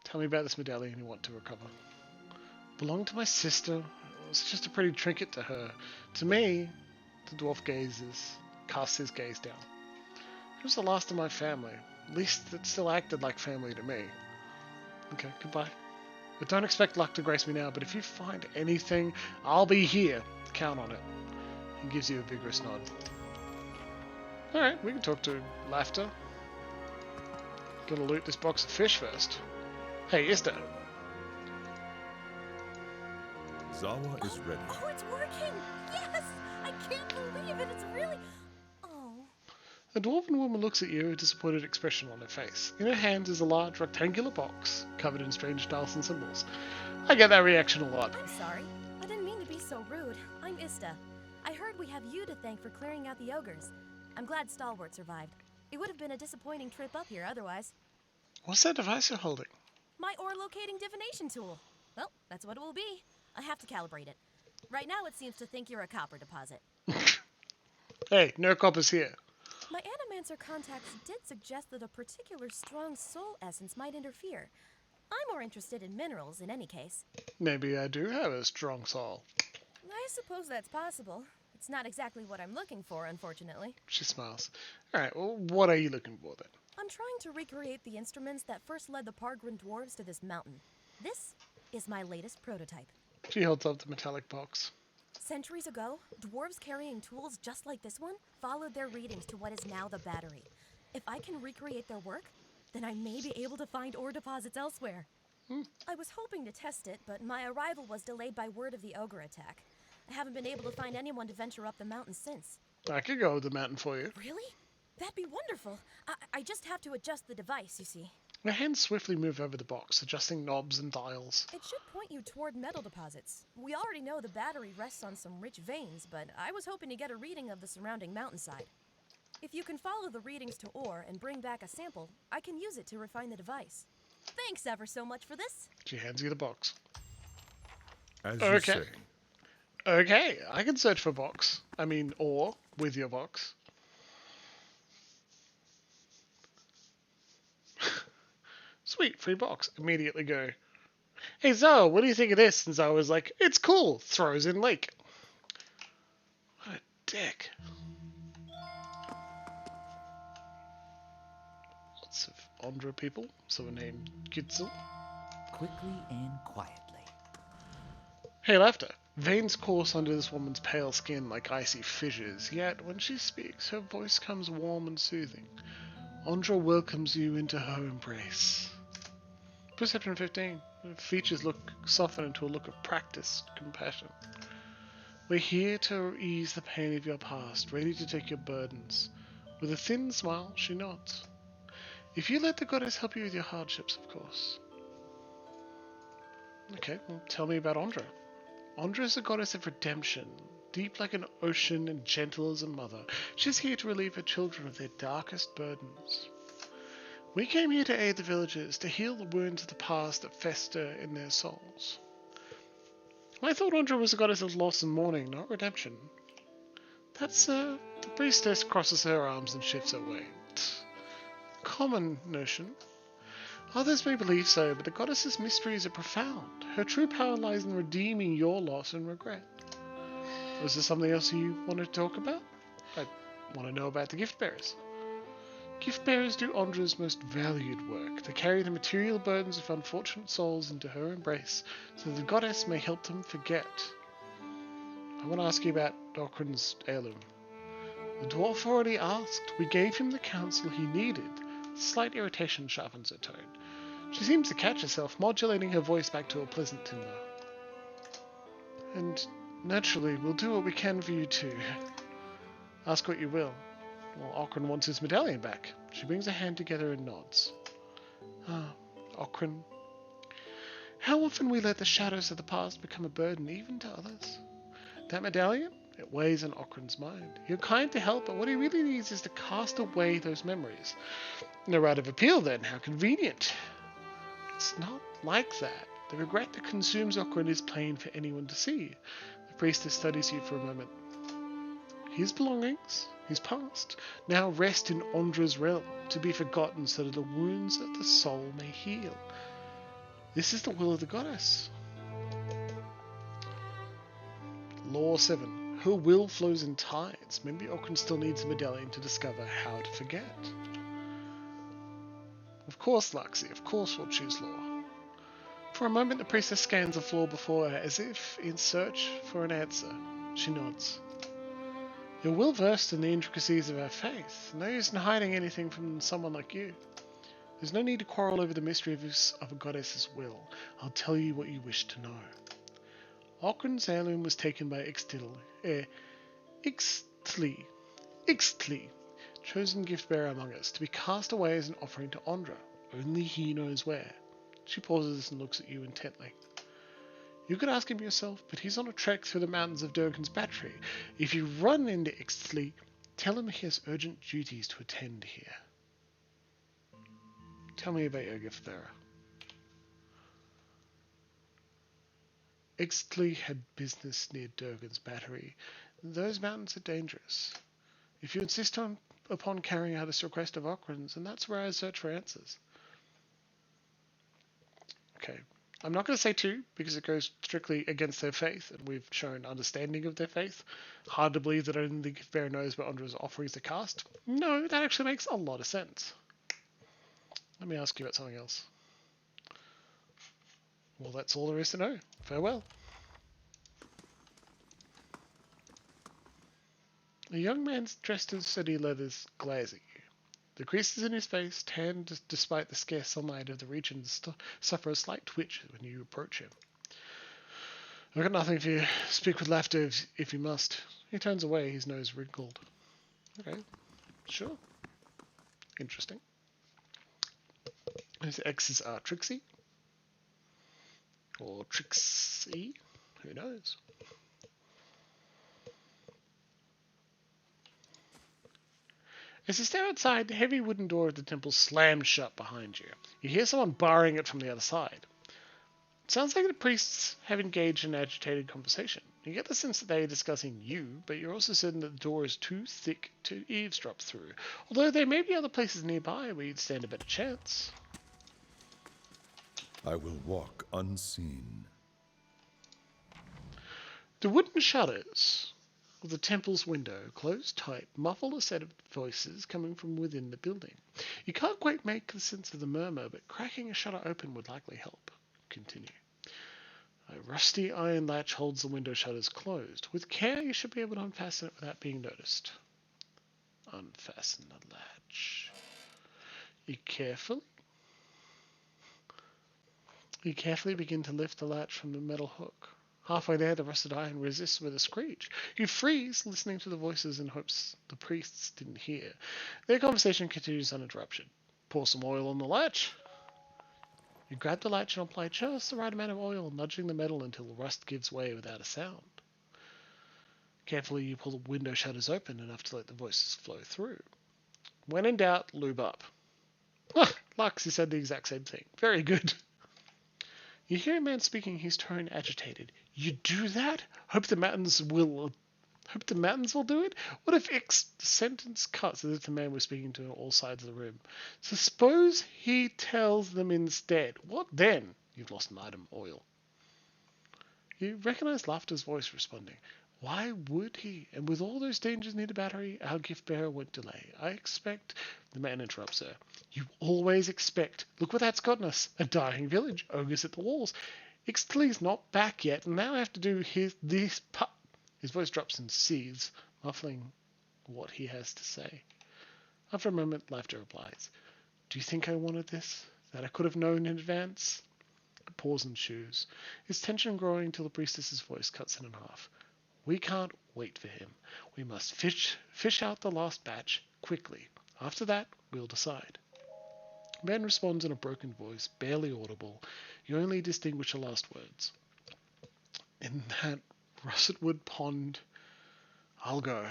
Tell me about this medallion you want to recover. Belonged to my sister. It was just a pretty trinket to her. To me, the dwarf casts his gaze down. It was the last of my family. At least it still acted like family to me. Okay, goodbye. But don't expect luck to grace me now, but if you find anything, I'll be here. Count on it. He gives you a vigorous nod. Alright, we can talk to Laughter. Gotta loot this box of fish first. Hey, Ista. Zawa is ready. Oh, it's working! Yes! I can't believe it! It's really... Oh. A dwarven woman looks at you, a disappointed expression on her face. In her hands is a large rectangular box, covered in strange dials and symbols. I get that reaction a lot. I'm sorry. I didn't mean to be so rude. I'm Ista. I heard we have you to thank for clearing out the ogres. I'm glad Stalwart survived. It would have been a disappointing trip up here otherwise. What's that device you're holding? My ore locating divination tool. Well, that's what it will be. I have to calibrate it. Right now it seems to think you're a copper deposit. Hey, no coppers here. My Animancer contacts did suggest that a particular strong soul essence might interfere. I'm more interested in minerals in any case. Maybe I do have a strong soul. I suppose that's possible. It's not exactly what I'm looking for, unfortunately. She smiles. Alright, well, what are you looking for then? I'm trying to recreate the instruments that first led the Pargrin dwarves to this mountain. This is my latest prototype. She holds up the metallic box. Centuries ago, dwarves carrying tools just like this one followed their readings to what is now the battery. If I can recreate their work, then I may be able to find ore deposits elsewhere. I was hoping to test it, but my arrival was delayed by word of the ogre attack. I haven't been able to find anyone to venture up the mountain since. I could go with the mountain for you. Really? That'd be wonderful. I just have to adjust the device, you see. Her hands swiftly move over the box, adjusting knobs and dials. It should point you toward metal deposits. We already know the battery rests on some rich veins, but I was hoping to get a reading of the surrounding mountainside. If you can follow the readings to ore and bring back a sample, I can use it to refine the device. Thanks ever so much for this. She hands you the box. As you say. Okay, I can search for box. I mean, ore with your box. Sweet, free box. Immediately go. Hey Zoe, what do you think of this? And Zoe was like, it's cool. Throws in lake. What a dick. Lots of Andra people. Someone named Gitzel. Quickly and quietly. Hey Laughter, Veins course under this woman's pale skin like icy fissures, yet when she speaks, her voice comes warm and soothing. Andra welcomes you into her embrace. Perception 15. Her features soften into a look of practiced compassion. We're here to ease the pain of your past, ready to take your burdens. With a thin smile, she nods. If you let the goddess help you with your hardships, of course. Okay, well, tell me about Andra. Andra is a goddess of redemption, deep like an ocean and gentle as a mother. She's here to relieve her children of their darkest burdens. We came here to aid the villagers, to heal the wounds of the past that fester in their souls. I thought Andra was a goddess of loss and mourning, not redemption. The priestess crosses her arms and shifts her way. Common notion. Others may believe so, but the goddess's mysteries are profound. Her true power lies in redeeming your loss and regret. Was there something else you wanted to talk about? I want to know about the gift bearers. Gift bearers do Andra's most valued work. They carry the material burdens of unfortunate souls into her embrace, so the goddess may help them forget. I want to ask you about Ocren's heirloom. The dwarf already asked. We gave him the counsel he needed. Slight irritation sharpens her tone. She seems to catch herself, modulating her voice back to a pleasant timbre. And naturally, we'll do what we can for you too. Ask what you will. Well, Ocren wants his medallion back. She brings her hand together and nods. Ah, Ocren. How often we let the shadows of the past become a burden even to others. That medallion? It weighs on Ocren's mind. You're kind to help, but what he really needs is to cast away those memories. No right of appeal then, how convenient. It's not like that. The regret that consumes Ocren is plain for anyone to see. The priestess studies you for a moment. His belongings, his past, now rest in Andra's realm, to be forgotten so that the wounds of the soul may heal. This is the will of the goddess. Law 7. Her will flows in tides. Maybe Ocren still needs a medallion to discover how to forget. Of course, Luxie, of course we'll choose law. For a moment the priestess scans the floor before her, as if in search for an answer. She nods. You're well versed in the intricacies of our faith. No use in hiding anything from someone like you. There's no need to quarrel over the mystery of a goddess's will. I'll tell you what you wish to know. Ocren's heirloom was taken by Ixtli, chosen gift bearer among us, to be cast away as an offering to Andra. Only he knows where. She pauses and looks at you intently. You could ask him yourself, but he's on a trek through the mountains of Durgan's Battery. If you run into Ixtli, tell him he has urgent duties to attend here. Tell me about your gift bearer. Ixtli had business near Durgan's Battery. Those mountains are dangerous. If you insist upon carrying out this request of Ocren's, then that's where I search for answers. Okay. I'm not going to say 2, because it goes strictly against their faith, and we've shown understanding of their faith. Hard to believe that only the gift bearer knows what Andra's offerings to cast. No, that actually makes a lot of sense. Let me ask you about something else. Well, that's all there is to know. Farewell. A young man dressed in sooty leathers glares at you. The creases in his face, tanned despite the scarce sunlight of the region, suffer a slight twitch when you approach him. I've got nothing for you. Speak with laughter if you must. He turns away, his nose wrinkled. Okay, sure. Interesting. His exes are Trixie. Or Trixie. Who knows? As you stare outside, the heavy wooden door of the temple slams shut behind you. You hear someone barring it from the other side. It sounds like the priests have engaged in an agitated conversation. You get the sense that they are discussing you, but you're also certain that the door is too thick to eavesdrop through. Although there may be other places nearby where you'd stand a better chance. I will walk unseen. The wooden shutters of the temple's window, closed tight, muffle a set of voices coming from within the building. You can't quite make sense of the murmur, but cracking a shutter open would likely help. Continue. I rusty iron latch holds the window shutters closed. With care, you should be able to unfasten it without being noticed. Unfasten the latch. You carefully begin to lift the latch from the metal hook. Halfway there, the rusted iron resists with a screech. You freeze, listening to the voices in hopes the priests didn't hear. Their conversation continues uninterrupted. Pour some oil on the latch. You grab the latch and apply just the right amount of oil, nudging the metal until the rust gives way without a sound. Carefully, you pull the window shutters open enough to let the voices flow through. When in doubt, lube up. Lux, he said the exact same thing. Very good. You hear a man speaking, his tone agitated. You do that? Hope the mountains will do it? What if the sentence cuts as if the man was speaking to all sides of the room? So suppose he tells them instead. What then? You've lost an item, oil. You recognize Laughter's voice responding. Why would he? And with all those dangers near the battery, our gift bearer won't delay. I expect... The man interrupts her. You always expect. Look what that's gotten us. A dying village. Ogres at the walls. Ixtli's not back yet, and now I have to do His voice drops and seethes, muffling what he has to say. After a moment, Laughter replies. Do you think I wanted this? That I could have known in advance? A pause ensues, his tension growing till the priestess's voice cuts it in half. We can't wait for him. We must fish out the last batch, quickly. After that, we'll decide. The man responds in a broken voice, barely audible. You only distinguish the last words. In that russet wood pond, I'll go.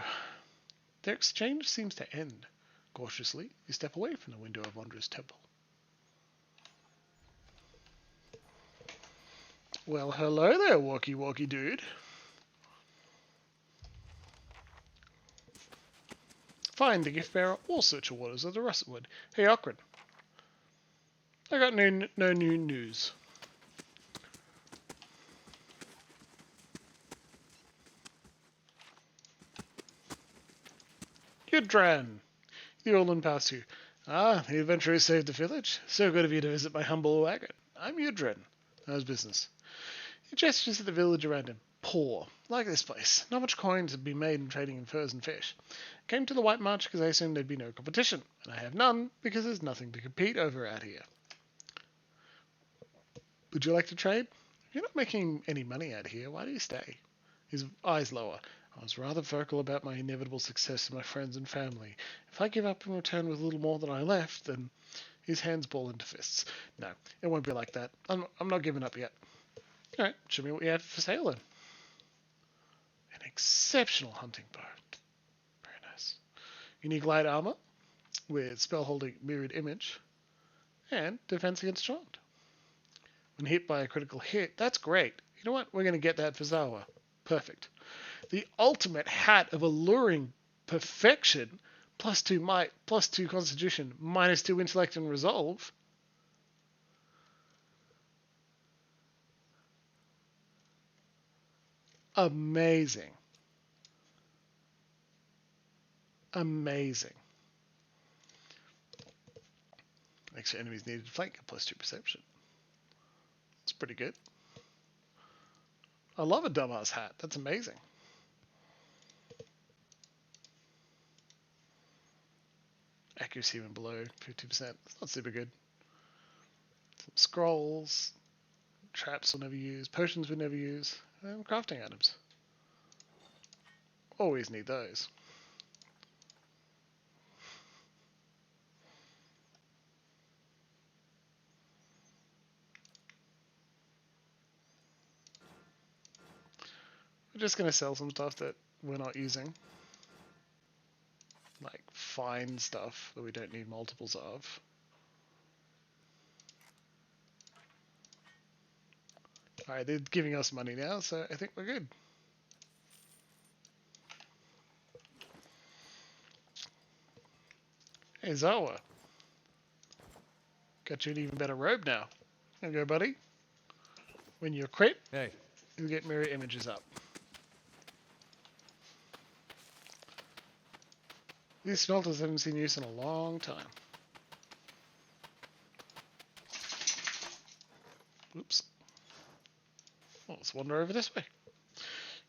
Their exchange seems to end. Cautiously, you step away from the window of Ondra's temple. Well, hello there, walkie-walkie dude. Find the gift bearer or search the waters of the russet wood. Hey, Okran. I got no new news. Yudran. The Orlan passed you. Ah, the adventurer saved the village. So good of you to visit my humble wagon. I'm Yudran. How's business? He gestures at the village around him. Poor. Like this place. Not much coin to be made in trading in furs and fish. Came to the White March because I assumed there'd be no competition. And I have none because there's nothing to compete over out here. Would you like to trade? If you're not making any money out here, why do you stay? His eyes lower. I was rather vocal about my inevitable success with my friends and family. If I give up and return with a little more than I left, then his hands ball into fists. No, it won't be like that. I'm not giving up yet. Alright, show me what you have for sale then. An exceptional hunting bow. Very nice. Unique light armor with spell-holding mirrored image and defense against charmed. When hit by a critical hit, that's great. You know what? We're going to get that for Zawa. Perfect. The ultimate hat of alluring perfection, +2 might, +2 constitution, -2 intellect and resolve. Amazing. Amazing. Makes your enemies needed to flank a +2 perception. It's pretty good. I love a dumbass hat. That's amazing. Accuracy when below 50%. It's not super good. Some scrolls. Traps we'll never use. Potions we'll never use. And crafting items. Always need those. We're just going to sell some stuff that we're not using. Like fine stuff that we don't need multiples of. Alright, they're giving us money now, so I think we're good. Hey Zawa. Got you an even better robe now. There you go, buddy. When you crit, hey, you get mirror images up. These smelters haven't seen use in a long time. Oops. Well, let's wander over this way.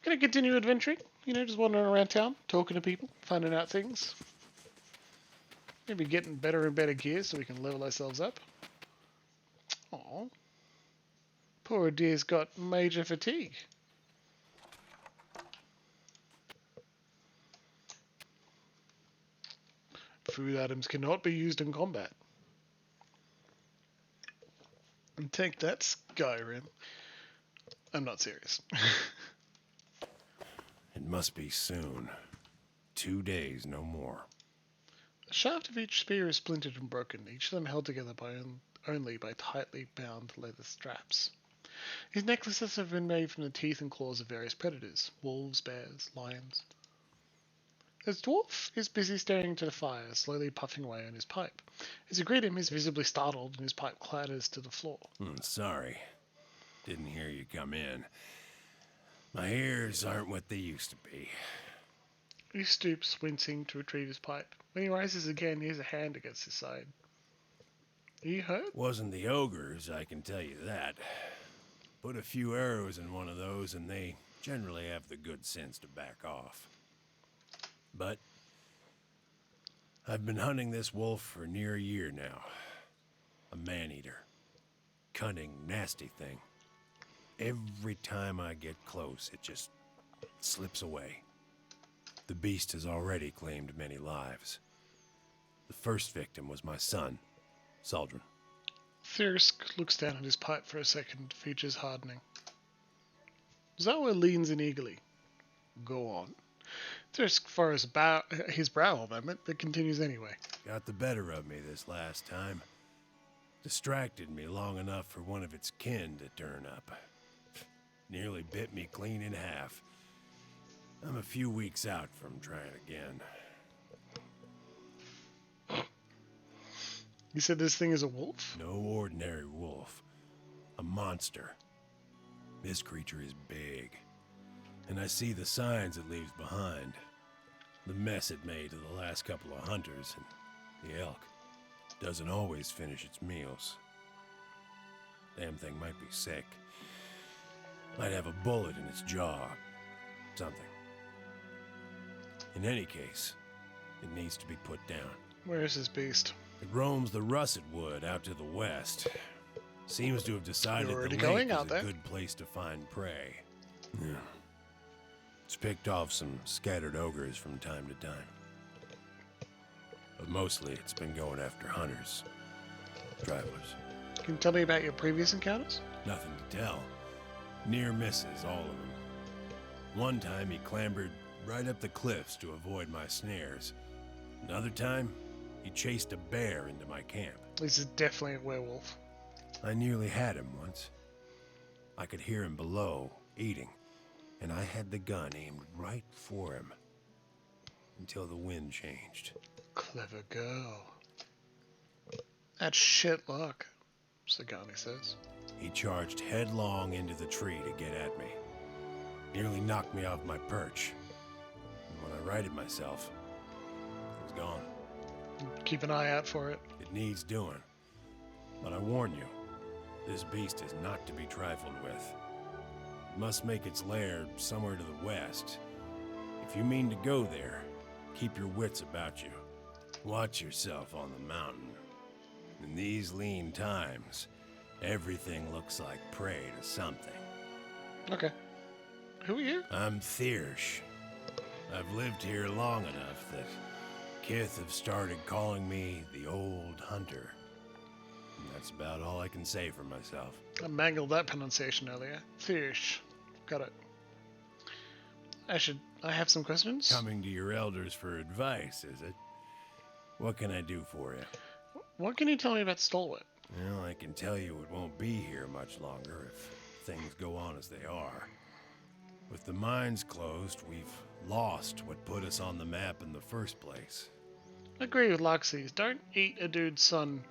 Gonna continue adventuring, just wandering around town, talking to people, finding out things. Maybe getting better and better gear so we can level ourselves up. Aww. Poor dear's got major fatigue. Food items cannot be used in combat. And take that, Skyrim. I'm not serious. It must be soon. 2 days, no more. The shaft of each spear is splintered and broken, each of them held together only by tightly bound leather straps. His necklaces have been made from the teeth and claws of various predators, wolves, bears, lions. His dwarf is busy staring into the fire, slowly puffing away on his pipe. As you greet him, he's visibly startled and his pipe clatters to the floor. Sorry. Didn't hear you come in. My ears aren't what they used to be. He stoops, wincing, to retrieve his pipe. When he rises again, he has a hand against his side. Are you hurt? Wasn't the ogres, I can tell you that. Put a few arrows in one of those and they generally have the good sense to back off. But I've been hunting this wolf for near a year now. A man-eater. Cunning, nasty thing. Every time I get close, it just slips away. The beast has already claimed many lives. The first victim was my son, Saldrin. Thirsk looks down at his pipe for a second, features hardening. Zawa leans in eagerly. Go on. Thirsk furrows his brow a moment, but continues anyway. Got the better of me this last time. Distracted me long enough for one of its kin to turn up. Nearly bit me clean in half. I'm a few weeks out from trying again. You said this thing is a wolf? No ordinary wolf. A monster. This creature is big. And I see the signs it leaves behind. The mess it made to the last couple of hunters, and the elk. Doesn't always finish its meals. Damn thing might be sick. Might have a bullet in its jaw. Something. In any case, it needs to be put down. Where is this beast? It roams the russet wood out to the west. Seems to have decided the lake going is out a there. good place to find prey. Yeah. It's picked off some scattered ogres from time to time. But mostly it's been going after hunters. Travelers. Can you tell me about your previous encounters? Nothing to tell. Near misses, all of them. One time he clambered right up the cliffs to avoid my snares. Another time, he chased a bear into my camp. This is definitely a werewolf. I nearly had him once. I could hear him below, eating, and I had the gun aimed right for him. Until the wind changed. Clever girl. That's shit luck, Sagani says. He charged headlong into the tree to get at me. Nearly knocked me off my perch. And when I righted myself, it was gone. Keep an eye out for it. It needs doing. But I warn you, this beast is not to be trifled with. It must make its lair somewhere to the west. If you mean to go there, keep your wits about you. Watch yourself on the mountain. In these lean times, everything looks like prey to something. Okay. Who are you? I'm Thiersch. I've lived here long enough that Kith have started calling me the Old Hunter. And that's about all I can say for myself. I mangled that pronunciation earlier. Thiersch. Got it. I have some questions? Coming to your elders for advice, is it? What can I do for you? What can you tell me about Stalwart? Well, I can tell you it won't be here much longer if things go on as they are. With the mines closed, we've lost what put us on the map in the first place. I agree with Loxies. Don't eat a dude's son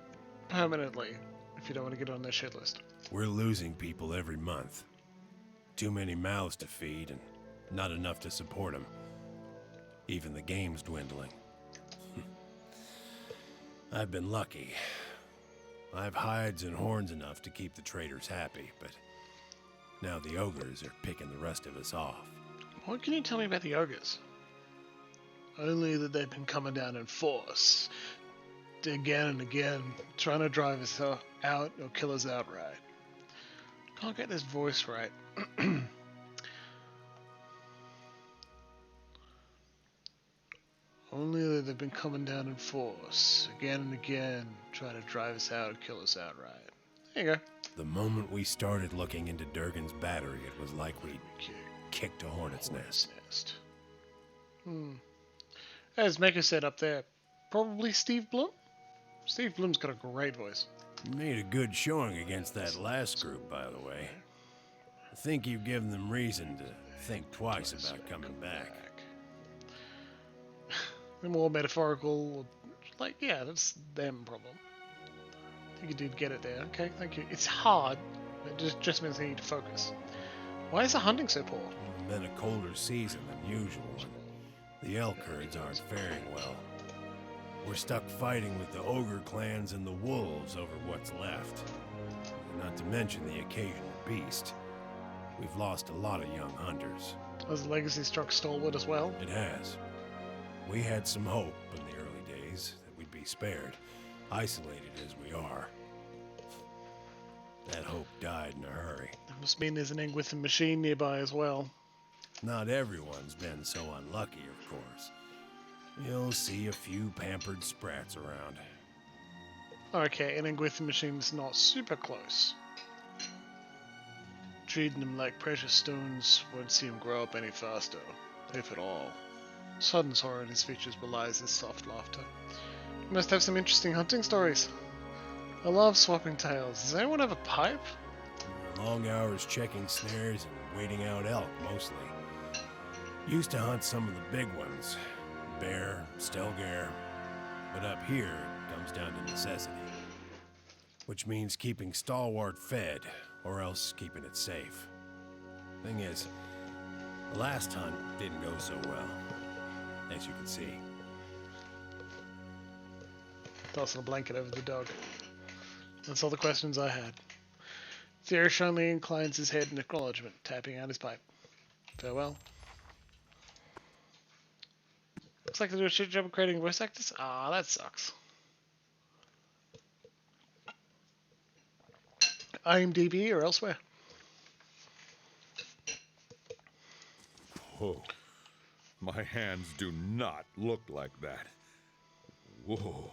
permanently if you don't want to get on their shit list. We're losing people every month. Too many mouths to feed and not enough to support them. Even the game's dwindling. I've been lucky. I've hides and horns enough to keep the traders happy, but Now the ogres are picking the rest of us off. What can you tell me about the ogres? Only that they've been coming down in force. Again and again, trying to drive us out or kill us outright. Can't get this voice right. Only that they've been coming down in force. Again and again, trying to drive us out or kill us outright. There you go. The moment we started looking into Durgan's battery, it was like we'd kicked a hornet's nest. As Mecca said up there, probably Steve Blum? Steve Blum's got a great voice. You made a good showing against that last group, by the way. I think you've given them reason to think twice about coming back. The more metaphorical, like, yeah, that's them problem. I think you did get it there. Okay, thank you. It's hard. It just means they need to focus. Why is the hunting so poor? Been a colder season than usual. The elk herds aren't faring well. We're stuck fighting with the ogre clans and the wolves over what's left. Not to mention the occasional beast. We've lost a lot of young hunters. Has the legacy struck stalwart as well? It has. We had some hope in the early days that we'd be spared, isolated as we are. That hope died in a hurry. That must mean there's an Engwithan machine nearby as well. Not everyone's been so unlucky, of course. You'll see a few pampered sprats around. Okay, an Engwithan machine's not super close. Treating them like precious stones won't see him grow up any faster, if at all. Sudden's horror in his features belies his soft laughter. You must have some interesting hunting stories. I love swapping tales. Does anyone have a pipe? Long hours checking snares and waiting out elk, mostly. Used to hunt some of the big ones. Bear, stelgare. But up here, it comes down to necessity. Which means keeping Stalwart fed, or else keeping it safe. Thing is, the last hunt didn't go so well, as you can see. Tossing a blanket over the dog. That's all the questions I had. Therish only inclines his head in acknowledgement, tapping out his pipe. Farewell. Looks like they do a shit job of creating voice actors. Ah, that sucks. IMDb or elsewhere. Oh, my hands do not look like that. Whoa.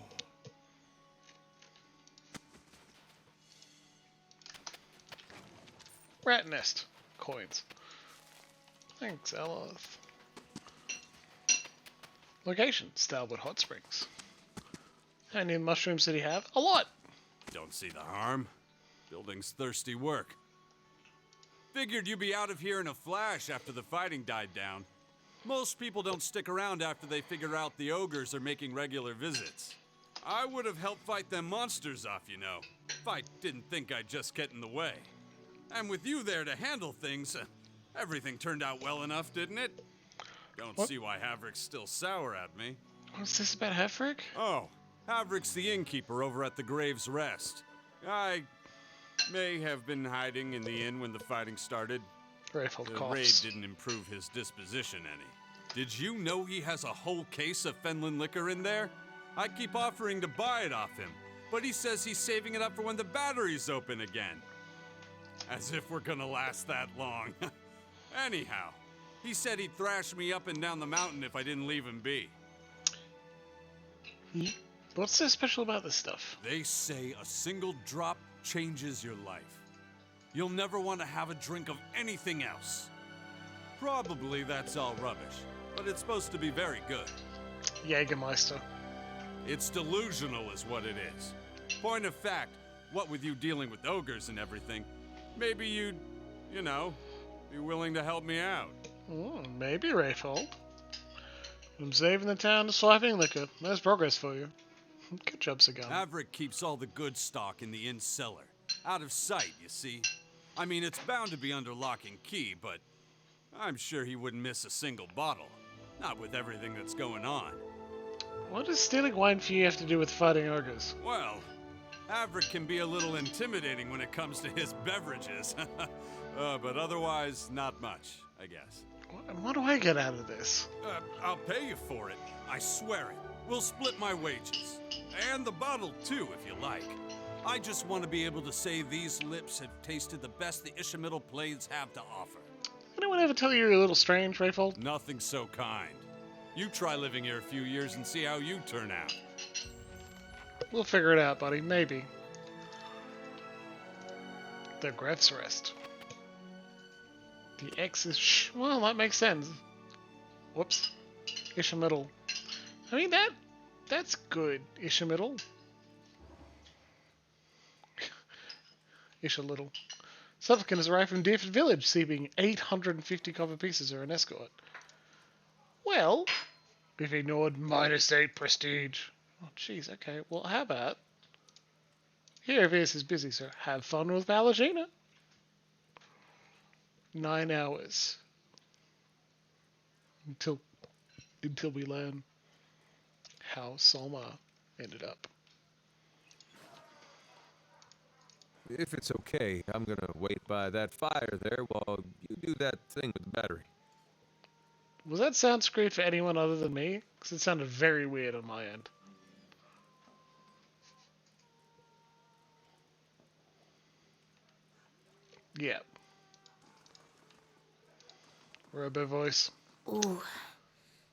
Rat nest. Coins. Thanks, Eloth. Location, Stalwart Hot Springs. How many mushrooms did he have? A lot! Don't see the harm. Building's thirsty work. Figured you'd be out of here in a flash after the fighting died down. Most people don't stick around after they figure out the ogres are making regular visits. I would have helped fight them monsters off, you know, if I didn't think I'd just get in the way. And with you there to handle things, everything turned out well enough, didn't it? Don't see why Havrick's still sour at me. What's this about Havrick? Oh, Havrick's the innkeeper over at the Grave's Rest. I may have been hiding in the inn when the fighting started. Grateful The coughs. raid didn't improve his disposition any. Did you know he has a whole case of Fenland liquor in there? I keep offering to buy it off him, but he says he's saving it up for when the battery's open again. As if we're gonna last that long. Anyhow, he said he'd thrash me up and down the mountain if I didn't leave him be. What's so special about this stuff? They say a single drop changes your life. You'll never want to have a drink of anything else. Probably that's all rubbish, but it's supposed to be very good. Jägermeister. It's delusional is what it is. Point of fact, what with you dealing with ogres and everything, maybe you'd, you know, be willing to help me out. Maybe, Rayful. I'm saving the town to swiping liquor. There's progress for you. Good job, Cigar. Havrick keeps all the good stock in the inn cellar. Out of sight, you see. I mean, it's bound to be under lock and key, but I'm sure he wouldn't miss a single bottle. Not with everything that's going on. What does stealing wine for you have to do with fighting ogres? Well, Averick can be a little intimidating when it comes to his beverages. But otherwise, not much, I guess. What do I get out of this? I'll pay you for it. I swear it. We'll split my wages. And the bottle, too, if you like. I just want to be able to say these lips have tasted the best the Ishamael Blades have to offer. Anyone ever tell you you're a little strange, Rayfold? Nothing so kind. You try living here a few years and see how you turn out. We'll figure it out, buddy. Maybe. The Gref's Rest. The X is well, that makes sense. Whoops. Ishamael. I mean, that's good, Ishamael. Ishamael. Supplicant has arrived from Deerford Village, seeking 850 copper pieces or an escort. Well, if ignored, -8 prestige. Oh, jeez, okay. Well, how about... Here, Vius is busy, so have fun with Valagina. 9 hours. Until we learn how Solmar ended up. If it's okay, I'm gonna wait by that fire there while you do that thing with the battery. Was that sound screwed for anyone other than me? Because it sounded very weird on my end. Yeah. Robo voice. Ooh.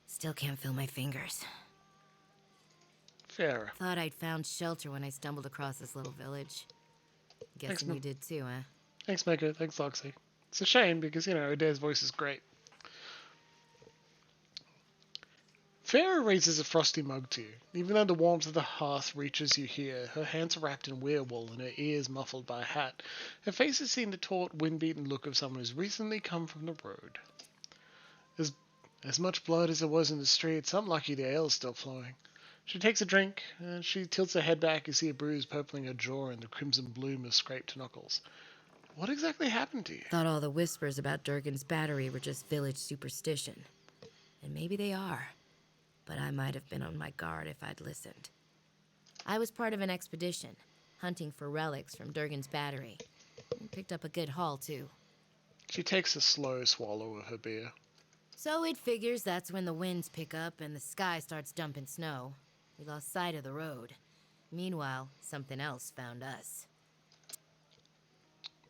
Still can't feel my fingers. Fair. Thought I'd found shelter when I stumbled across this little village. Guessing you did too, huh? Thanks, Maker. Thanks, Loxy. It's a shame because, you know, Adair's voice is great. Farah raises a frosty mug to you. Even though the warmth of the hearth reaches you here, her hands are wrapped in weirwool and her ears muffled by a hat. Her face has seen the taut, wind-beaten look of someone who's recently come from the road. As much blood as there was in the streets, I'm lucky the ale's still flowing. She takes a drink, and she tilts her head back. You see a bruise purpling her jaw and the crimson bloom of scraped knuckles. What exactly happened to you? Thought all the whispers about Durgan's battery were just village superstition. And maybe they are. But I might have been on my guard if I'd listened. I was part of an expedition, hunting for relics from Durgan's battery. And picked up a good haul, too. She takes a slow swallow of her beer. So it figures that's when the winds pick up and the sky starts dumping snow. We lost sight of the road. Meanwhile, something else found us.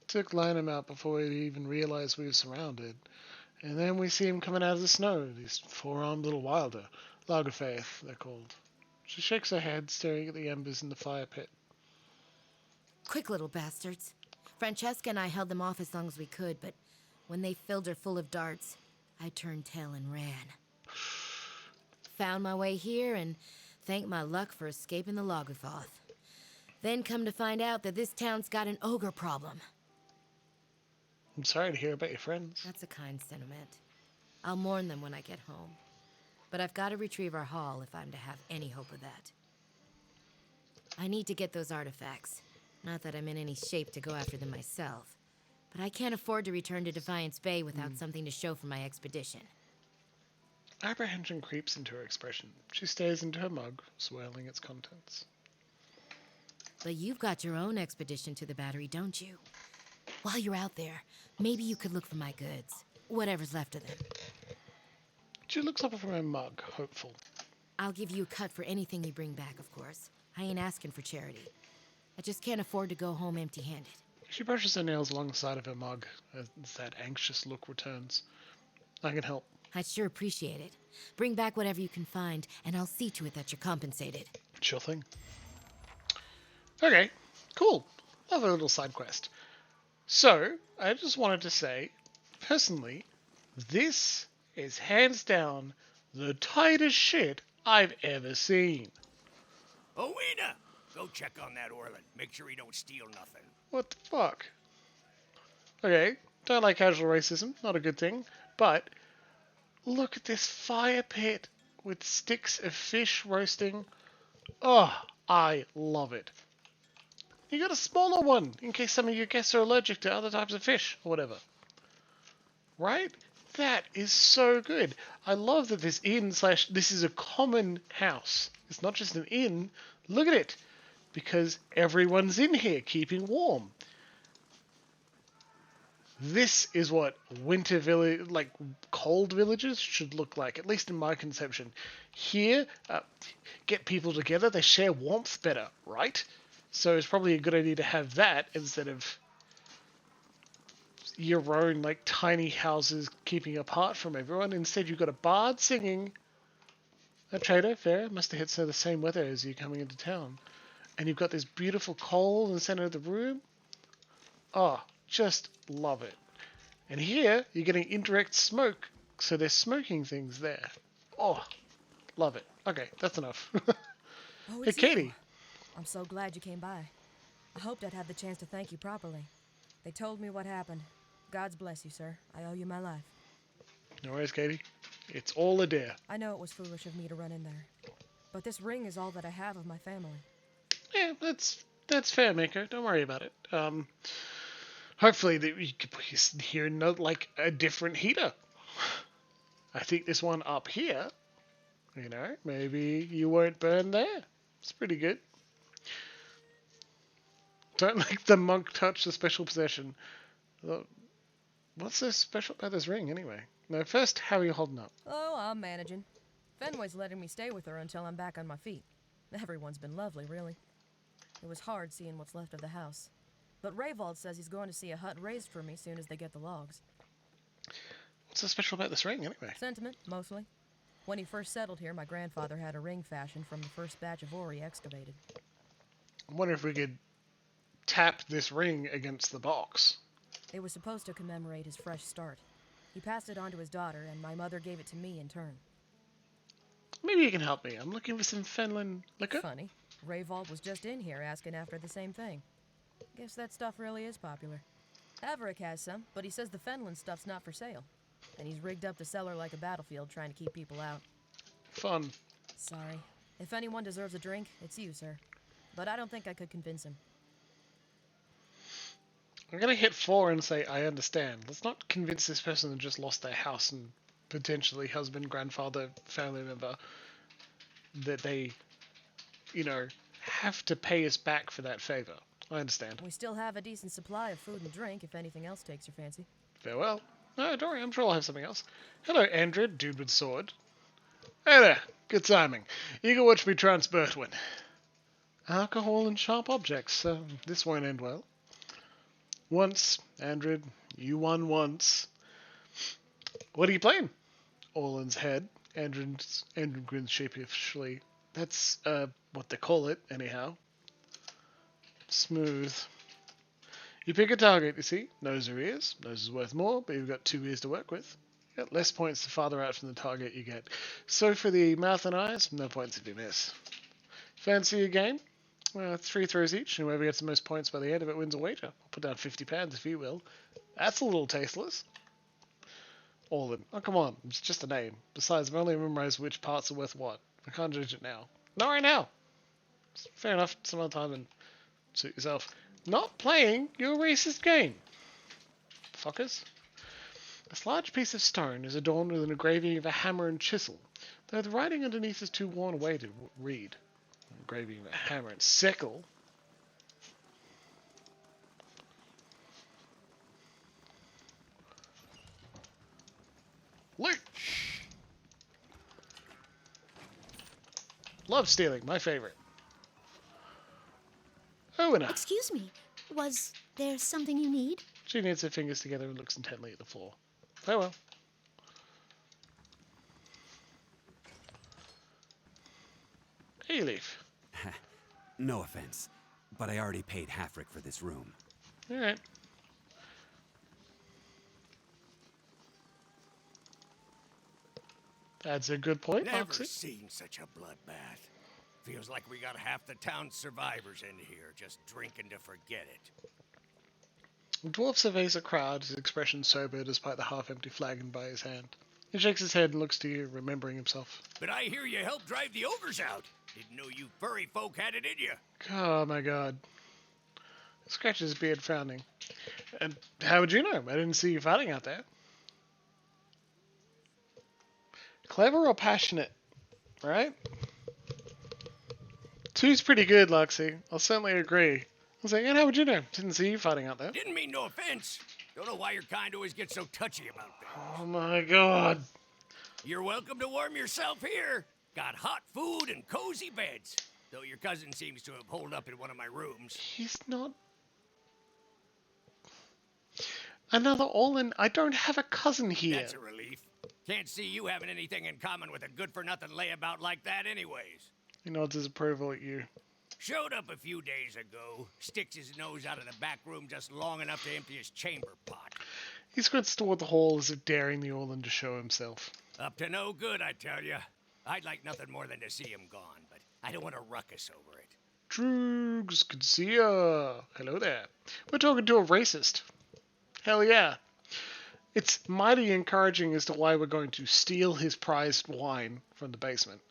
Took Lionel out before we even realized we were surrounded. And then we see him coming out of the snow, these four-armed little wilder. Lagerfaith, they're called. She shakes her head, staring at the embers in the fire pit. Quick little bastards. Francesca and I held them off as long as we could, but when they filled her full of darts, I turned tail and ran. Found my way here and thanked my luck for escaping the Lagerfoth. Then come to find out that this town's got an ogre problem. I'm sorry to hear about your friends. That's a kind sentiment. I'll mourn them when I get home. But I've got to retrieve our haul if I'm to have any hope of that. I need to get those artifacts. Not that I'm in any shape to go after them myself. But I can't afford to return to Defiance Bay without something to show for my expedition. Apprehension creeps into her expression. She stares into her mug, swirling its contents. But you've got your own expedition to the battery, don't you? While you're out there, maybe you could look for my goods. Whatever's left of them. She looks up from her mug, hopeful. I'll give you a cut for anything you bring back, of course. I ain't asking for charity. I just can't afford to go home empty-handed. She brushes her nails along the side of her mug as that anxious look returns. I can help. I'd sure appreciate it. Bring back whatever you can find, and I'll see to it that you're compensated. Sure thing. Okay, cool. Love a little side quest. So, I just wanted to say, personally, this is hands down the tightest shit I've ever seen. Owena! Go check on that Orlin. Make sure he don't steal nothing. What the fuck? Okay, don't like casual racism, not a good thing, but look at this fire pit with sticks of fish roasting. Oh, I love it. You got a smaller one, in case some of your guests are allergic to other types of fish, or whatever. Right? That is so good. I love that this is a common house. It's not just an inn. Look at it. because everyone's in here keeping warm. This is what winter village, like cold villages, should look like, at least in my conception. Here, get people together, they share warmth better, right? So it's probably a good idea to have that instead of your own, like, tiny houses keeping apart from everyone. Instead, you've got a bard singing. A trader, fair, must have hit the same weather as you coming into town. And you've got this beautiful coal in the center of the room. Oh, just love it. And here, you're getting indirect smoke, so they're smoking things there. Oh, love it. Okay, that's enough. Oh, Hey, it's Katie. you. I'm so glad you came by. I hoped I'd have the chance to thank you properly. They told me what happened. God's bless you, sir. I owe you my life. No worries, Katie. It's all a dare. I know it was foolish of me to run in there. But this ring is all that I have of my family. Yeah, that's fair, Mako. Don't worry about it. Hopefully you could put here like a different heater. I think this one up here, maybe you won't burn there. It's pretty good. Don't let the monk touch the special possession. What's so special about this ring, anyway? No, first, how are you holding up? Oh, I'm managing. Fenway's letting me stay with her until I'm back on my feet. Everyone's been lovely, really. It was hard seeing what's left of the house. But Rayvald says he's going to see a hut raised for me soon as they get the logs. What's so special about this ring, anyway? Sentiment, mostly. When he first settled here, my grandfather had a ring fashioned from the first batch of ore he excavated. I wonder if we could tap this ring against the box. It was supposed to commemorate his fresh start. He passed it on to his daughter, and my mother gave it to me in turn. Maybe you can help me. I'm looking for some Fenland liquor. Funny. Rayvald was just in here asking after the same thing. Guess that stuff really is popular. Averick has some, but he says the Fenland stuff's not for sale. And he's rigged up the cellar like a battlefield trying to keep people out. Fun. Sorry. If anyone deserves a drink, it's you, sir. But I don't think I could convince him. I'm going to hit 4 and say, I understand. Let's not convince this person that just lost their house and potentially husband, grandfather, family member that they, have to pay us back for that favor. I understand. We still have a decent supply of food and drink if anything else takes your fancy. Farewell. No, don't worry, I'm sure I'll have something else. Hello, Andred, dude with sword. Hey there, good timing. You can watch me try and spurt one. Alcohol and sharp objects, this won't end well. Once, Andred, you won once. What are you playing? Orland's head. Andred grins sheepishly. That's, what they call it, anyhow. Smooth. You pick a target, you see. Nose or ears. Nose is worth more, but you've got 2 ears to work with. You get less points the farther out from the target you get. So for the mouth and eyes, no points if you miss. Fancy a game? 3 throws each, and whoever gets the most points by the end of it wins a wager. I'll put down £50 if you will. That's a little tasteless. Orland. Oh, come on. It's just a name. Besides, I've only memorized which parts are worth what. I can't judge it now. Not right now. Fair enough. Some other time and suit yourself. Not playing your racist game. Fuckers. This large piece of stone is adorned with an engraving of a hammer and chisel, though the writing underneath is too worn away to read. Engraving of a hammer and sickle. Loot! Love stealing, my favorite. Owenna. Excuse me, was there something you need? She knits her fingers together and looks intently at the floor. Farewell. Hey, Leaf. No offense, but I already paid Halfrick for this room. Alright. That's a good point, Never Moxie. seen such a bloodbath. Feels like we got half the town's survivors in here, just drinking to forget it. The dwarf surveys the crowd, his expression sober despite the half-empty flagon by his hand. He shakes his head and looks to you, remembering himself. But I hear you helped drive the ogres out. Didn't know you furry folk had it in you. Oh my god. He scratches his beard, frowning. And how would you know? I didn't see you fighting out there. Clever or passionate, right? Two's pretty good, Luxie. I'll certainly agree. I was like, and how would you know? Didn't see you fighting out there. Didn't mean no offense. Don't know why your kind always get so touchy about things. Oh my god. You're welcome to warm yourself here. Got hot food and cozy beds. Though your cousin seems to have holed up in one of my rooms. He's not... Another Orlan. I don't have a cousin here. That's a relief. Can't see you having anything in common with a good-for-nothing layabout like that anyways. He nods his approval at you. Showed up a few days ago. Sticks his nose out of the back room just long enough to empty his chamber pot. He squints toward the hall as if daring the Orlan to show himself. Up to no good, I tell ya. I'd like nothing more than to see him gone, but I don't want a ruckus over it. Droogs, good to see ya. Hello there. We're talking to a racist. Hell yeah. It's mighty encouraging as to why we're going to steal his prized wine from the basement.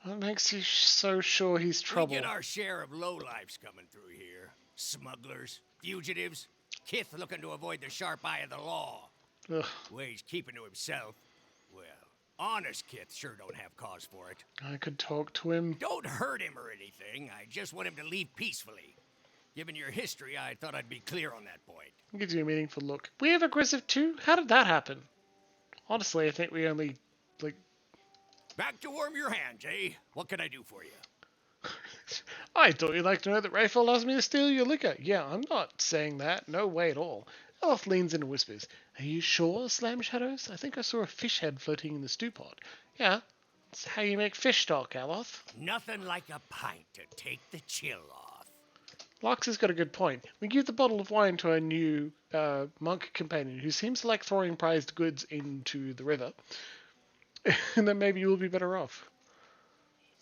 What makes you so sure he's trouble? We get our share of lowlifes coming through here. Smugglers, fugitives, Kith looking to avoid the sharp eye of the law. Ugh. Way he's keeping to himself. Well, honest Kith sure don't have cause for it. I could talk to him. Don't hurt him or anything. I just want him to leave peacefully. Given your history, I thought I'd be clear on that point. I'll give you a meaningful look. We have aggressive too? How did that happen? Honestly, I think we only, Back to warm your hands, eh? What can I do for you? I thought you'd like to know that Rayful allows me to steal your liquor. Yeah, I'm not saying that. No way at all. Aloth leans in and whispers. Are you sure, Slam Shadows? I think I saw a fish head floating in the stew pot. Yeah, that's how you make fish stock, Aloth. Nothing like a pint to take the chill off. Lox has got a good point. We give the bottle of wine to our new monk companion, who seems to like throwing prized goods into the river. And then maybe you'll be better off.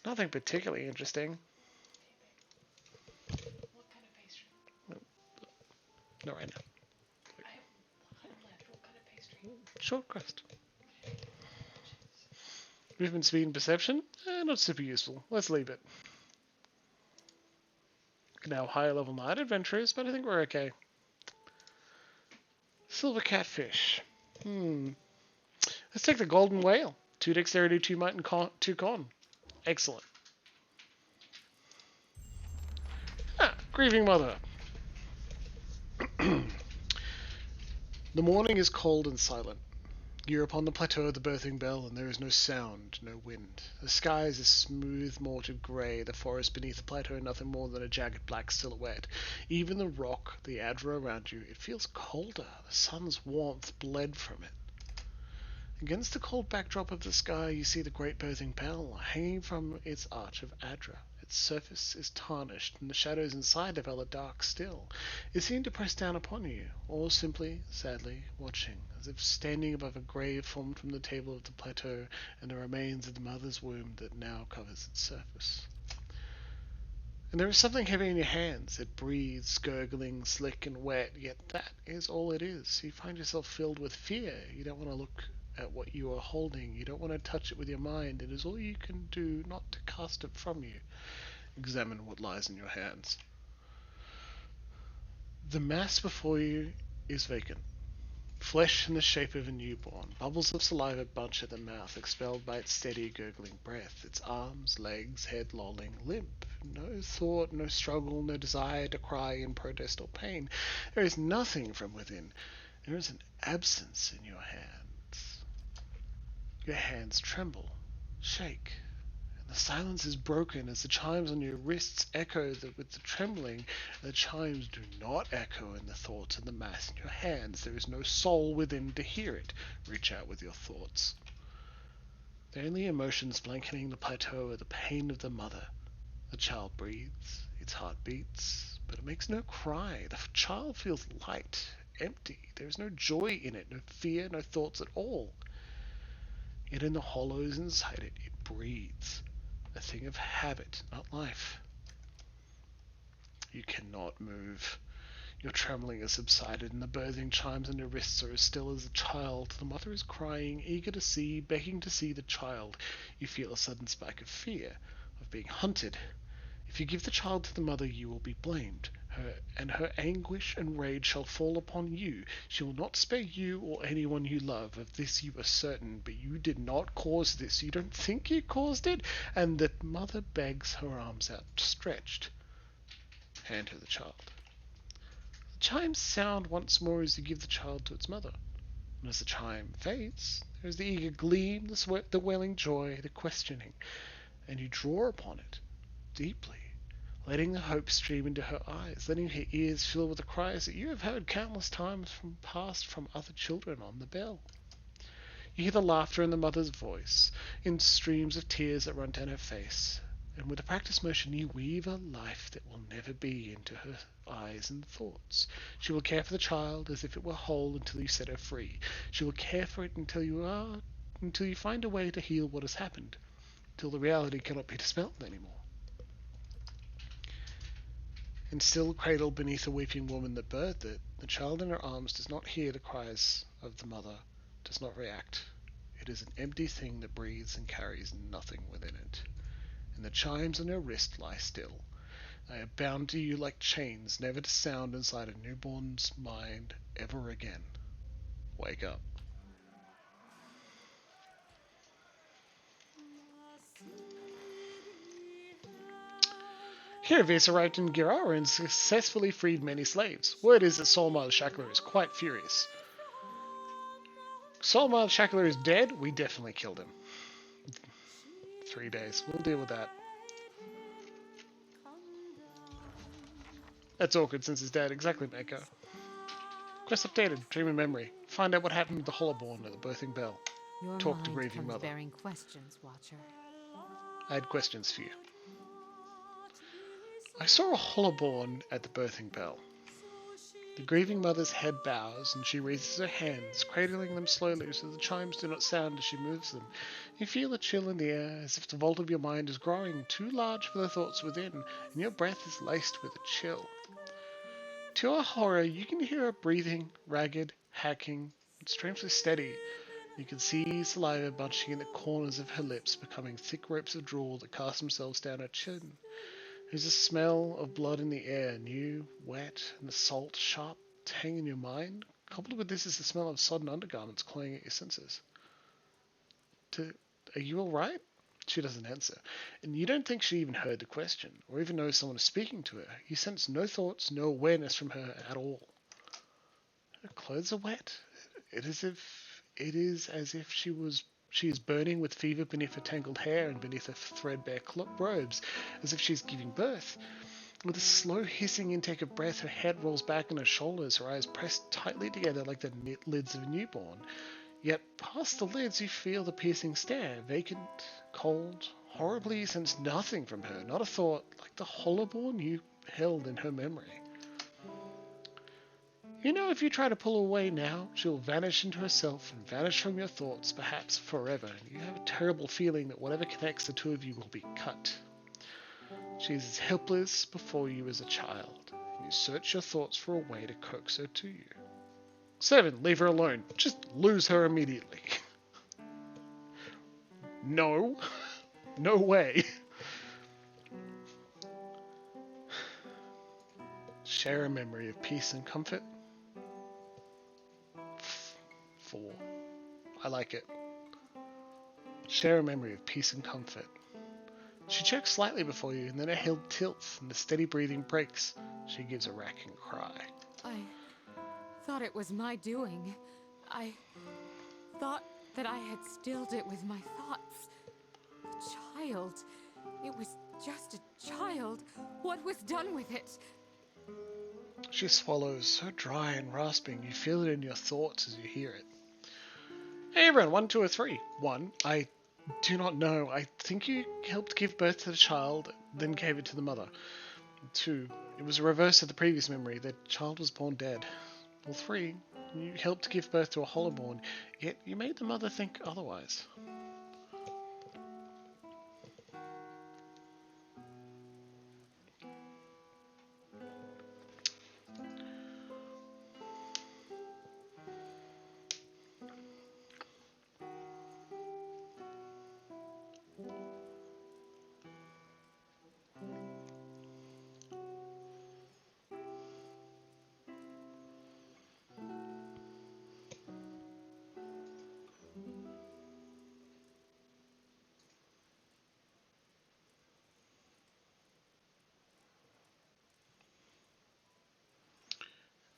Nothing particularly interesting. What kind of pastry? Not right now. I have left. What kind of pastry? Short crust. Movement, speed, and perception? Not super useful. Let's leave it. Now higher level night adventurers, but I think we're okay. Silver catfish. Let's take the golden whale. 2 dexterity, 2 might, and 2 con. Excellent. Grieving mother. The morning is cold and silent. You're upon the plateau of the birthing bell, and there is no sound, no wind. The sky is a smooth, mortared grey, the forest beneath the plateau nothing more than a jagged black silhouette. Even the rock, the adra around you, it feels colder. The sun's warmth bled from it. Against the cold backdrop of the sky, you see the great birthing bell hanging from its arch of adra. Its surface is tarnished, and the shadows inside the bell are dark still. It seemed to press down upon you, or simply, sadly, watching, as if standing above a grave formed from the table of the plateau and the remains of the mother's womb that now covers its surface. And there is something heavy in your hands. It breathes, gurgling, slick and wet, yet that is all it is. You find yourself filled with fear. You don't want to look at what you are holding. You don't want to touch it with your mind. It is all you can do not to cast it from you. Examine what lies in your hands. The mass before you is vacant. Flesh in the shape of a newborn. Bubbles of saliva bunch at the mouth, expelled by its steady, gurgling breath. Its arms, legs, head lolling, limp. No thought, no struggle, no desire to cry in protest or pain. There is nothing from within. There is an absence in your hands. Your hands tremble, shake, and the silence is broken as the chimes on your wrists echo with the trembling. The chimes do not echo in the thoughts of the mass in your hands. There is no soul within to hear it. Reach out with your thoughts. The only emotions blanketing the plateau are the pain of the mother. The child breathes, its heart beats, but it makes no cry. The child feels light, empty. There is no joy in it, no fear, no thoughts at all. Yet in the hollows inside it, it breathes. A thing of habit, not life. You cannot move. Your trembling has subsided, and the birthing chimes on your wrists are as still as a child. The mother is crying, eager to see, begging to see the child. You feel a sudden spike of fear, of being hunted. If you give the child to the mother, you will be blamed. Her anguish and rage shall fall upon you. She will not spare you or anyone you love. Of this you are certain, but you did not cause this. You don't think you caused it? And the mother begs, her arms outstretched. Hand her the child. The chimes sound once more as you give the child to its mother. And as the chime fades, there is the eager gleam, the wailing joy, the questioning, and you draw upon it deeply, letting the hope stream into her eyes, letting her ears fill with the cries that you have heard countless times from other children on the bell. You hear the laughter in the mother's voice, in streams of tears that run down her face, and with a practiced motion you weave a life that will never be into her eyes and thoughts. She will care for the child as if it were whole until you set her free. She will care for it until you find a way to heal what has happened, till the reality cannot be dispelled anymore. And still cradled beneath a weeping woman that birthed it, the child in her arms does not hear the cries of the mother, does not react. It is an empty thing that breathes and carries nothing within it. And the chimes on your wrist lie still. They are bound to you like chains, never to sound inside a newborn's mind ever again. Wake up. Here, Vis arrived in Girara and successfully freed many slaves. Word is that Solmar the Shackler is quite furious. Solmar the Shackler is dead? We definitely killed him. 3 days. We'll deal with that. That's awkward since his dad. Exactly, Mako. Quest updated. Dream and memory. Find out what happened with the Hollowborn at the birthing bell. Your Talk to mind grieving comes mother. bearing questions, Watcher. I had questions for you. I saw a Hollowborn at the birthing bell. The grieving mother's head bows and she raises her hands, cradling them slowly so the chimes do not sound as she moves them. You feel a chill in the air, as if the vault of your mind is growing too large for the thoughts within, and your breath is laced with a chill. To your horror, you can hear her breathing, ragged, hacking, and strangely steady. You can see saliva bunching in the corners of her lips, becoming thick ropes of drool that cast themselves down her chin. There's a smell of blood in the air, new, wet, and the salt, sharp tang in your mind. Coupled with this is the smell of sodden undergarments clawing at your senses. Are you alright? She doesn't answer, and you don't think she even heard the question, or even knows someone is speaking to her. You sense no thoughts, no awareness from her at all. Her clothes are wet. It is as if she is burning with fever beneath her tangled hair and beneath her threadbare robes, as if she is giving birth. With a slow hissing intake of breath, her head rolls back on her shoulders, her eyes pressed tightly together like the lids of a newborn. Yet past the lids you feel the piercing stare, vacant, cold, horribly you sense nothing from her, not a thought, like the Hollowborn you held in her memory. You know if you try to pull away now, she will vanish into herself and vanish from your thoughts, perhaps forever, and you have a terrible feeling that whatever connects the two of you will be cut. She is as helpless before you as a child, and you search your thoughts for a way to coax her to you. 7. Leave her alone. Just lose her immediately. No. No way. Share a memory of peace and comfort. 4. I like it. Share a memory of peace and comfort. She chokes slightly before you, and then her head tilts, and the steady breathing breaks. She gives a racking cry. I thought it was my doing. I thought that I had stilled it with my thoughts. A child. It was just a child. What was done with it? She swallows, so dry and rasping, you feel it in your thoughts as you hear it. Hey everyone, 1, 2, or 3. 1. I do not know. I think you helped give birth to the child, then gave it to the mother. 2. It was a reverse of the previous memory. The child was born dead. Well, 3. You helped give birth to a Hollowborn, yet you made the mother think otherwise.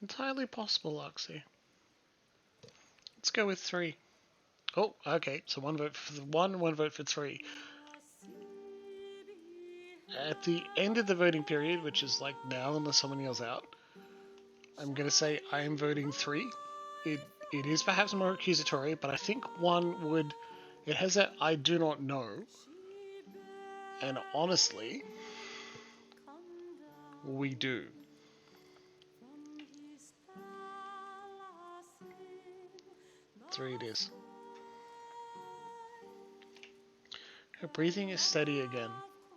Entirely possible, Oxy. Let's go with 3. Oh, okay, so 1 vote for the 1 vote for 3. At the end of the voting period, which is like now unless someone yells out, I'm going to say I am voting 3. It is perhaps more accusatory, but I think 1 would... It has that I do not know. And honestly, we do. Three it is. Her breathing is steady again,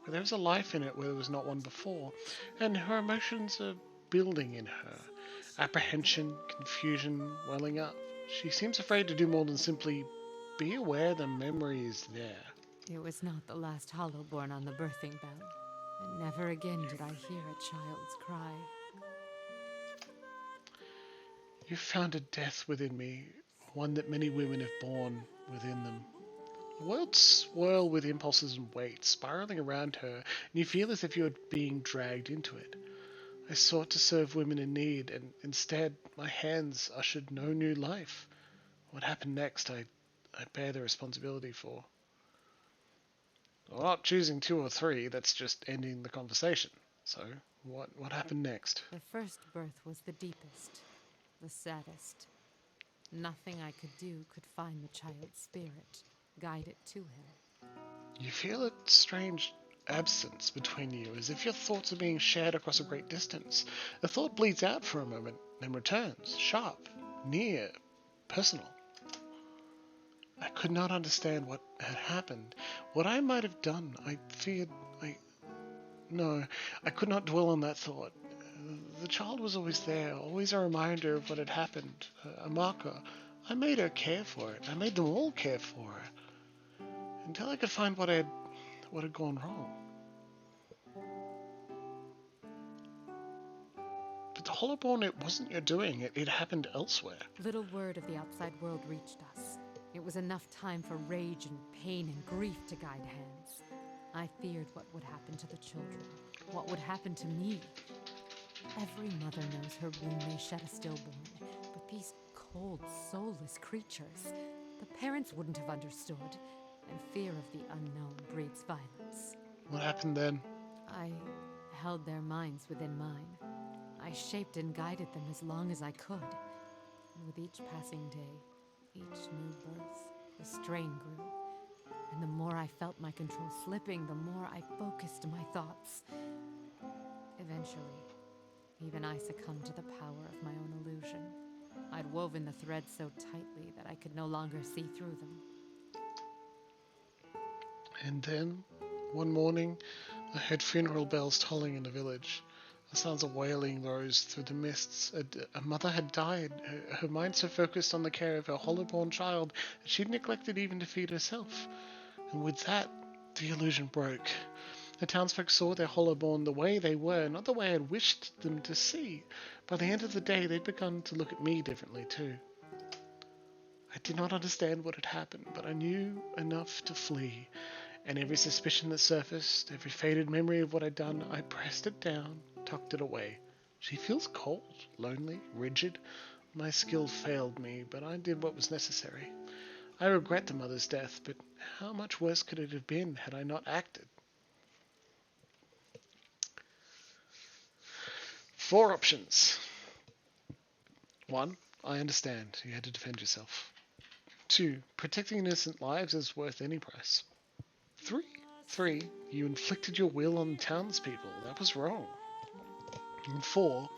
but there is a life in it where there was not one before, and her emotions are building in her. Apprehension, confusion welling up. She seems afraid to do more than simply be aware the memory is there. It was not the last hollow born on the birthing bell, and never again did I hear a child's cry. You found a death within me, one that many women have borne within them. The world swirl with impulses and weight, spiraling around her, and you feel as if you are being dragged into it. I sought to serve women in need, and instead my hands ushered no new life. What happened next, I bear the responsibility for. I'm not choosing 2 or 3, that's just ending the conversation. So, what happened next? The first birth was the deepest, the saddest. Nothing I could do could find the child's spirit, guide it to him. You feel a strange absence between you, as if your thoughts are being shared across a great distance. The thought bleeds out for a moment, then returns, sharp, near, personal. I could not understand what had happened, what I might have done. I feared No, I could not dwell on that thought. The child was always there, always a reminder of what had happened, a marker. I made her care for it. I made them all care for her, until I could find what had gone wrong. But the Hollowborn, it wasn't your doing. It happened elsewhere. Little word of the outside world reached us. It was enough time for rage and pain and grief to guide hands. I feared what would happen to the children, what would happen to me. Every mother knows her womb may shed a stillborn, but these cold, soulless creatures, the parents wouldn't have understood, and fear of the unknown breeds violence. What happened then? I held their minds within mine. I shaped and guided them as long as I could. And with each passing day, each new birth, the strain grew. And the more I felt my control slipping, the more I focused my thoughts. Eventually, even I succumbed to the power of my own illusion. I'd woven the threads so tightly that I could no longer see through them. And then, one morning, I heard funeral bells tolling in the village. The sounds of wailing rose through the mists. A mother had died, her mind so focused on the care of her hollowborn child that she'd neglected even to feed herself. And with that, the illusion broke. The townsfolk saw their hollowborn the way they were, not the way I'd wished them to see. By the end of the day, they'd begun to look at me differently too. I did not understand what had happened, but I knew enough to flee. And every suspicion that surfaced, every faded memory of what I'd done, I pressed it down, tucked it away. She feels cold, lonely, rigid. My skill failed me, but I did what was necessary. I regret the mother's death, but how much worse could it have been had I not acted? 4 options. 1. I understand. You had to defend yourself. 2. Protecting innocent lives is worth any price. 3. You inflicted your will on the townspeople. That was wrong. And 4.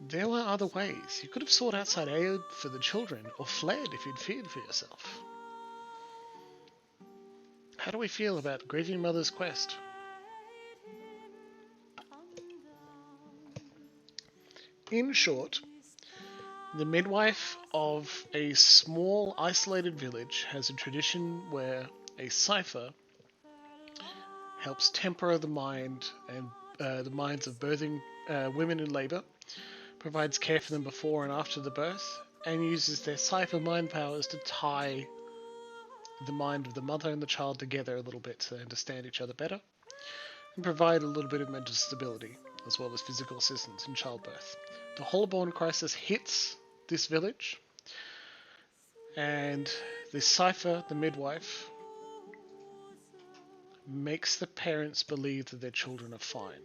There were other ways. You could have sought outside aid for the children, or fled if you'd feared for yourself. How do we feel about the grieving mother's quest? In short, the midwife of a small, isolated village has a tradition where a cipher helps temper the mind and the minds of birthing women in labor, provides care for them before and after the birth, and uses their cipher mind powers to tie the mind of the mother and the child together a little bit so they understand each other better, and provide a little bit of mental stability, as well as physical assistance in childbirth. the Hollowborn crisis hits this village, and the cipher, the midwife, makes the parents believe that their children are fine.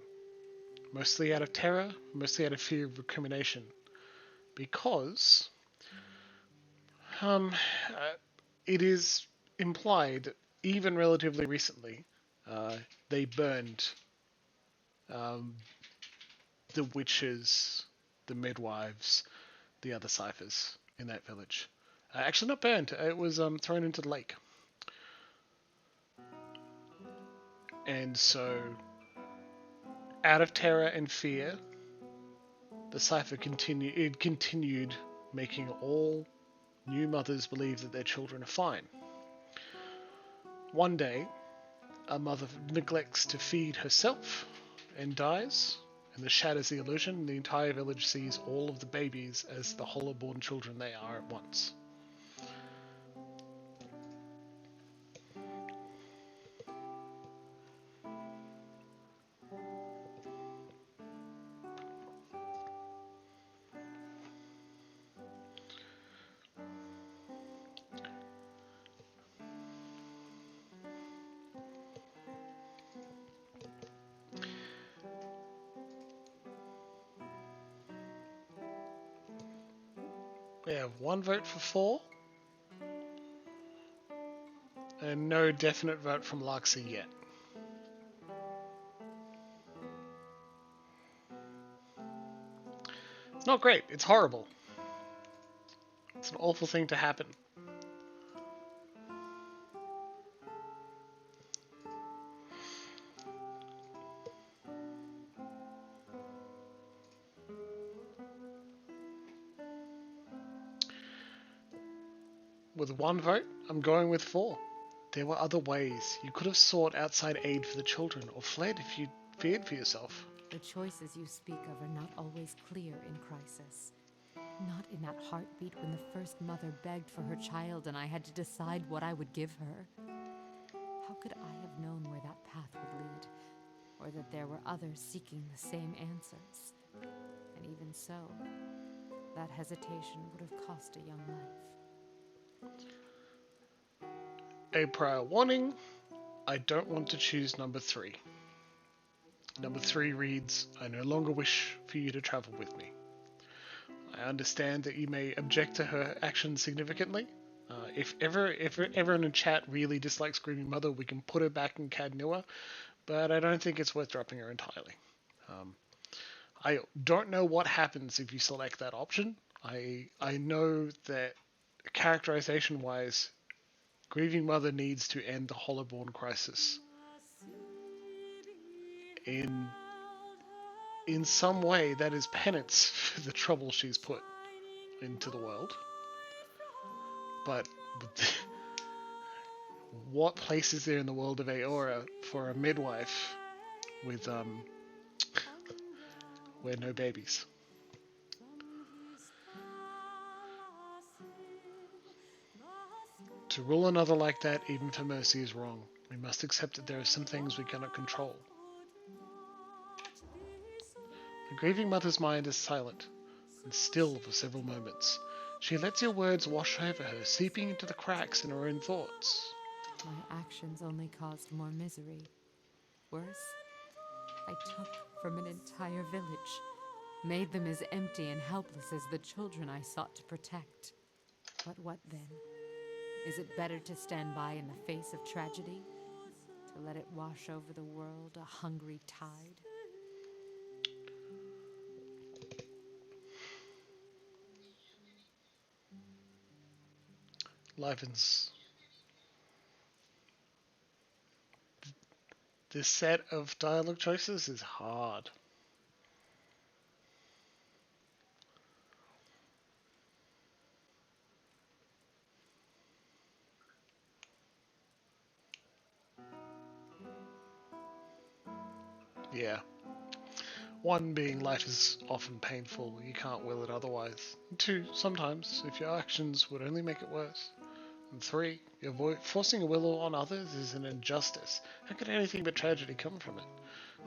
Mostly out of terror, mostly out of fear of recrimination. Because it is implied, even relatively recently, they burned the witches, the midwives, the other ciphers in that village. Actually, not burned. It was thrown into the lake. And so, out of terror and fear, the cipher continued making all new mothers believe that their children are fine. One day, a mother neglects to feed herself and dies, and this shatters the illusion, and the entire village sees all of the babies as the Hollowborn children they are at once. We have one vote for 4, and no definite vote from Larksy yet. It's not great, it's horrible. It's an awful thing to happen. With one vote, I'm going with 4. There were other ways. You could have sought outside aid for the children, or fled if you feared for yourself. The choices you speak of are not always clear in crisis. Not in that heartbeat when the first mother begged for her child and I had to decide what I would give her. How could I have known where that path would lead? Or that there were others seeking the same answers? And even so, that hesitation would have cost a young life. A prior warning, I don't want to choose number 3. Number 3 reads, I no longer wish for you to travel with me. I understand that you may object to her actions significantly. If everyone in chat really dislikes Screaming Mother, we can put her back in Caed Nua, but I don't think it's worth dropping her entirely. I don't know what happens if you select that option. I know that characterization-wise, Grieving Mother needs to end the Hollowborn crisis in some way that is penance for the trouble she's put into the world. But what place is there in the world of Aora for a midwife with where no babies? To rule another like that, even for mercy, is wrong. We must accept that there are some things we cannot control. The grieving mother's mind is silent and still for several moments. She lets your words wash over her, seeping into the cracks in her own thoughts. My actions only caused more misery. Worse, I took from an entire village, made them as empty and helpless as the children I sought to protect. But what then? Is it better to stand by in the face of tragedy? To let it wash over the world a hungry tide? Liven's this set of dialogue choices is hard. Yeah. 1 being life is often painful, you can't will it otherwise. 2, sometimes, if your actions would only make it worse. And 3, forcing a will on others is an injustice. How could anything but tragedy come from it?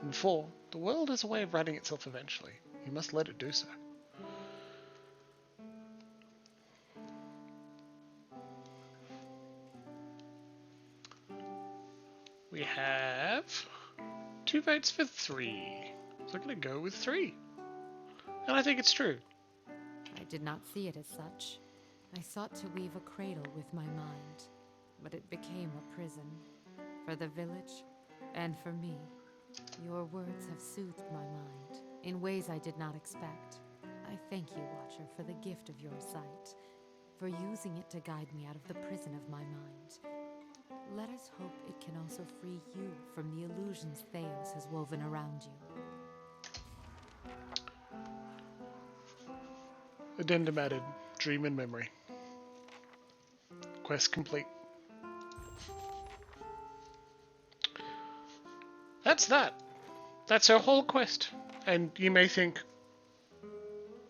And 4, the world has a way of righting itself eventually. You must let it do so. We have 2 votes for 3. So I'm going to go with 3. And I think it's true. I did not see it as such. I sought to weave a cradle with my mind, but it became a prison. For the village, and for me. Your words have soothed my mind, in ways I did not expect. I thank you, Watcher, for the gift of your sight, for using it to guide me out of the prison of my mind. Let us hope it can also free you from the illusions Theos has woven around you. Addendum added. Dream and memory. Quest complete. That's that. That's her whole quest. And you may think,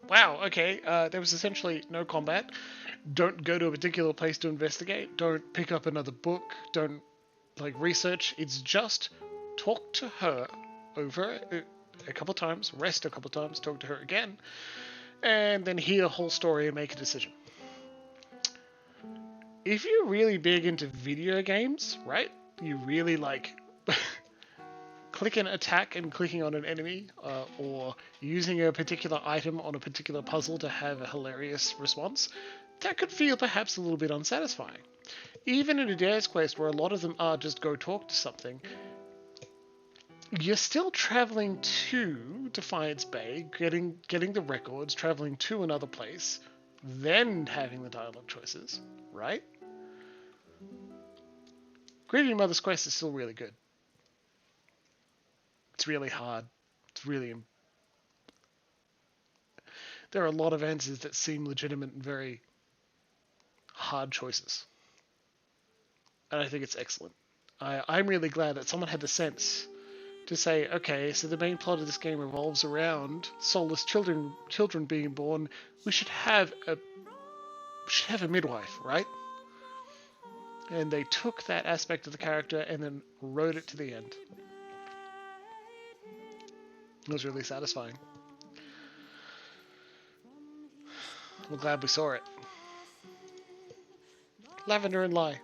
wow, okay, there was essentially no combat. Don't go to a particular place to investigate. Don't pick up another book. Don't, research. It's just talk to her over a couple times, rest a couple times, talk to her again, and then hear the whole story and make a decision. If you're really big into video games, right, you really clicking attack and clicking on an enemy, or using a particular item on a particular puzzle to have a hilarious response, that could feel perhaps a little bit unsatisfying. Even in a Dares quest where a lot of them are just go talk to something, you're still traveling to Defiance Bay, getting the records, traveling to another place, then having the dialogue choices, right? Grieving Mother's quest is still really good. It's really hard. It's really... There are a lot of answers that seem legitimate and very hard choices. And I think it's excellent. I'm really glad that someone had the sense to say, okay, so the main plot of this game revolves around soulless children being born. We should have a midwife, right? And they took that aspect of the character and then wrote it to the end. It was really satisfying. I'm glad we saw it. Lavender and Lye.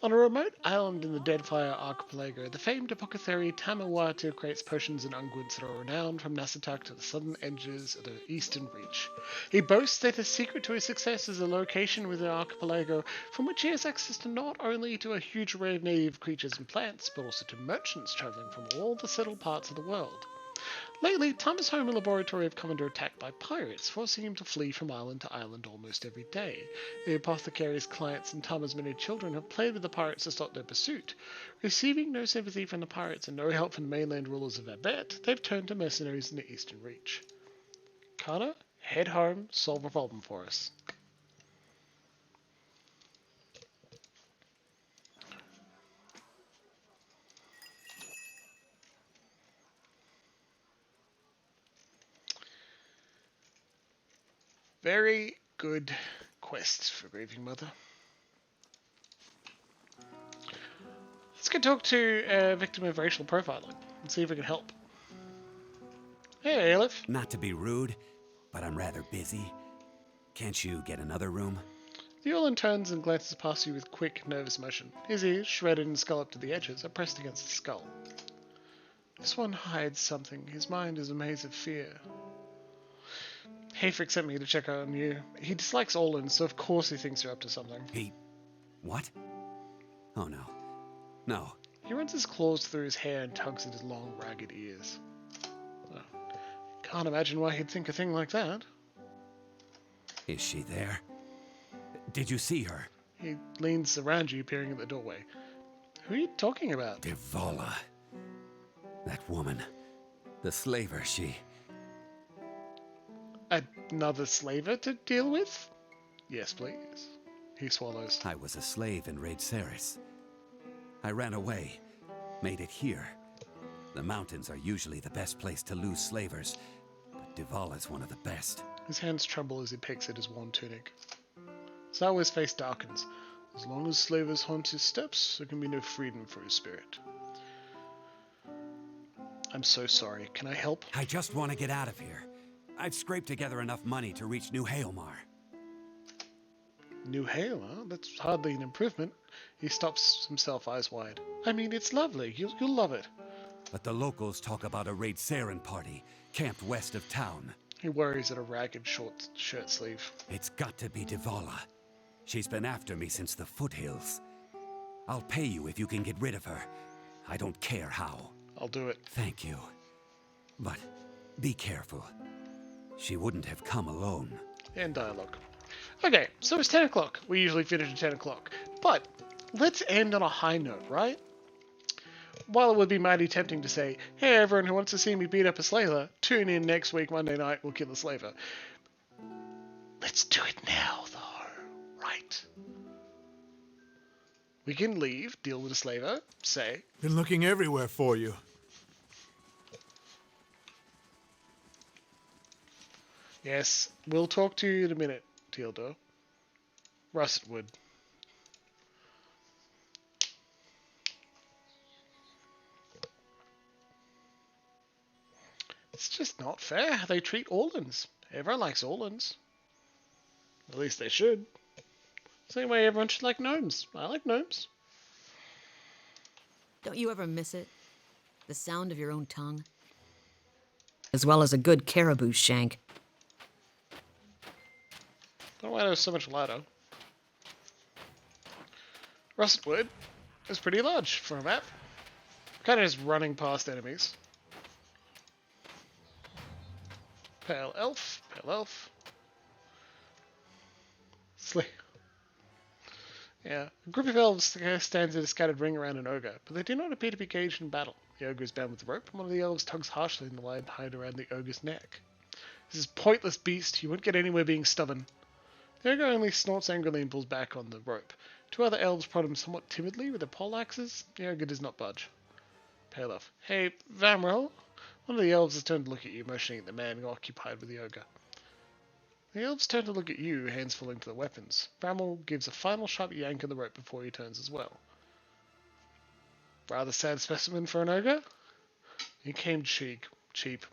On a remote island in the Deadfire archipelago, the famed apothecary Tamawatu creates potions and unguents that are renowned from Nasatak to the southern edges of the eastern reach. He boasts that the secret to his success is a location within the archipelago from which he has access to not only to a huge array of native creatures and plants, but also to merchants travelling from all the settled parts of the world. Lately, Tama's home and laboratory have come under attack by pirates, forcing him to flee from island to island almost every day. The apothecary's clients and Tama's many children have played with the pirates to stop their pursuit. Receiving no sympathy from the pirates and no help from the mainland rulers of Abet, they've turned to mercenaries in the Eastern Reach. Kana, head home, solve a problem for us. Very good quest for Grieving Mother. Let's go talk to a victim of racial profiling and see if we can help. Hey, Aleph. Not to be rude, but I'm rather busy. Can't you get another room? The Orlan turns and glances past you with quick, nervous motion. His ears, shredded and scalloped to the edges, are pressed against the skull. This one hides something. His mind is a maze of fear. Hayfrick sent me to check on you. He dislikes Orlan, so of course he thinks you're up to something. He... what? Oh no. No. He runs his claws through his hair and tugs at his long, ragged ears. Oh, can't imagine why he'd think a thing like that. Is she there? Did you see her? He leans around you, peering at the doorway. Who are you talking about? Devala. That woman. The slaver, she... Another slaver to deal with? Yes, please. He swallows. I was a slave in Raid Ceres. I ran away. Made it here. The mountains are usually the best place to lose slavers, but Devala's one of the best. His hands tremble as he picks at his worn tunic. Zarwa's face darkens. As long as slavers haunt his steps, there can be no freedom for his spirit. I'm so sorry. Can I help? I just want to get out of here. I've scraped together enough money to reach New Haelmar. New hail, huh? That's hardly an improvement. He stops himself, eyes wide. I mean, it's lovely. You'll love it. But the locals talk about a Raid Saren party, camped west of town. He worries at a ragged short shirt sleeve. It's got to be Devala. She's been after me since the foothills. I'll pay you if you can get rid of her. I don't care how. I'll do it. Thank you. But be careful. She wouldn't have come alone. And dialogue. Okay, so it's 10 o'clock. We usually finish at 10 o'clock. But let's end on a high note, right? While it would be mighty tempting to say, hey, everyone who wants to see me beat up a slaver, tune in next week, Monday night, we'll kill the slaver. Let's do it now, though, right? We can leave, deal with the slaver, say... Been looking everywhere for you. Yes, we'll talk to you in a minute, Tealdor. Russet wood. It's just not fair how they treat Orlans. Everyone likes Orlans. At least they should. Same way everyone should like gnomes. I like gnomes. Don't you ever miss it? The sound of your own tongue? As well as a good caribou shank. I don't know why it was so much louder. Russet wood is pretty large for a map. Kind of just running past enemies. Pale elf, pale elf. Yeah, a group of elves stands in a scattered ring around an ogre, but they do not appear to be engaged in battle. The ogre is bound with rope, and one of the elves tugs harshly in the line tied around the ogre's neck. This is pointless beast, you won't get anywhere being stubborn. The ogre only snorts angrily and pulls back on the rope. Two other elves prod him somewhat timidly with their poleaxes. The ogre does not budge. Pale elf. Hey, Vamrel. One of the elves has turned to look at you, motioning at the man occupied with the ogre. The elves turn to look at you, hands falling to the weapons. Vamrel gives a final sharp yank on the rope before he turns as well. Rather sad specimen for an ogre? He came cheap.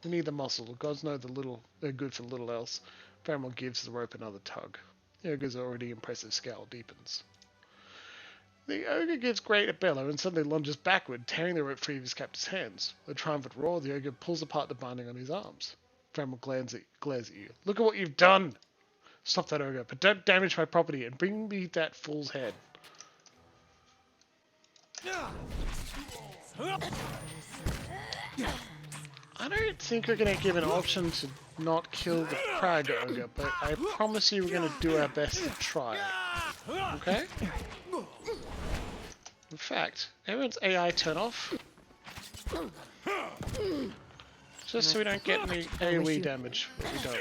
We need the muscle. The gods know they're good for little else. Vamrel gives the rope another tug. The ogre's already impressive scowl deepens. The ogre gives great a bellow and suddenly lunges backward, tearing the rope free of his captor's hands. With a triumphant roar, the ogre pulls apart the binding on his arms. Vamrel glares at you. Look at what you've done! Stop that ogre, but don't damage my property and bring me that fool's head. I don't think we're going to give an option to not kill the Prague ogre, but I promise you we're going to do our best to try. Okay? In fact, everyone's AI turn off. Just so we don't get any AoE damage. We don't.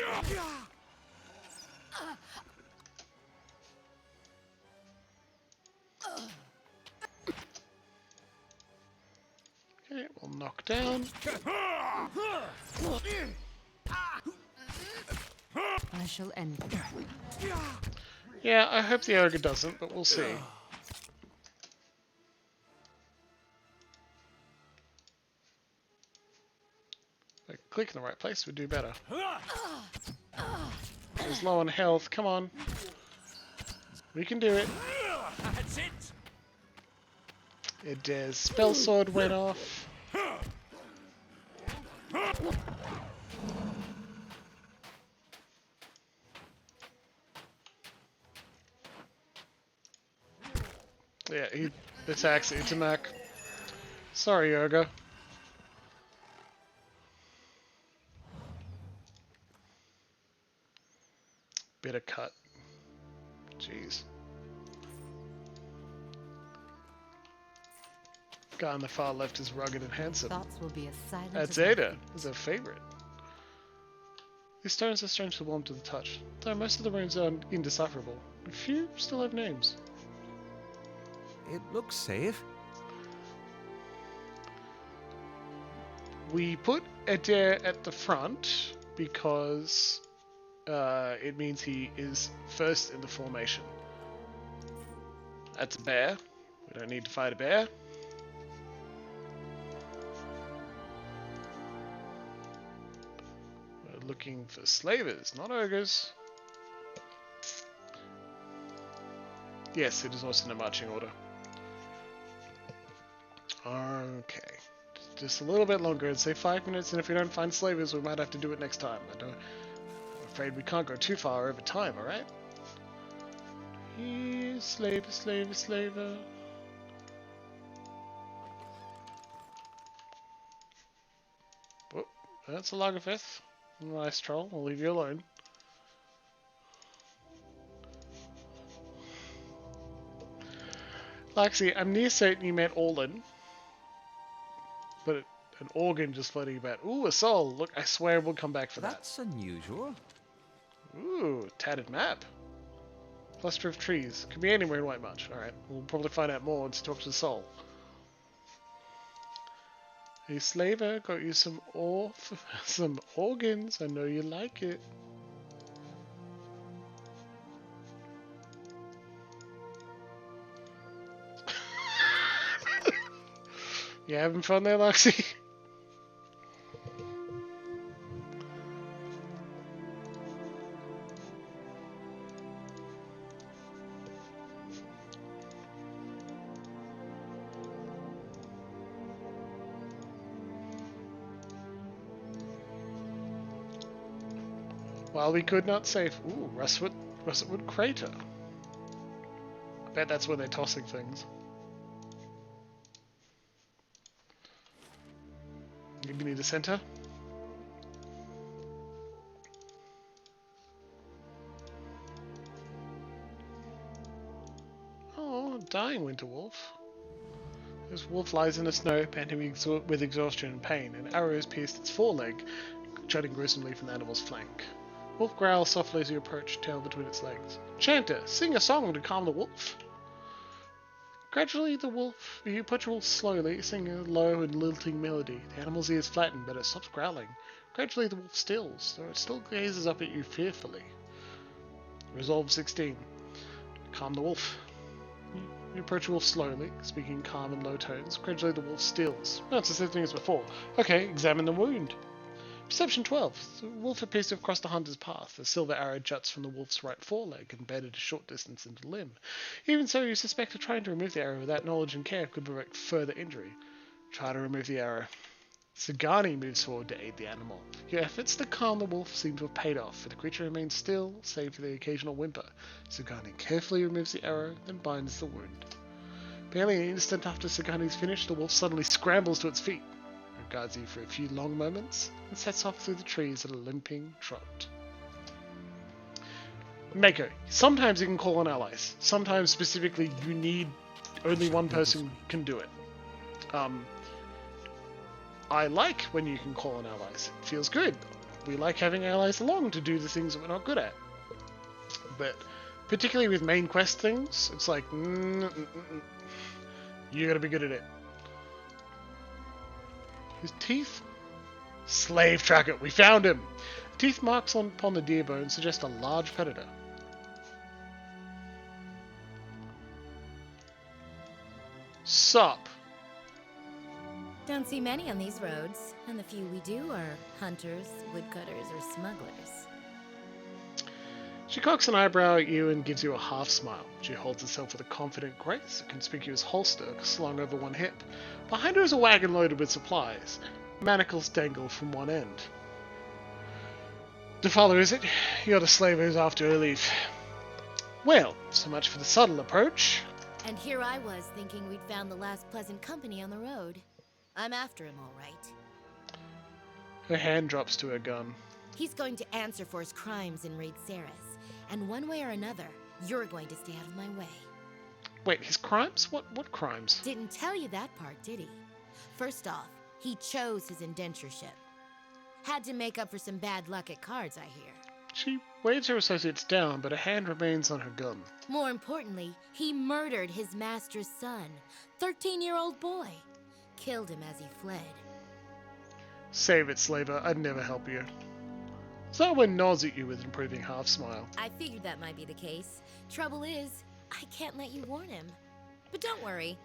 Okay, we'll knock down. I shall end. Yeah, I hope the ogre doesn't, but we'll see. If I click in the right place, we'd do better. He's low on health, come on. We can do it. That's it. It does. Spell sword went off. Yeah, he attacks Itamak. Sorry, Ogre. Bitter cut. Jeez. Guy on the far left is rugged and handsome. Thoughts will be as silent That's as Ada. Is her favorite. These stones are strangely warm to the touch, though most of the runes are indecipherable. A few still have names. It looks safe. We put Adair at the front because it means he is first in the formation. That's a bear. We don't need to fight a bear. We're looking for slavers, not ogres. Yes, it is also in a marching order. Okay. Just a little bit longer. I'd say 5 minutes, and if we don't find slavers, we might have to do it next time. I'm afraid we can't go too far over time, alright? Slaver, slaver, slaver. Whoop, that's a Lagerfeth. Nice troll, I'll leave you alone. Lexi, I'm near certain you met Orlin, but an organ just floating about. Ooh, a soul! Look, I swear we'll come back for that. That's unusual. Ooh, tattered map. Cluster of trees. Could be anywhere in White March. Alright, we'll probably find out more once you talk to the soul. Hey, slaver, got you some some organs. I know you like it. You having fun there, Lexi? While we could not save... Ooh, Rustwood Crater. I bet that's where they're tossing things. Maybe need a center? Oh, dying winter wolf. This wolf lies in the snow, panting with exhaustion and pain. An arrow has pierced its foreleg, jutting gruesomely from the animal's flank. Wolf growls softly as you approach, tail between its legs. Chanter, sing a song to calm the wolf. Gradually, you approach the wolf slowly, singing a low and lilting melody. The animal's ears flatten, but it stops growling. Gradually, the wolf stills, though it still gazes up at you fearfully. Resolve 16. Calm the wolf. You approach the wolf slowly, speaking in calm and low tones. Gradually, the wolf stills. No, it's the same thing as before. Okay, examine the wound. Perception 12. The wolf appears to have crossed the hunter's path. A silver arrow juts from the wolf's right foreleg, embedded a short distance into the limb. Even so, you suspect that trying to remove the arrow without knowledge and care could provoke further injury. Try to remove the arrow. Sagani moves forward to aid the animal. Your efforts to calm the wolf seem to have paid off, for the creature remains still, save for the occasional whimper. Sagani carefully removes the arrow, then binds the wound. Barely an instant after Sagani's finished, the wolf suddenly scrambles to its feet. Regards you for a few long moments, and sets off through the trees at a limping trot. Mako, sometimes you can call on allies. Sometimes, specifically, you need only one person can do it. I like when you can call on allies. It feels good. We like having allies along to do the things that we're not good at. But, particularly with main quest things, it's like, you gotta be good at it. His teeth? Slave tracker, we found him! Teeth marks upon the deer bone suggest a large predator. Sup? Don't see many on these roads, and the few we do are hunters, woodcutters, or smugglers. She cocks an eyebrow at you and gives you a half smile. She holds herself with a confident grace, a conspicuous holster slung over one hip. Behind her is a wagon loaded with supplies. Manacles dangle from one end. The father, is it? You're the slave who's after a leaf. Well, so much for the subtle approach. And here I was thinking we'd found the last pleasant company on the road. I'm after him, all right. Her hand drops to her gun. He's going to answer for his crimes in Raid Ceres. And one way or another, you're going to stay out of my way. Wait, his crimes? What crimes? Didn't tell you that part, did he? First off, he chose his indentureship. Had to make up for some bad luck at cards, I hear. She waves her associates down, but her hand remains on her gun. More importantly, he murdered his master's son, 13-year-old boy. Killed him as he fled. Save it, slaver. I'd never help you. Zarwin nods at you with an approving half-smile. I figured that might be the case. Trouble is, I can't let you warn him. But don't worry,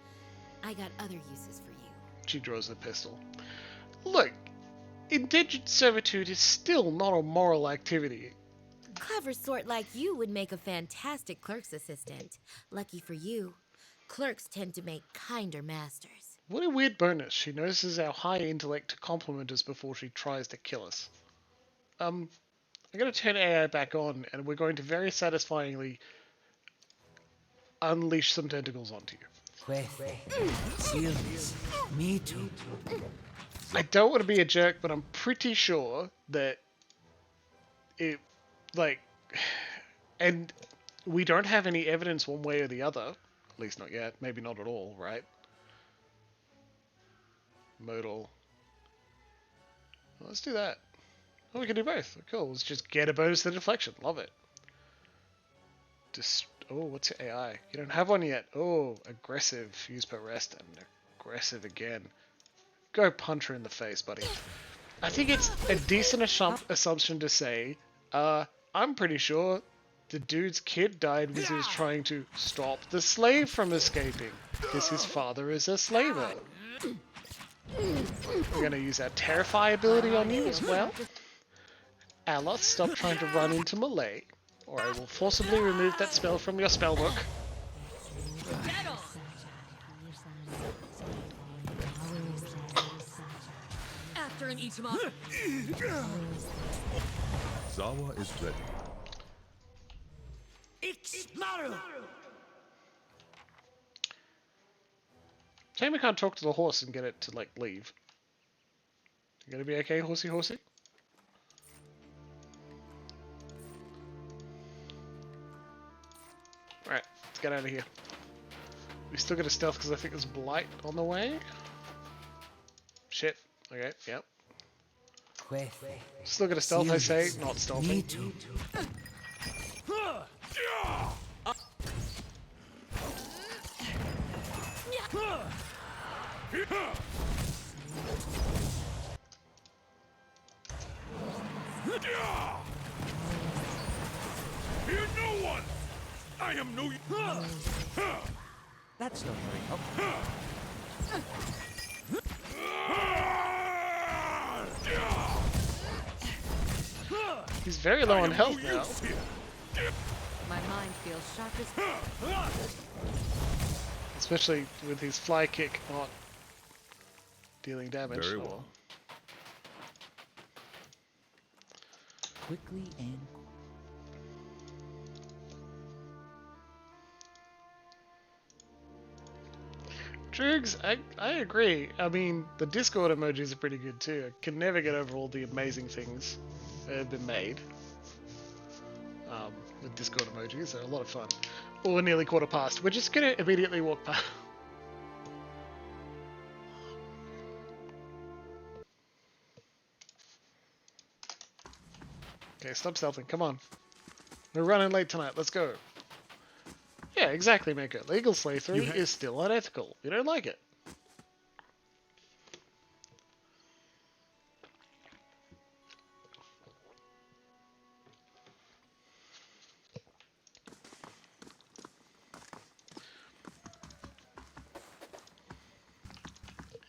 I got other uses for you. She draws a pistol. Look, indentured servitude is still not a moral activity. Clever sort like you would make a fantastic clerk's assistant. Lucky for you, clerks tend to make kinder masters. What a weird bonus. She notices our high intellect to compliment us before she tries to kill us. I'm going to turn AI back on, and we're going to very satisfyingly unleash some tentacles onto you. Me too. I don't want to be a jerk, but I'm pretty sure that it, like, and we don't have any evidence one way or the other, at least not yet, maybe not at all, right? Modal. Well, let's do that. Oh, we can do both. Cool, let's just get a bonus to deflection. Love it. Oh, what's your AI? You don't have one yet. Oh, aggressive. Use per rest and aggressive again. Go punch her in the face, buddy. I think it's a decent assumption to say, I'm pretty sure the dude's kid died because he was trying to stop the slave from escaping, because his father is a slaver. We're going to use our Terrify ability on you as well. Allah, stop trying to run into Malay, or I will forcibly remove that spell from your spellbook. After and eat him up. Zawa is ready. Shame we can't talk to the horse and get it to, like, leave. You gonna be okay, horsey horsey? Alright, let's get out of here. We still got a stealth because I think there's blight on the way. Shit. Okay, yep. Still got a stealth, I say, not stealthing. Fear no one! I am no... That's no very helpful. He's very low on health now. My mind feels sharp as... Especially with his fly kick not dealing damage. Very well. Quickly and... Drugs, I agree. I mean, the Discord emojis are pretty good too. I can never get over all the amazing things that have been made. With Discord emojis, they're a lot of fun. Or nearly quarter past. We're just gonna immediately walk past. Okay, stop stealthing. Come on. We're running late tonight. Let's go. Yeah, exactly, Mako. Legal slavery is still unethical. You don't like it.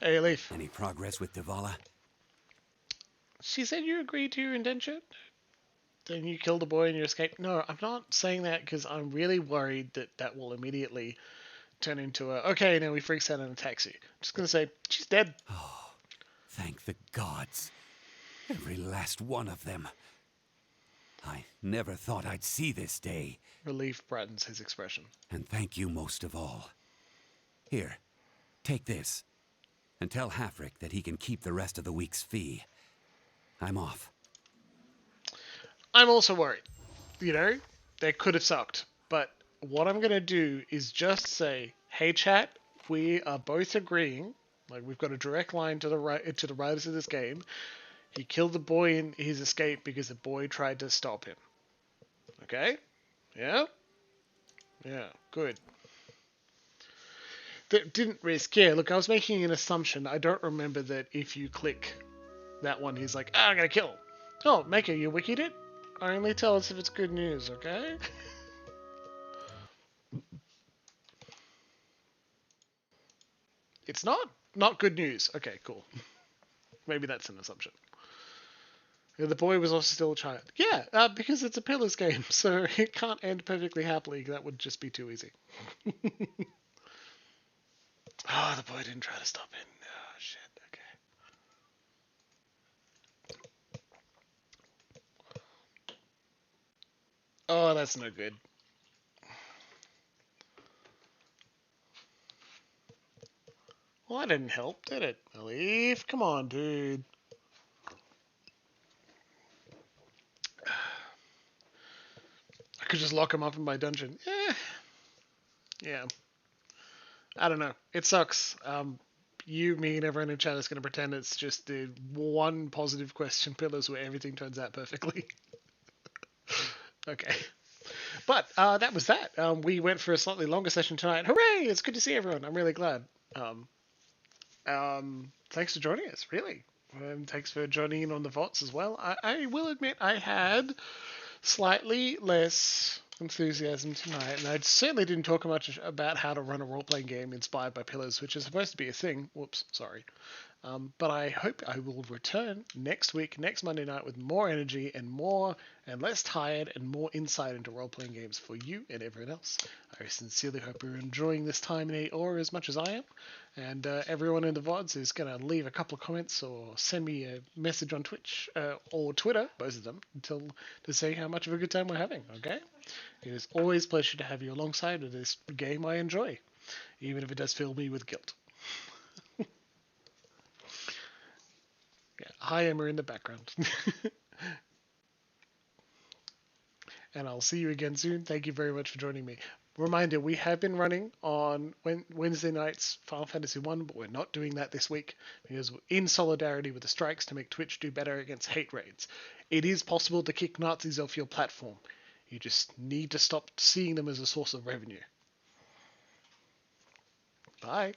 Hey, Leaf. Any progress with Devala? She said you agreed to your indenture? Then you killed the boy and you escaped? No, I'm not saying that because I'm really worried that that will immediately turn into a, okay, now he freaks out and attacks you. I'm just going to say, she's dead. Oh, thank the gods. Every last one of them. I never thought I'd see this day. Relief brightens his expression. And thank you most of all. Here, take this. And tell Hafric that he can keep the rest of the week's fee. I'm off. I'm also worried. You know, that could have sucked. But what I'm going to do is just say, hey chat, we are both agreeing, like we've got a direct line to the writers of this game. He killed the boy in his escape because the boy tried to stop him. Okay? Yeah? Yeah, good. That didn't risk. Yeah, look, I was making an assumption. I don't remember that if you click that one, he's like, I'm gonna kill him. Oh, Mako, you wikied it? Only tell us if it's good news, okay? It's not? Not good news. Okay, cool. Maybe that's an assumption. The boy was also still a child. Yeah, because it's a Pillars game, so it can't end perfectly happily. That would just be too easy. Oh, the boy didn't try to stop it. Oh, shit. Okay. Oh, that's no good. Well, that didn't help, did it? Leaf, come on, dude. I could just lock him up in my dungeon. Yeah. I don't know. It sucks. You, me, and everyone in chat is going to pretend it's just the one positive question pillars where everything turns out perfectly. Okay. But that was that. We went for a slightly longer session tonight. Hooray! It's good to see everyone. I'm really glad. Thanks for joining us, really. Thanks for joining in on the VODs as well. I will admit I had slightly less enthusiasm tonight, and I certainly didn't talk much about how to run a role-playing game inspired by Pillars, which is supposed to be a thing. Whoops, sorry. But I hope I will return next week, next Monday night, with more energy and less tired and more insight into role-playing games for you and everyone else. I sincerely hope you're enjoying this time in Aura as much as I am. And everyone in the VODs is going to leave a couple of comments or send me a message on Twitch or Twitter, both of them, to say how much of a good time we're having, okay? It is always a pleasure to have you alongside of this game I enjoy, even if it does fill me with guilt. Yeah, hi Emma in the background. And I'll see you again soon. Thank you very much for joining me. Reminder, we have been running on Wednesday nights Final Fantasy 1, but we're not doing that this week because we're in solidarity with the strikes to make Twitch do better against hate raids. It is possible to kick Nazis off your platform. You just need to stop seeing them as a source of revenue. Bye.